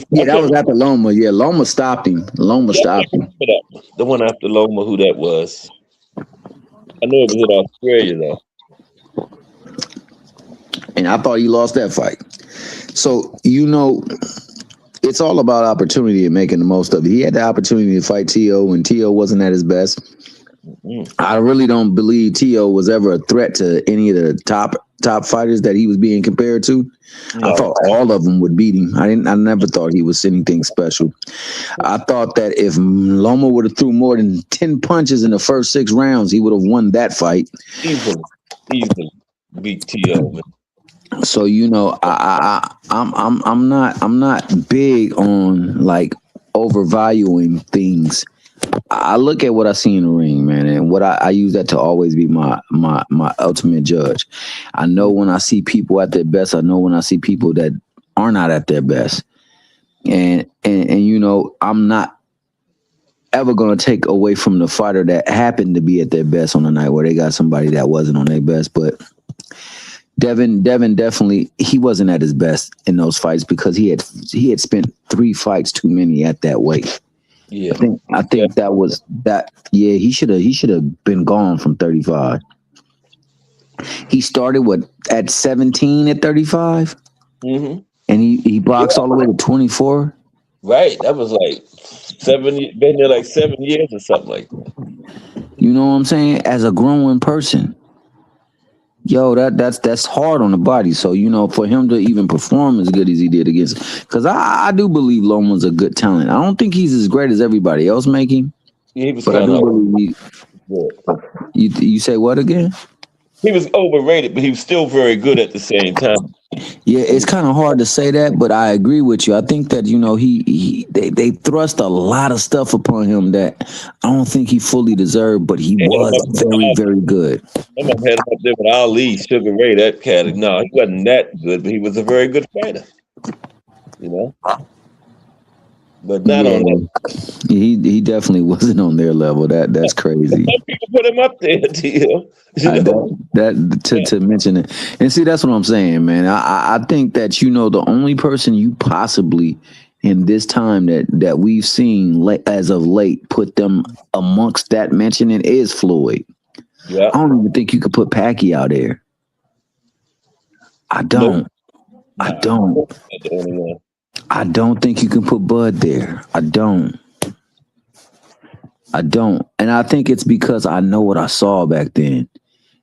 Yeah, that was after Loma. Yeah, Loma stopped him. Stopped him. The one after Loma, who that was? I know it was in Australia, though. And I thought he lost that fight. So, it's all about opportunity and making the most of it. He had the opportunity to fight Teo when Teo wasn't at his best. I really don't believe Teo was ever a threat to any of the top fighters that he was being compared to. No. I thought all of them would beat him. I never thought he was anything special. I thought that if Loma would have threw more than 10 punches in the first 6 rounds, he would have won that fight. Easily beat Teo. So I'm not big on like overvaluing things. I look at what I see in the ring, man, and what I use that to always be my ultimate judge. I know when I see people at their best. I know when I see people that are not at their best, and I'm not ever gonna take away from the fighter that happened to be at their best on the night where they got somebody that wasn't on their best, but. Devin definitely he wasn't at his best in those fights because he had spent 3 fights too many at that weight. Yeah, I think that was that. Yeah, he should have been gone from 35. He started at 17 at 35, and he boxed all the way to 24. Right, that was like 7. Been there like 7 years or something like that. You know what I'm saying? As a growing person. Yo, that's hard on the body. So, for him to even perform as good as he did against, because I do believe Loma's a good talent. I don't think he's as great as everybody else making. Yeah, he was but I do believe you say what again? He was overrated, but he was still very good at the same time. Yeah, it's kind of hard to say that, but I agree with you. I think that they thrust a lot of stuff upon him that I don't think he fully deserved, but he was very, very good. I'm gonna head up there with Ali, Sugar Ray, that cat. No, he wasn't that good, but he was a very good fighter. But not on that. He definitely wasn't on their level. That's crazy. Some people put him up there, Tio. To mention it, and see, that's what I'm saying, man. I think that the only person you possibly in this time that we've seen as of late put them amongst that mentioning is Floyd. Yeah, I don't even think you could put Pacquiao there. I don't. I don't. I don't think you can put Bud there. I don't. And I think it's because I know what I saw back then.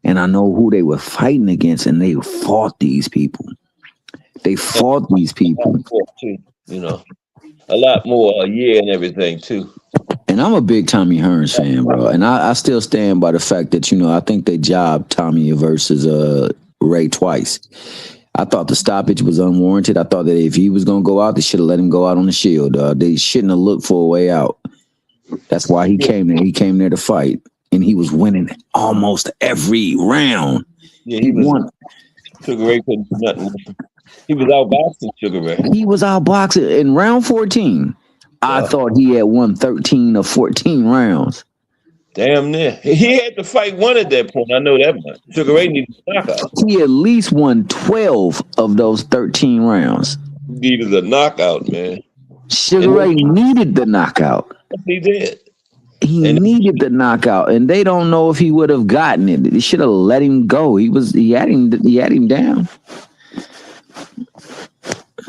And I know who they were fighting against, and they fought these people. A lot more a year and everything, too. And I'm a big Tommy Hearns fan, bro. And I still stand by the fact that, I think they jobbed Tommy versus Ray twice. I thought the stoppage was unwarranted. I thought that if he was going to go out, they should have let him go out on the shield. They shouldn't have looked for a way out. That's why he came there. He came there to fight, and he was winning almost every round. Yeah, he won. Sugar Ray couldn't do nothing. He was outboxing Sugar Ray. He was outboxing in round 14. I thought he had won 13 or 14 rounds. Damn near. He had to fight one at that point. I know that much. Sugar Ray needed a knockout. He at least won 12 of those 13 rounds. He needed a knockout, man. Sugar Ray needed the knockout. He did. He needed the knockout, and they don't know if he would have gotten it. They should have let him go. He had him down.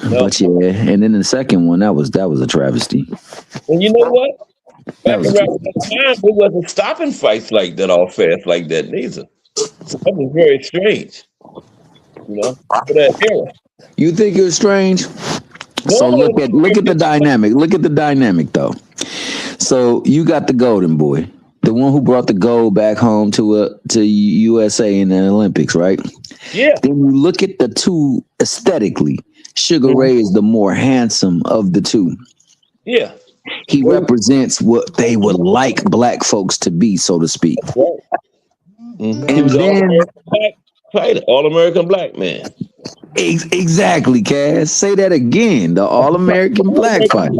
No. But yeah, and then the second one, that was a travesty. And you know what? Back around that time, it wasn't stopping fights like that all fast like that neither. So that was very strange. You know, for that era. You think it was strange? No, So look at the dynamic. Look at the dynamic though. So you got the golden boy, the one who brought the gold back home to USA in the Olympics, right? Yeah. Then you look at the two aesthetically. Sugar Ray is the more handsome of the two. Yeah. He represents what they would like black folks to be, so to speak. Right. Mm-hmm. He And was then all-American black man. Exactly, Cass. Say that again. The all-American black fighter.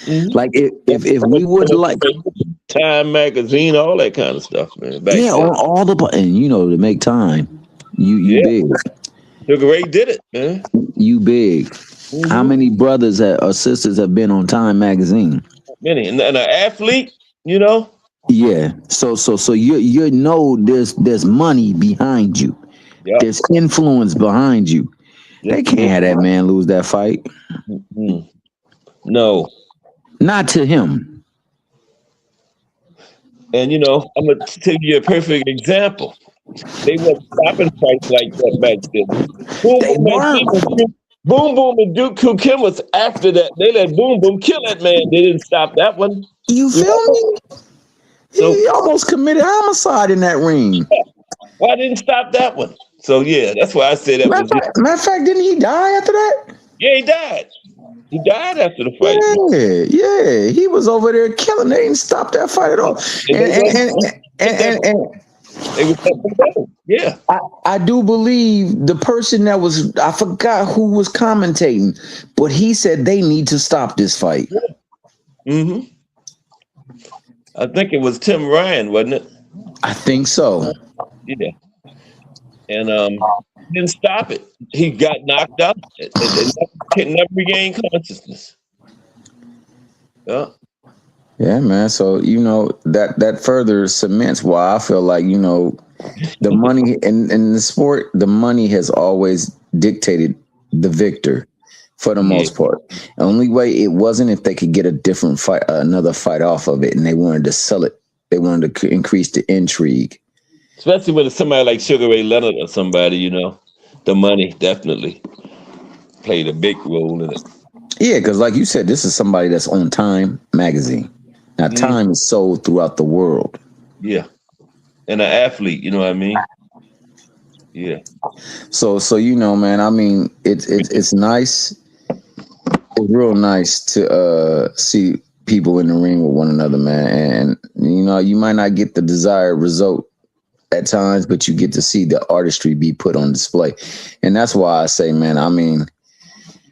Mm-hmm. Like if we would like Time magazine, all that kind of stuff, man. Yeah, on all the and you know to make time, you big. Sugar Ray did it, man. You big. Mm-hmm. How many brothers or sisters have been on Time magazine? Many, and an athlete, you know. Yeah. So you know there's money behind you. Yep. There's influence behind you. Yep. They can't have that man lose that fight. Mm-hmm. No. Not to him. And you know, I'm gonna take you a perfect example. They weren't stopping fights like that back then. Boom Boom and Duke Kim was after that. They let Boom Boom kill that man. They didn't stop that one. You feel me? So, he almost committed homicide in that ring. Why didn't stop that one? So yeah, that's why I said that. Matter of fact, didn't he die after that? Yeah, he died. He died after the fight. Yeah. He was over there killing. They didn't stop that fight at all. Yeah. I do believe the person that was, I forgot who was commentating, but he said they need to stop this fight. Yeah. Mm-hmm. I think it was Tim Ryan, wasn't it? I think so. Yeah. And didn't stop it. He got knocked out and never regained consciousness. Yeah. Yeah, man. So, you know, that further cements why I feel like, you know, the money in the sport, the money has always dictated the victor for the most part. The only way it wasn't if they could get a different fight, another fight off of it, and they wanted to sell it. They wanted to increase the intrigue. Especially with somebody like Sugar Ray Leonard or somebody, you know, the money definitely played a big role in it. Yeah, because like you said, this is somebody that's on Time magazine. Now, Time is sold throughout the world. Yeah. And an athlete, you know what I mean? Yeah. So you know, man, I mean, it's nice. It's real nice to see people in the ring with one another, man. And, you know, you might not get the desired result at times, but you get to see the artistry be put on display. And that's why I say, man, I mean,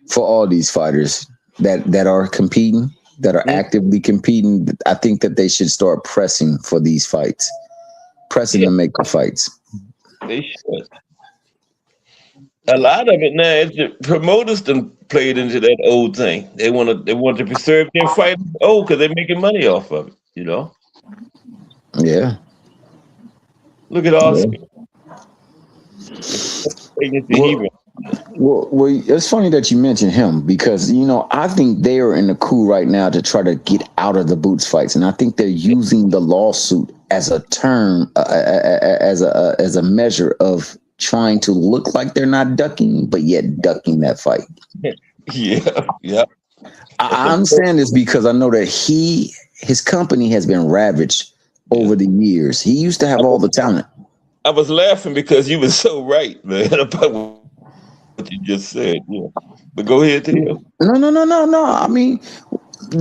for all these fighters that are competing, that are actively competing, I think that they should start pressing for these fights, pressing to make the fights. They should. A lot of it now is the promoters done played into that old thing. They want to preserve their fight because they're making money off of it, you know? Yeah. Look at Oscar. Well, it's funny that you mentioned him because, you know, I think they are in the coup right now to try to get out of the boots fights. And I think they're using the lawsuit as a term, as a measure of trying to look like they're not ducking, but yet ducking that fight. Yeah. I understand this because I know that his company has been ravaged over the years. He used to have all the talent. I was laughing because you were so right, man, about what you just said. Yeah. But go ahead, Theo. No. I mean,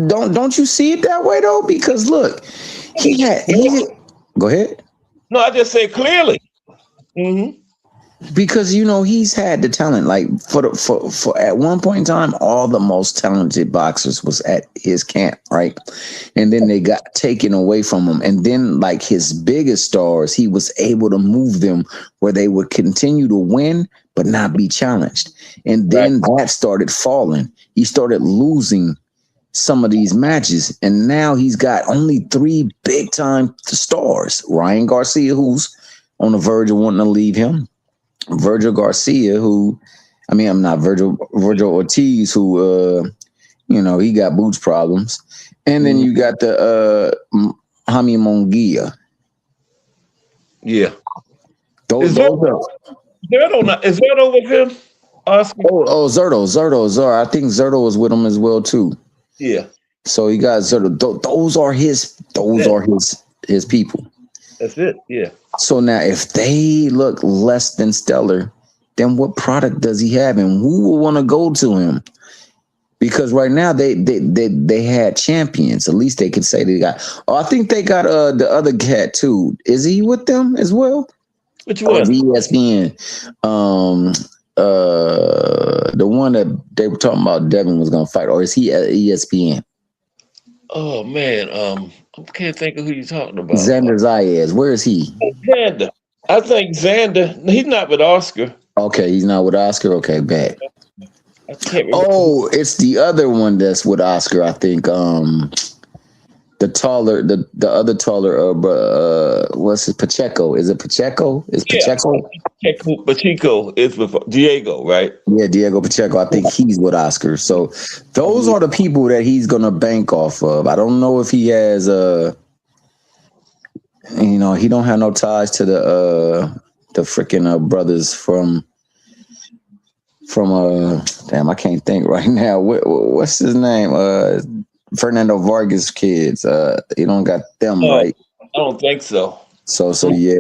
don't you see it that way though? Because look, he had. Go ahead. No, I just say clearly. Mm-hmm. because he's had the talent. Like for at one point in time, all the most talented boxers was at his camp, right? And then they got taken away from him. And then like his biggest stars, he was able to move them where they would continue to win but not be challenged. And then that started falling. He started losing some of these matches, and now he's got only 3 big time stars. Ryan Garcia, who's on the verge of wanting to leave him. Virgil Garcia, I'm not Virgil Ortiz, who he got boots problems. And then you got the Jaime Munguia. Yeah. Those Zerto is Zerto with him? Oscar? Zerto. I think Zerto was with him as well too. Yeah. So he got Zerto. Those are his people. That's it. Yeah. So now, if they look less than stellar, then what product does he have, and who will want to go to him? Because right now they had champions. At least they could say they got. Oh, I think they got the other cat too. Is he with them as well? Which one? ESPN. The one that they were talking about Devin was gonna fight, or is he at ESPN? Oh man, I can't think of who you're talking about. Xander Zayas. Where is he? Xander. I think Xander. He's not with Oscar. Okay, he's not with Oscar. Okay, bad. I can't remember. Oh, it's the other one that's with Oscar. I think. The other taller. What's it? Pacheco. Is it Pacheco? Is Pacheco? Pacheco is with Diego, right? Yeah, Diego Pacheco. I think he's with Oscar. So those are the people that he's gonna bank off of. I don't know if he has he don't have no ties to the freaking brothers from damn, I can't think right now. What's his name? Fernando Vargas kids. He don't got them right. I don't think so. So he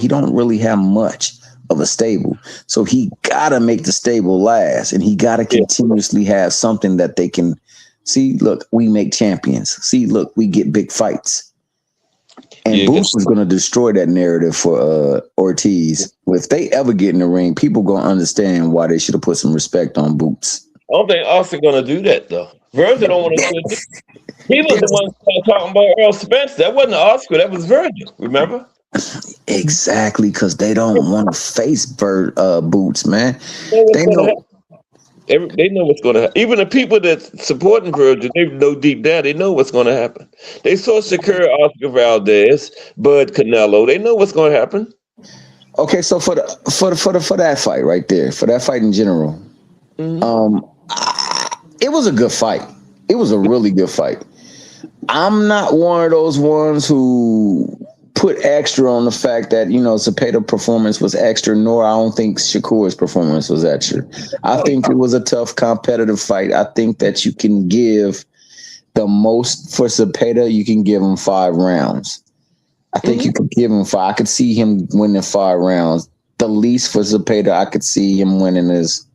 don't really have much of a stable. So he gotta make the stable last, and he gotta continuously have something that they can see. Look, we make champions. See, look, we get big fights. And Boots is gonna destroy that narrative for Ortiz. If they ever get in the ring, people gonna understand why they should have put some respect on Boots. I don't think Oscar gonna do that though. Virgil don't want to do it. He was the one talking about Earl Spence. That wasn't Oscar. That was Virgil. Remember? Exactly, because they don't want to face Boots, man. They know what's going to happen. Even the people that's supporting Virgil, they know deep down. They know what's going to happen. They saw Shakur, Oscar Valdez, Bud Canelo. They know what's going to happen. Okay, so for that fight right there, for that fight in general, it was a good fight. It was a really good fight. I'm not one of those ones who put extra on the fact that, Zepeda's performance was extra, nor I don't think Shakur's performance was extra. I think it was a tough, competitive fight. I think that you can give the most for Zepeda, you can give him 5 rounds. I think you could give him 5. I could see him winning 5 rounds. The least for Zepeda, I could see him winning is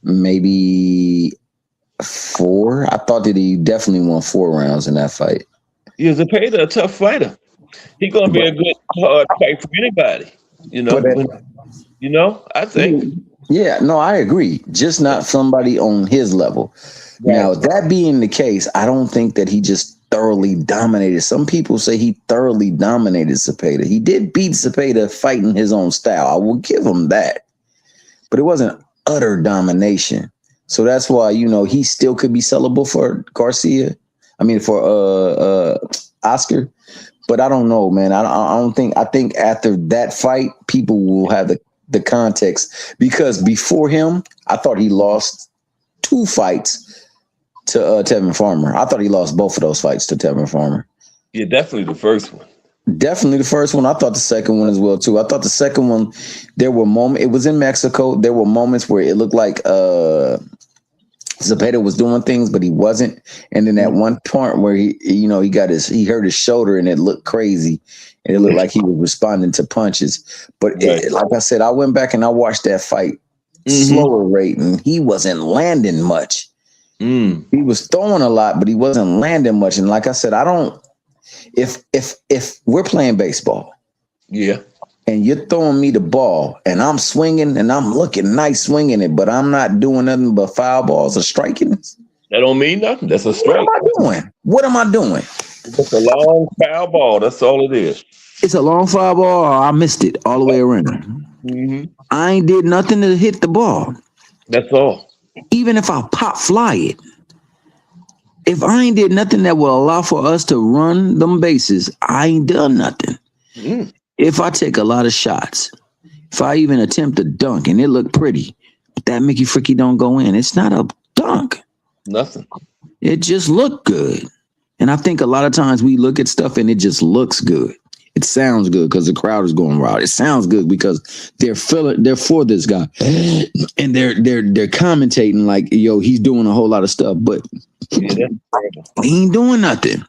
maybe 4. I thought that he definitely won 4 rounds in that fight. Yeah, Zepeda a tough fighter. He's gonna be a good hard fight for anybody. I think. Yeah, no, I agree. Just not somebody on his level. Right. Now, that being the case, I don't think that he just thoroughly dominated. Some people say he thoroughly dominated Zepeda. He did beat Zepeda fighting his own style. I will give him that. But it wasn't utter domination. So that's why, he still could be sellable for Garcia. I mean, for Oscar. But I don't know, man. I think after that fight, people will have the context. Because before him, I thought he lost 2 fights to Tevin Farmer. I thought he lost both of those fights to Tevin Farmer. Yeah, definitely the first one. Definitely the first one. I thought the second one as well, too. I thought the second one, there were moments, it was in Mexico. There were moments where it looked like Zepeda was doing things, but he wasn't. And then at one point where he hurt his shoulder and it looked crazy. And it looked like he was responding to punches. But like I said, I went back and I watched that fight slower rate, and he wasn't landing much. He was throwing a lot, but he wasn't landing much. And like I said, if we're playing baseball, and you're throwing me the ball, and I'm swinging, and I'm looking nice swinging it, but I'm not doing nothing but foul balls or striking it. That don't mean nothing. That's a What strike. am I doing? What am I doing? It's a long foul ball. That's all it is. It's a long foul ball, or I missed it all the way around. Mm-hmm. I ain't did nothing to hit the ball. That's all. Even if I pop fly it, if I ain't did nothing that will allow for us to run them bases, I ain't done nothing. Mm. If I take a lot of shots, if I even attempt a dunk and it look pretty, but that Mickey Fricky don't go in, it's not a dunk. Nothing. It just looked good. And I think a lot of times we look at stuff and it just looks good. It sounds good because the crowd is going wild. It sounds good because they're for this guy. And they're commentating like, yo, he's doing a whole lot of stuff, but Yeah, he ain't doing nothing.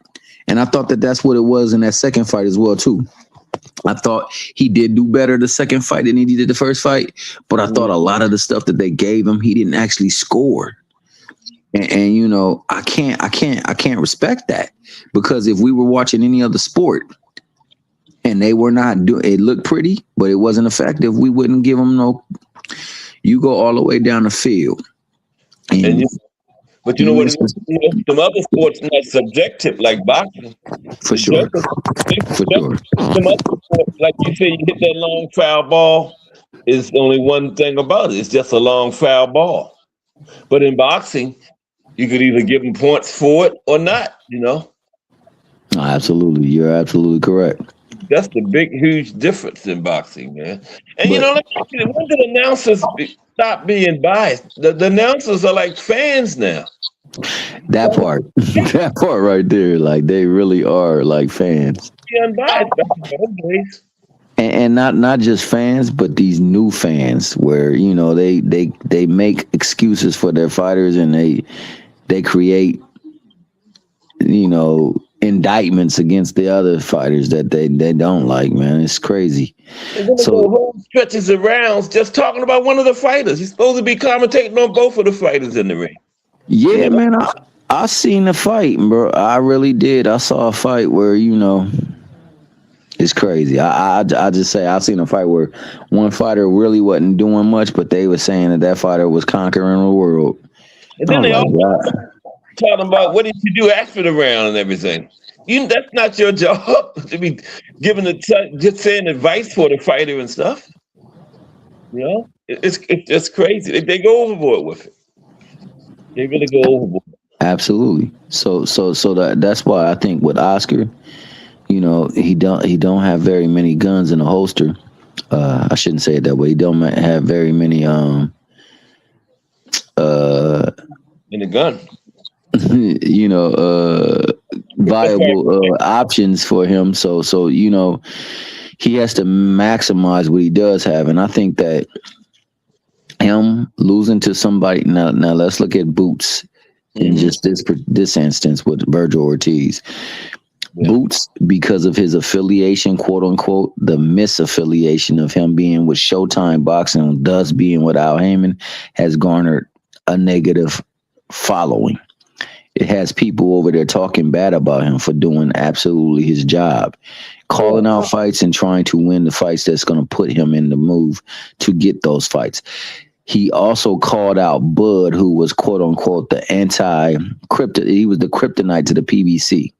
And I thought that that's what it was in that second fight as well, too. I thought he did do better the second fight than he did the first fight, but I thought a lot of the stuff that they gave him, he didn't actually score. And you know, I can't respect that, because if we were watching any other sport and they were not doing, it looked pretty, but it wasn't effective, we wouldn't give them no. You go all the way down the field, but you know what? Some other sports not subjective like boxing. For sure. For sure. Some other sports, like you say, you hit that long foul ball. Is only one thing about it. It's just a long foul ball. But in boxing, you could either give them points for it or not. You know. Absolutely, you're absolutely correct. That's the big, huge difference in boxing, man. And you know, when did announcers stop being biased? The announcers are like fans now. That part right there, like they really are like fans. Be unbiased back in those days. And not just fans, but these new fans, where you know they make excuses for their fighters, and they create, you know, indictments against the other fighters that they don't like, man. It's crazy. So whole stretches of rounds just talking about one of the fighters. He's supposed to be commentating on both of the fighters in the ring. Yeah, you know? Man, I seen the fight, bro. I really did. I saw a fight where, you know, it's crazy. I just say I seen a fight where one fighter really wasn't doing much, but they were saying that fighter was conquering the world. And then they also talking about what did you do after the round and everything. That's not your job to be giving just saying advice for the fighter and stuff. You know, it's just crazy. They go overboard with it. They really go overboard. Absolutely. So that's why I think with Oscar, you know, he don't have very many guns in the holster. I shouldn't say it that way. He don't have very many in the gun. You know, viable options for him. So you know, he has to maximize what he does have, and I think that him losing to somebody now let's look at Boots in just this instance with Virgil Ortiz. Yeah. Boots, because of his affiliation, quote unquote, the misaffiliation of him being with Showtime Boxing, thus being with Al Heyman, has garnered a negative following. It has people over there talking bad about him for doing absolutely his job, calling out fights and trying to win the fights that's going to put him in the move to get those fights. He also called out Bud, who was quote unquote the anti-kryptonite. He was the kryptonite to the PBC.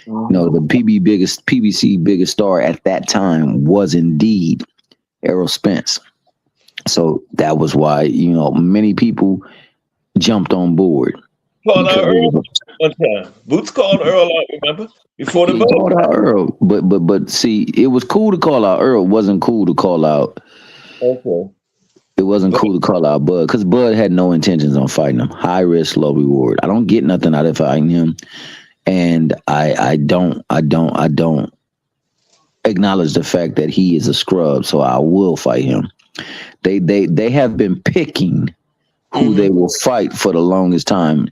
You know, the PBC biggest star at that time was indeed Errol Spence. So that was why, you know, many people jumped on board. Called out Earl one time. Boots called Earl out, remember? Before the called out Earl. But see, it was cool to call out Earl. It wasn't cool to call out. Okay. It wasn't cool to call out Bud, because Bud had no intentions on fighting him. High risk, low reward. I don't get nothing out of fighting him, and I don't acknowledge the fact that he is a scrub. So I will fight him. They have been picking who they will fight for the longest time,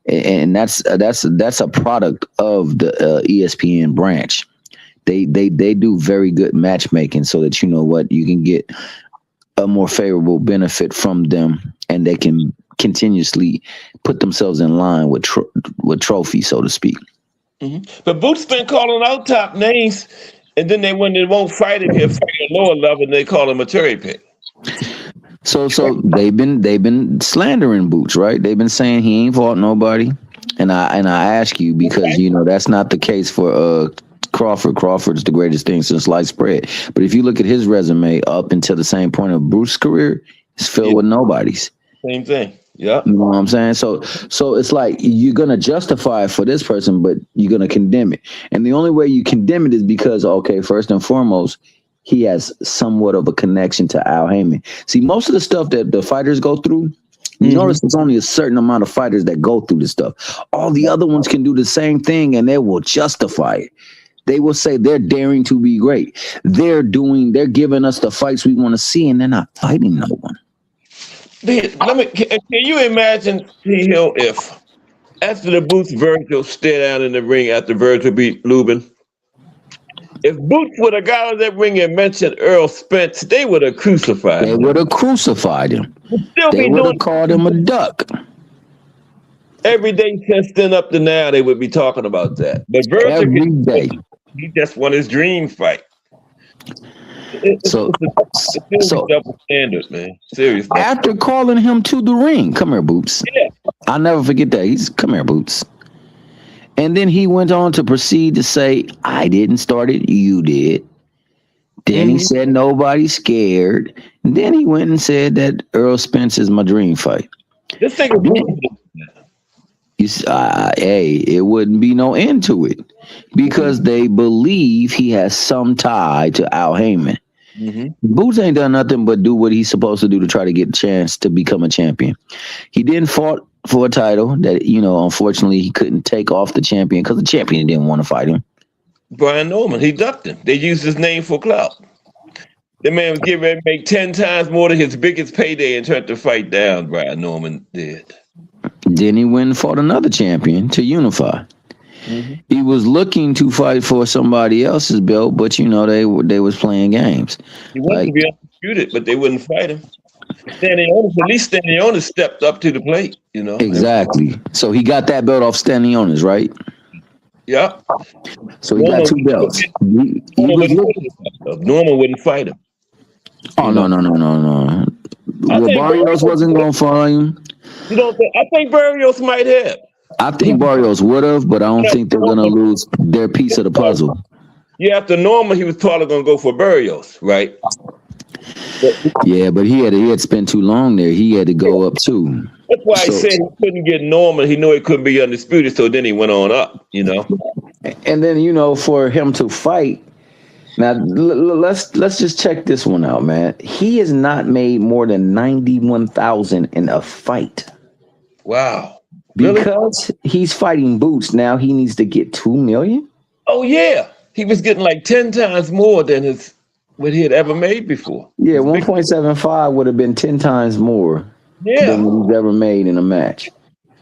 and that's a product of the ESPN branch. They do very good matchmaking so that, you know what, you can get a more favorable benefit from them, and they can continuously put themselves in line with trophies, so to speak. But Boots been calling out top names And then when they won't fight him, he'll fight a lower level, and they call him a cherry pick. So they've been slandering Boots, right? They've been saying he ain't fought nobody. And I ask you because that's not the case for Crawford. Crawford's the greatest thing since sliced bread. But if you look at his resume up until the same point of Bruce's career, it's filled with nobodies. Same thing. Yeah. You know what I'm saying? So it's like you're gonna justify it for this person, but you're gonna condemn it. And the only way you condemn it is because, okay, first and foremost, he has somewhat of a connection to Al Heyman. See, most of the stuff that the fighters go through, you notice there's only a certain amount of fighters that go through this stuff. All the other ones can do the same thing and they will justify it. They will say they're daring to be great. They're giving us the fights we want to see, and they're not fighting no one. Can you imagine, T. Hill, if after the Boots Virgil stay down in the ring after Virgil beat Lubin, if Boots would have got out of that ring and mentioned Earl Spence, they would have crucified him. They would have crucified him. They would have called him a duck. Every day since then up to now, they would be talking about that. But Virgil, every day, he just won his dream fight. It's a double standard, man. Seriously. After calling him to the ring, come here, Boots. Yeah. I'll never forget that. Come here, Boots. And then he went on to proceed to say, I didn't start it, you did. Then he said nobody's scared. And then he went and said that Earl Spence is my dream fight. This thing it wouldn't be no end to it because they believe he has some tie to Al Heyman. Boots ain't done nothing but do what he's supposed to do to try to get a chance to become a champion. He didn't fought for a title that, unfortunately he couldn't take off the champion because the champion didn't want to fight him. Brian Norman, he ducked him. They used his name for clout. The man was getting ready to make 10 times more than his biggest payday and tried to fight down. Brian Norman did. Then he went and fought another champion to unify. He was looking to fight for somebody else's belt, but they was playing games. He wanted to be undisputed, but they wouldn't fight him. At least Stanionis stepped up to the plate, Exactly. So he got that belt off Stanionis, right? Yeah. So he got 2 belts. Norman wouldn't fight him. Oh, no. Barrios wasn't going to fight him. You don't think? I think Barrios might have. I think Barrios would have, but I don't think they're going to lose their piece of the puzzle. Yeah, after Norman, he was probably going to go for Barrios, right? But he had spent too long there. He had to go up too. That's why he said he couldn't get Norman. He knew he couldn't be undisputed, so then he went on up, And then, for him to fight. Now let's just check this one out, man. He has not made more than 91,000 in a fight. Wow. Because he's fighting Boots, now he needs to get 2 million. Oh yeah, he was getting like 10 times more than what he had ever made before. Yeah, 1.75 would have been 10 times more than what he's ever made in a match.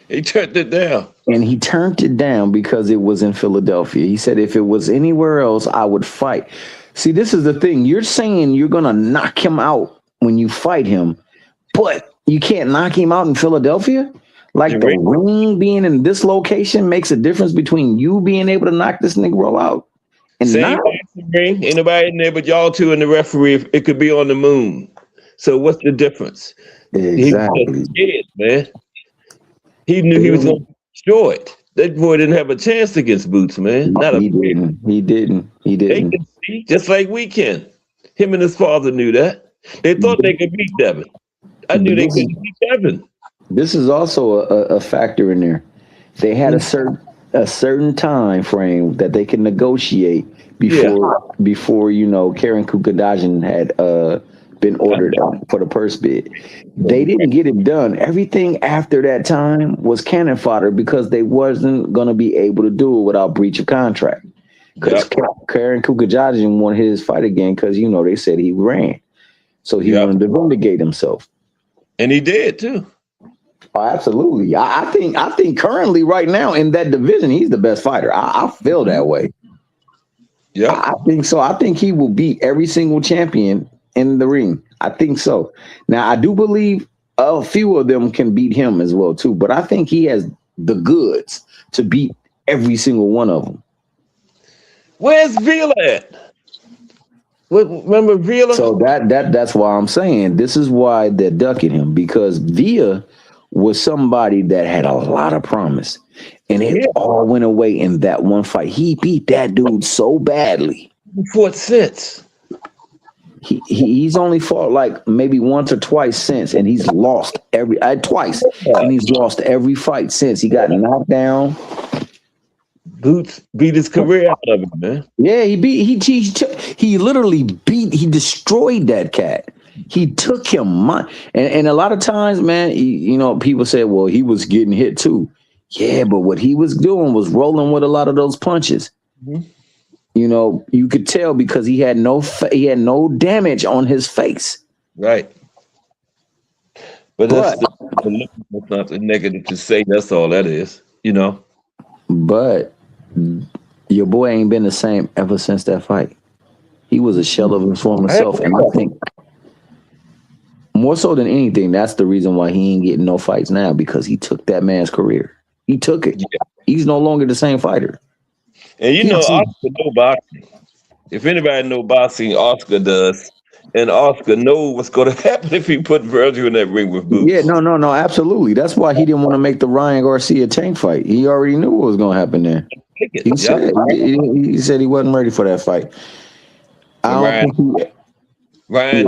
He turned it down. And he turned it down because it was in Philadelphia. He said, if it was anywhere else, I would fight. See, this is the thing. You're saying you're going to knock him out when you fight him, but you can't knock him out in Philadelphia? Like the ring being in this location makes a difference between you being able to knock this Negro out and not. Ring, ain't nobody in there but y'all two and the referee. It could be on the moon. So what's the difference? Exactly. He was scared, man. He knew he was going to destroy it. That boy didn't have a chance against Boots, man. He didn't. They can see, just like we can. Him and his father knew that. They thought they could beat Devin. I knew they couldn't beat Devin. This is also a factor in there. They had a certain time frame that they could negotiate before Karen Kukadajian had been ordered for the purse bid. They didn't get it done. Everything after that time was cannon fodder because they wasn't going to be able to do it without breach of contract. Because Karen Kukadajian won his fight again because, they said he ran. So he wanted to vindicate himself. And he did, too. Oh, absolutely. I think currently right now in that division, he's the best fighter. I feel that way. Yeah. I think so. I think he will beat every single champion in the ring. I think so. Now, I do believe a few of them can beat him as well, too. But I think he has the goods to beat every single one of them. Where's Vila at? Remember Villa? So that's why I'm saying this is why they're ducking him, because Villa was somebody that had a lot of promise, and it Yeah, all went away in that one fight. He beat that dude so badly. fought since. He's only fought like maybe once or twice since, and he's lost twice, and he's lost every fight since. He got knocked down. Boots beat his career out of him, man. Yeah, he literally he destroyed that cat. He took him, and a lot of times, man, you know, people say, well, he was getting hit too. Yeah, but what he was doing was rolling with a lot of those punches. Mhm. You know, you could tell because he had no damage on his face. Right. But that's not the negative to say. That's all that is, you know. But your boy ain't been the same ever since that fight. He was a shell of his former self, and I think more so than anything, that's the reason why he ain't getting no fights now, because he took that man's career. He took it. Yeah. He's no longer the same fighter. And you know, Oscar know boxing. If anybody know boxing, Oscar does. And Oscar knows what's going to happen if he put Virgil in that ring with Boots. Yeah, no, absolutely. That's why he didn't want to make the Ryan Garcia Tank fight. He already knew what was going to happen there. He said he wasn't ready for that fight. Ryan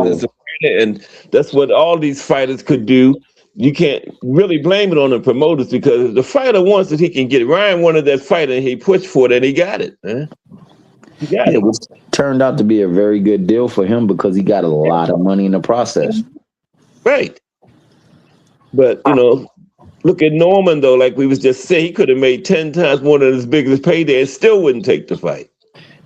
is a fighter, and that's what all these fighters could do. You can't really blame it on the promoters, because if the fighter wants it, he can get it. Ryan wanted that fight, and he pushed for it, and he got it, man. He got it. It was turned out to be a very good deal for him because he got a lot of money in the process. Right. But, you know, look at Norman, though, like we was just saying, he could have made 10 times more than his biggest payday and still wouldn't take the fight.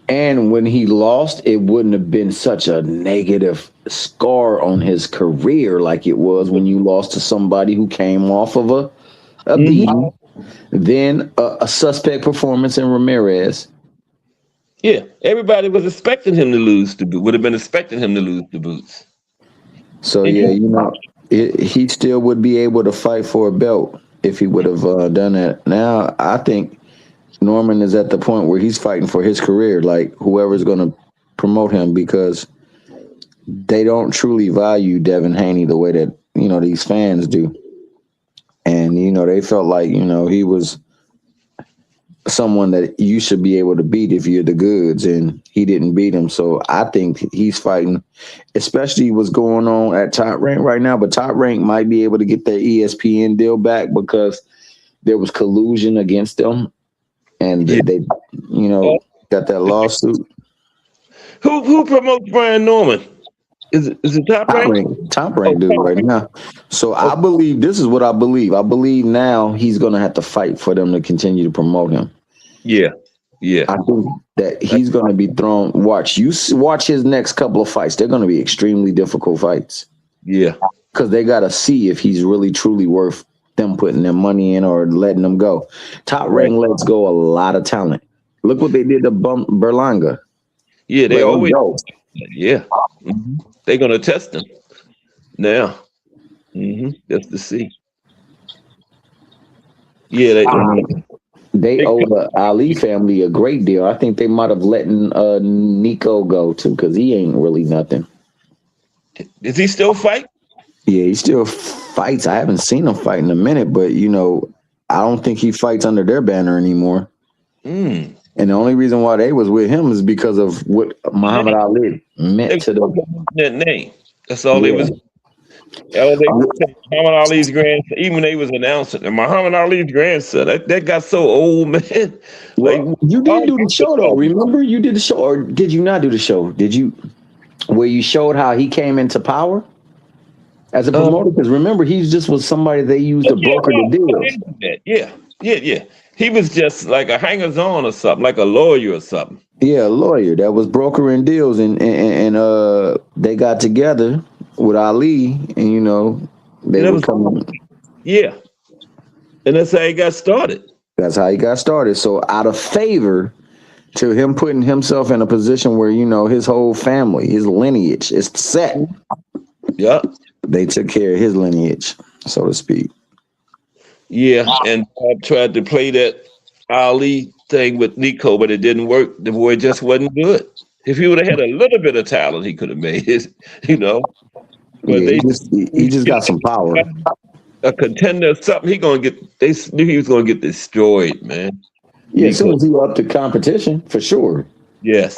And when he lost, it wouldn't have been such a negative scar on his career like it was when you lost to somebody who came off of a beating, then a suspect performance in Ramirez. Yeah, everybody was expecting him to lose to Boots. Would have been expecting him to lose to Boots. So yeah, you know, he still would be able to fight for a belt if he would have done that. Now I think Norman is at the point where he's fighting for his career, like whoever's going to promote him, because they don't truly value Devin Haney the way that, you know, these fans do. And, you know, they felt like, you know, he was someone that you should be able to beat if you're the goods, and he didn't beat him. So I think he's fighting, especially what's going on at Top Rank right now. But Top Rank might be able to get their ESPN deal back because there was collusion against them. And they, you know, got that lawsuit. Who promotes Brian Norman? Is it Top Rank? Top Rank dude right now. So I believe, this is what I believe. I believe now he's going to have to fight for them to continue to promote him. Yeah. I think that he's going to be thrown. Watch his next couple of fights. They're going to be extremely difficult fights. Yeah. Because they got to see if he's really truly worth them putting their money in or letting them go. Top Rank lets go a lot of talent. Look what they did to Berlanga. Yeah, they always go. Yeah. Mm-hmm. They're going to test him now. Just to see. Yeah, they owe the Ali family a great deal. I think they might have let Nico go too, because he ain't really nothing. Is he still fight? Yeah, he still fights. I haven't seen him fight in a minute, but you know, I don't think he fights under their banner anymore. And the only reason why they was with him is because of what Muhammad Ali meant to them. That name. That's all they was. Muhammad Ali's grandson. Even they was announcing Muhammad Ali's grandson. That got so old, man. Well, you did do the show though. Remember, you did the show, or did you not do the show? Did you? Where you showed how he came into power as a promoter? Because remember, he just was somebody they used to broker the deals. Yeah. He was just like a hangers-on or something, like a lawyer or something. Yeah, a lawyer that was brokering deals, and they got together with Ali, and you know they were coming. Yeah, and that's how he got started. That's how he got started. So out of favor to him putting himself in a position where, you know, his whole family, his lineage is set. Yeah, they took care of his lineage, so to speak. Yeah, and I tried to play that Ali thing with Nico, but it didn't work. The boy just wasn't good. If he would have had a little bit of talent, he could have made it, you know. But Yeah, he just got some power. a contender or something, they knew he was gonna get destroyed, man. Yeah, as soon as he upped the competition, for sure. Yes.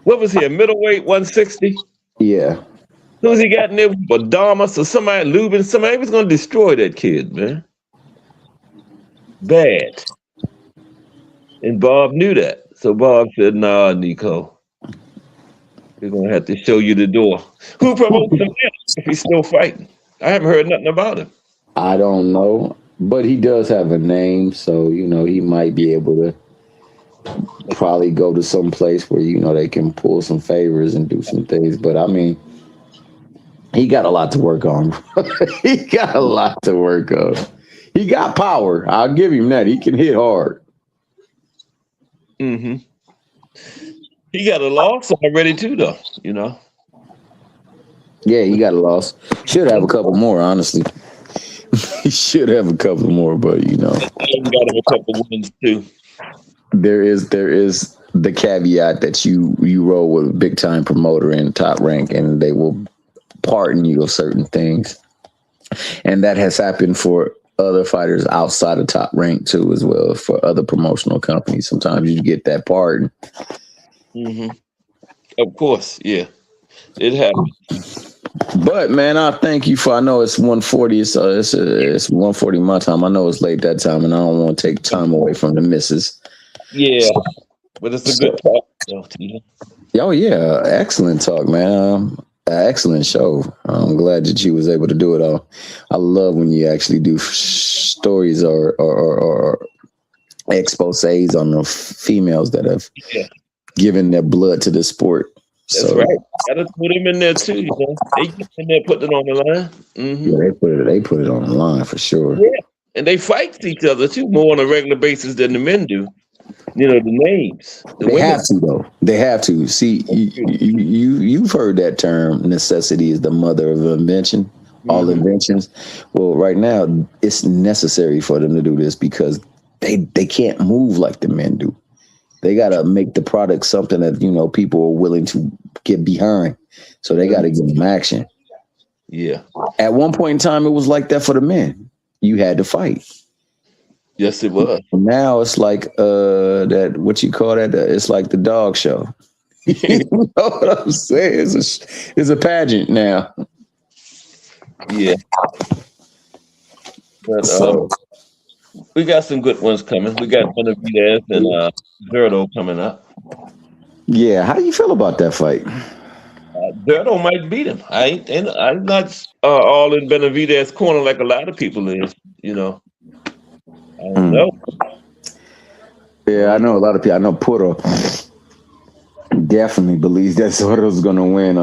What was he, a middleweight 160? Yeah. As soon as he got in there with Adamas or somebody, Lubin, somebody was gonna destroy that kid, man. Bad. And Bob knew that. So Bob said, nah, Nico, we're gonna have to show you the door. Who promotes him now if he's still fighting? I haven't heard nothing about him. I don't know, but he does have a name, so he might be able to probably go to some place where they can pull some favors and do some things. But I mean, he got a lot to work on. He got a lot to work on. He got power. I'll give him that. He can hit hard. Mm-hmm. He got a loss already too, though. Yeah, he got a loss. Should have a couple more, honestly. He should have a couple more, but He got him a couple wins too. There is the caveat that you roll with a big time promoter in Top Rank, and they will pardon you of certain things, and that has happened for other fighters outside of Top Rank too, as well, for other promotional companies. Sometimes you get that pardon. Mm-hmm. Of course, yeah, it happens. But man, I thank you for. I know it's 1:40, it's 1:40 my time. I know it's late that time, and I don't want to take time away from the missus. Yeah, but it's a good talk. Oh yeah, excellent talk, man. Excellent show. I'm glad that you was able to do it all. I love when you actually do stories or exposés on the females that have given their blood to the sport. That's right. Gotta put them in there too. They get in there, put it on the line. Mm-hmm. Yeah, they put it on the line for sure. Yeah, and they fight each other too more on a regular basis than the men do. The names. They have to though. They have to. See, you've heard that term. Necessity is the mother of invention. All inventions. Well, right now it's necessary for them to do this because they can't move like the men do. They got to make the product something that, people are willing to get behind. So they got to give them action. Yeah. At one point in time, it was like that for the men. You had to fight. Yes, it was. Now it's like that. What you call that? It's like the dog show. You know what I'm saying? It's a pageant now. Yeah. But we got some good ones coming. We got Benavidez and Zerto coming up. Yeah, how do you feel about that fight? Zerto might beat him. I'm not all in Benavidez's corner like a lot of people is. I don't know. Yeah, I know a lot of people. I know Porter definitely believes that Zerto's going to win.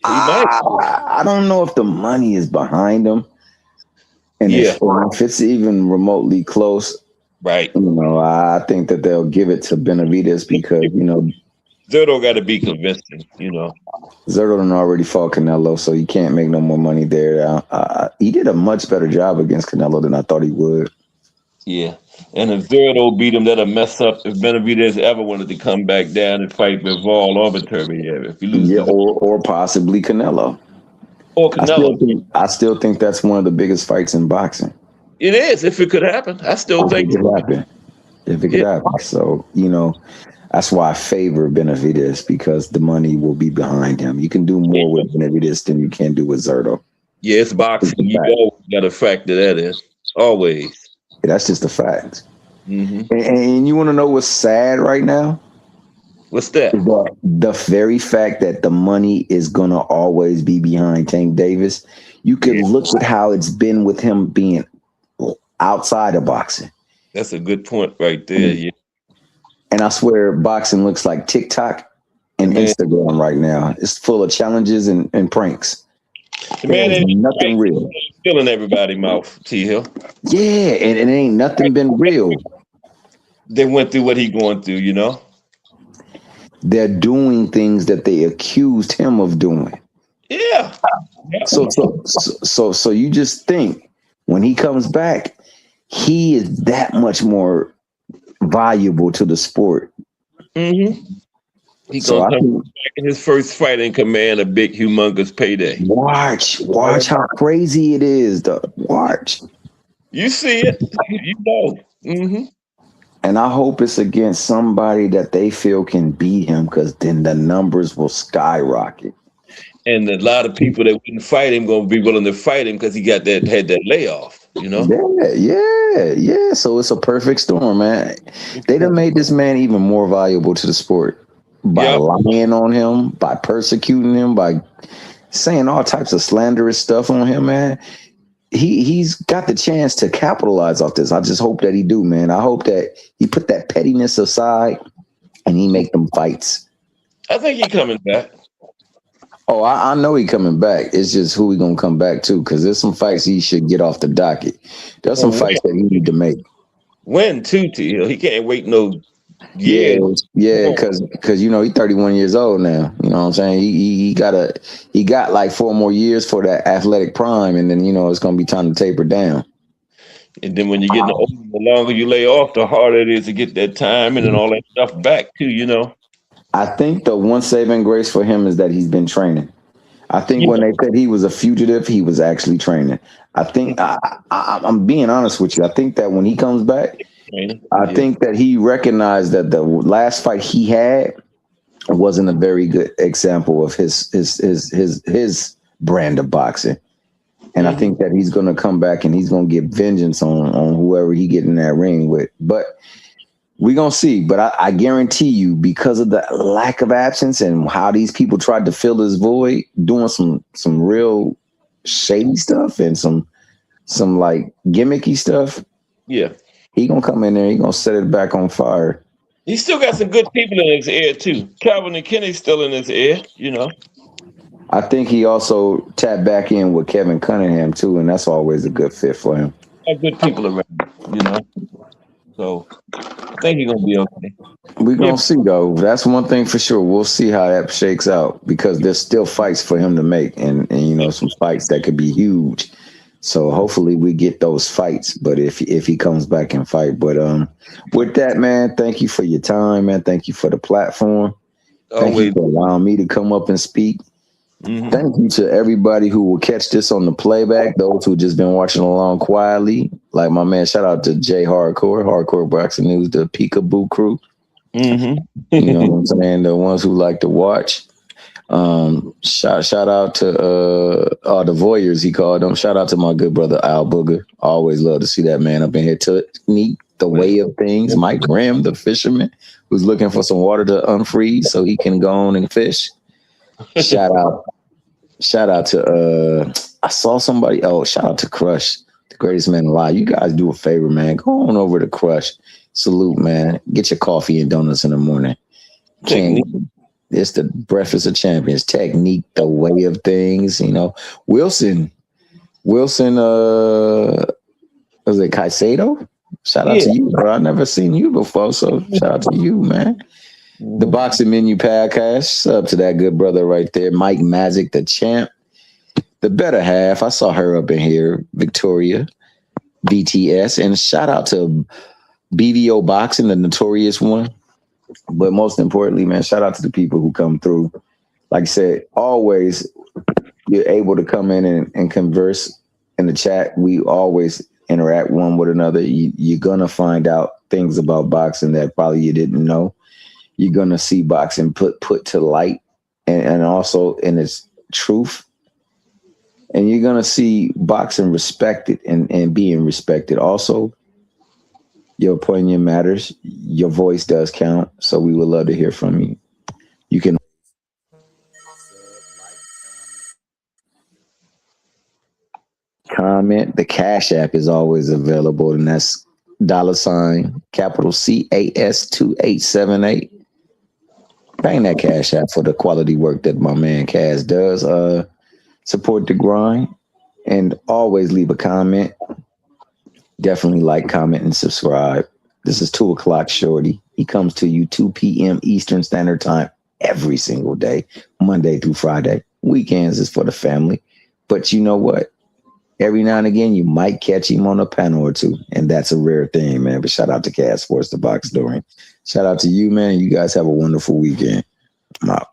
I don't know if the money is behind him. And if it's even remotely close, right? I think that they'll give it to Benavidez because Zerto got to be convincing. Zerto done already fought Canelo, so you can't make no more money there. He did a much better job against Canelo than I thought he would. Yeah, and if Zerto beat him, that'll mess up. If Benavidez ever wanted to come back down and fight with Vol arbitrary, if you lose, or possibly Canelo. Or Canelo. I still think that's one of the biggest fights in boxing. It is, if it could happen. I still think it could happen. If it could happen. So, that's why I favor Benavidez because the money will be behind him. You can do more with Benavidez than you can do with Zerto. Yeah, it's boxing. You got to factor that in. Always. Yeah, that's just a fact. Mm-hmm. And you want to know what's sad right now? What's that? The very fact that the money is going to always be behind Tank Davis. You can look at how it's been with him being outside of boxing. That's a good point right there. Yeah. And I swear boxing looks like TikTok and Instagram right now. It's full of challenges and pranks. Man, there's nothing real. Still in everybody's mouth, T Hill. Yeah, and it ain't nothing been real. They went through what he going through, They're doing things that they accused him of doing. Yeah. So you just think when he comes back, he is that much more valuable to the sport. Mm-hmm. He So gonna I come think back in his first fight and command a big, humongous payday. watch how crazy it is. Watch. You see it, you know. And I hope it's against somebody that they feel can beat him, because then the numbers will skyrocket. And a lot of people that wouldn't fight him gonna be willing to fight him because he had that layoff. You know. Yeah. So it's a perfect storm, man. They done made this man even more valuable to the sport by Yep. lying on him, by persecuting him, by saying all types of slanderous stuff on him, man. He's got the chance to capitalize off this. I just hope that he do, man. I hope that he put that pettiness aside and he make them fights. I think he coming back. Oh, I know he coming back. It's just who he gonna come back to, because there's some fights he should get off the docket. There's some And fights that he need to make. when too, T. He can't wait no Yeah, years. yeah, because you know he's 31 years old now. You know what I'm saying? He got like 4 more years for that athletic prime, and then it's gonna be time to taper down. And then when you're getting older, the longer you lay off, the harder it is to get that time and all that stuff back too. You know. I think the one saving grace for him is that he's been training. I think Yeah. when they said he was a fugitive, he was actually training. I think I'm being honest with you. I think that when he comes back, I think that he recognized that the last fight he had wasn't a very good example of his brand of boxing. And I think that he's going to come back and he's going to get vengeance on whoever he get in that ring with. But we're going to see. But I guarantee you, because of the lack of absence and how these people tried to fill this void, doing some real shady stuff and some like gimmicky stuff. Yeah. He going to come in there. He going to set it back on fire. He still got some good people in his ear too. Calvin and Kenny's still in his ear, you know. I think he also tapped back in with Kevin Cunningham too, and that's always a good fit for him. Got good people around, you know. So I think he's gonna be okay. We're gonna see though. That's one thing for sure. We'll see how that shakes out, because there's still fights for him to make, and some fights that could be huge. So hopefully we get those fights. But if he comes back and fight, but with that, man, thank you for your time, man. Thank you for the platform. Thank you for allowing me to come up and speak. Mm-hmm. Thank you to everybody who will catch this on the playback, those who just been watching along quietly. Like my man, shout out to Jay Hardcore Boxing News, the Peekaboo crew. Mm-hmm. You know what I'm saying? The ones who like to watch. Shout out to the voyeurs, he called them. Shout out to my good brother Al Booger. I always love to see that man up in here. Technique the way of things. Mike Graham, the fisherman, who's looking for some water to unfreeze so he can go on and fish. Shout out to I saw somebody. Oh, shout out to Crush, the greatest man alive. You guys do a favor, man. Go on over to Crush. Salute, man. Get your coffee and donuts in the morning. It's the breakfast of champions. Technique, the way of things. Wilson. Was it Caicedo? Shout out to you, bro. I never seen you before, so shout out to you, man. The Boxing Menu Podcast. Up to that good brother right there, Mike Magic, the champ. The better half. I saw her up in here, Victoria, BTS, and shout out to BVO Boxing, the notorious one. But most importantly, man, shout out to the people who come through. Like I said, always you're able to come in and converse in the chat. We always interact one with another. You're gonna find out things about boxing that probably you didn't know. You're gonna see boxing put to light and also in its truth. And you're gonna see boxing respected and being respected. Also, your opinion matters. Your voice does count. So we would love to hear from you. You can comment. The Cash App is always available, and that's $ capital CAS 2878. Bang that Cash App for the quality work that my man Cass does. Support the grind and always leave a comment. Definitely like, comment, and subscribe. This is 2 o'clock Shorty. He comes to you 2 p.m. Eastern Standard Time every single day, Monday through Friday. Weekends is for the family. But you know what? Every now and again, you might catch him on a panel or two, and that's a rare thing, man. But shout out to Cass Sports, the Box Story. Shout out to you, man. You guys have a wonderful weekend. I'm out.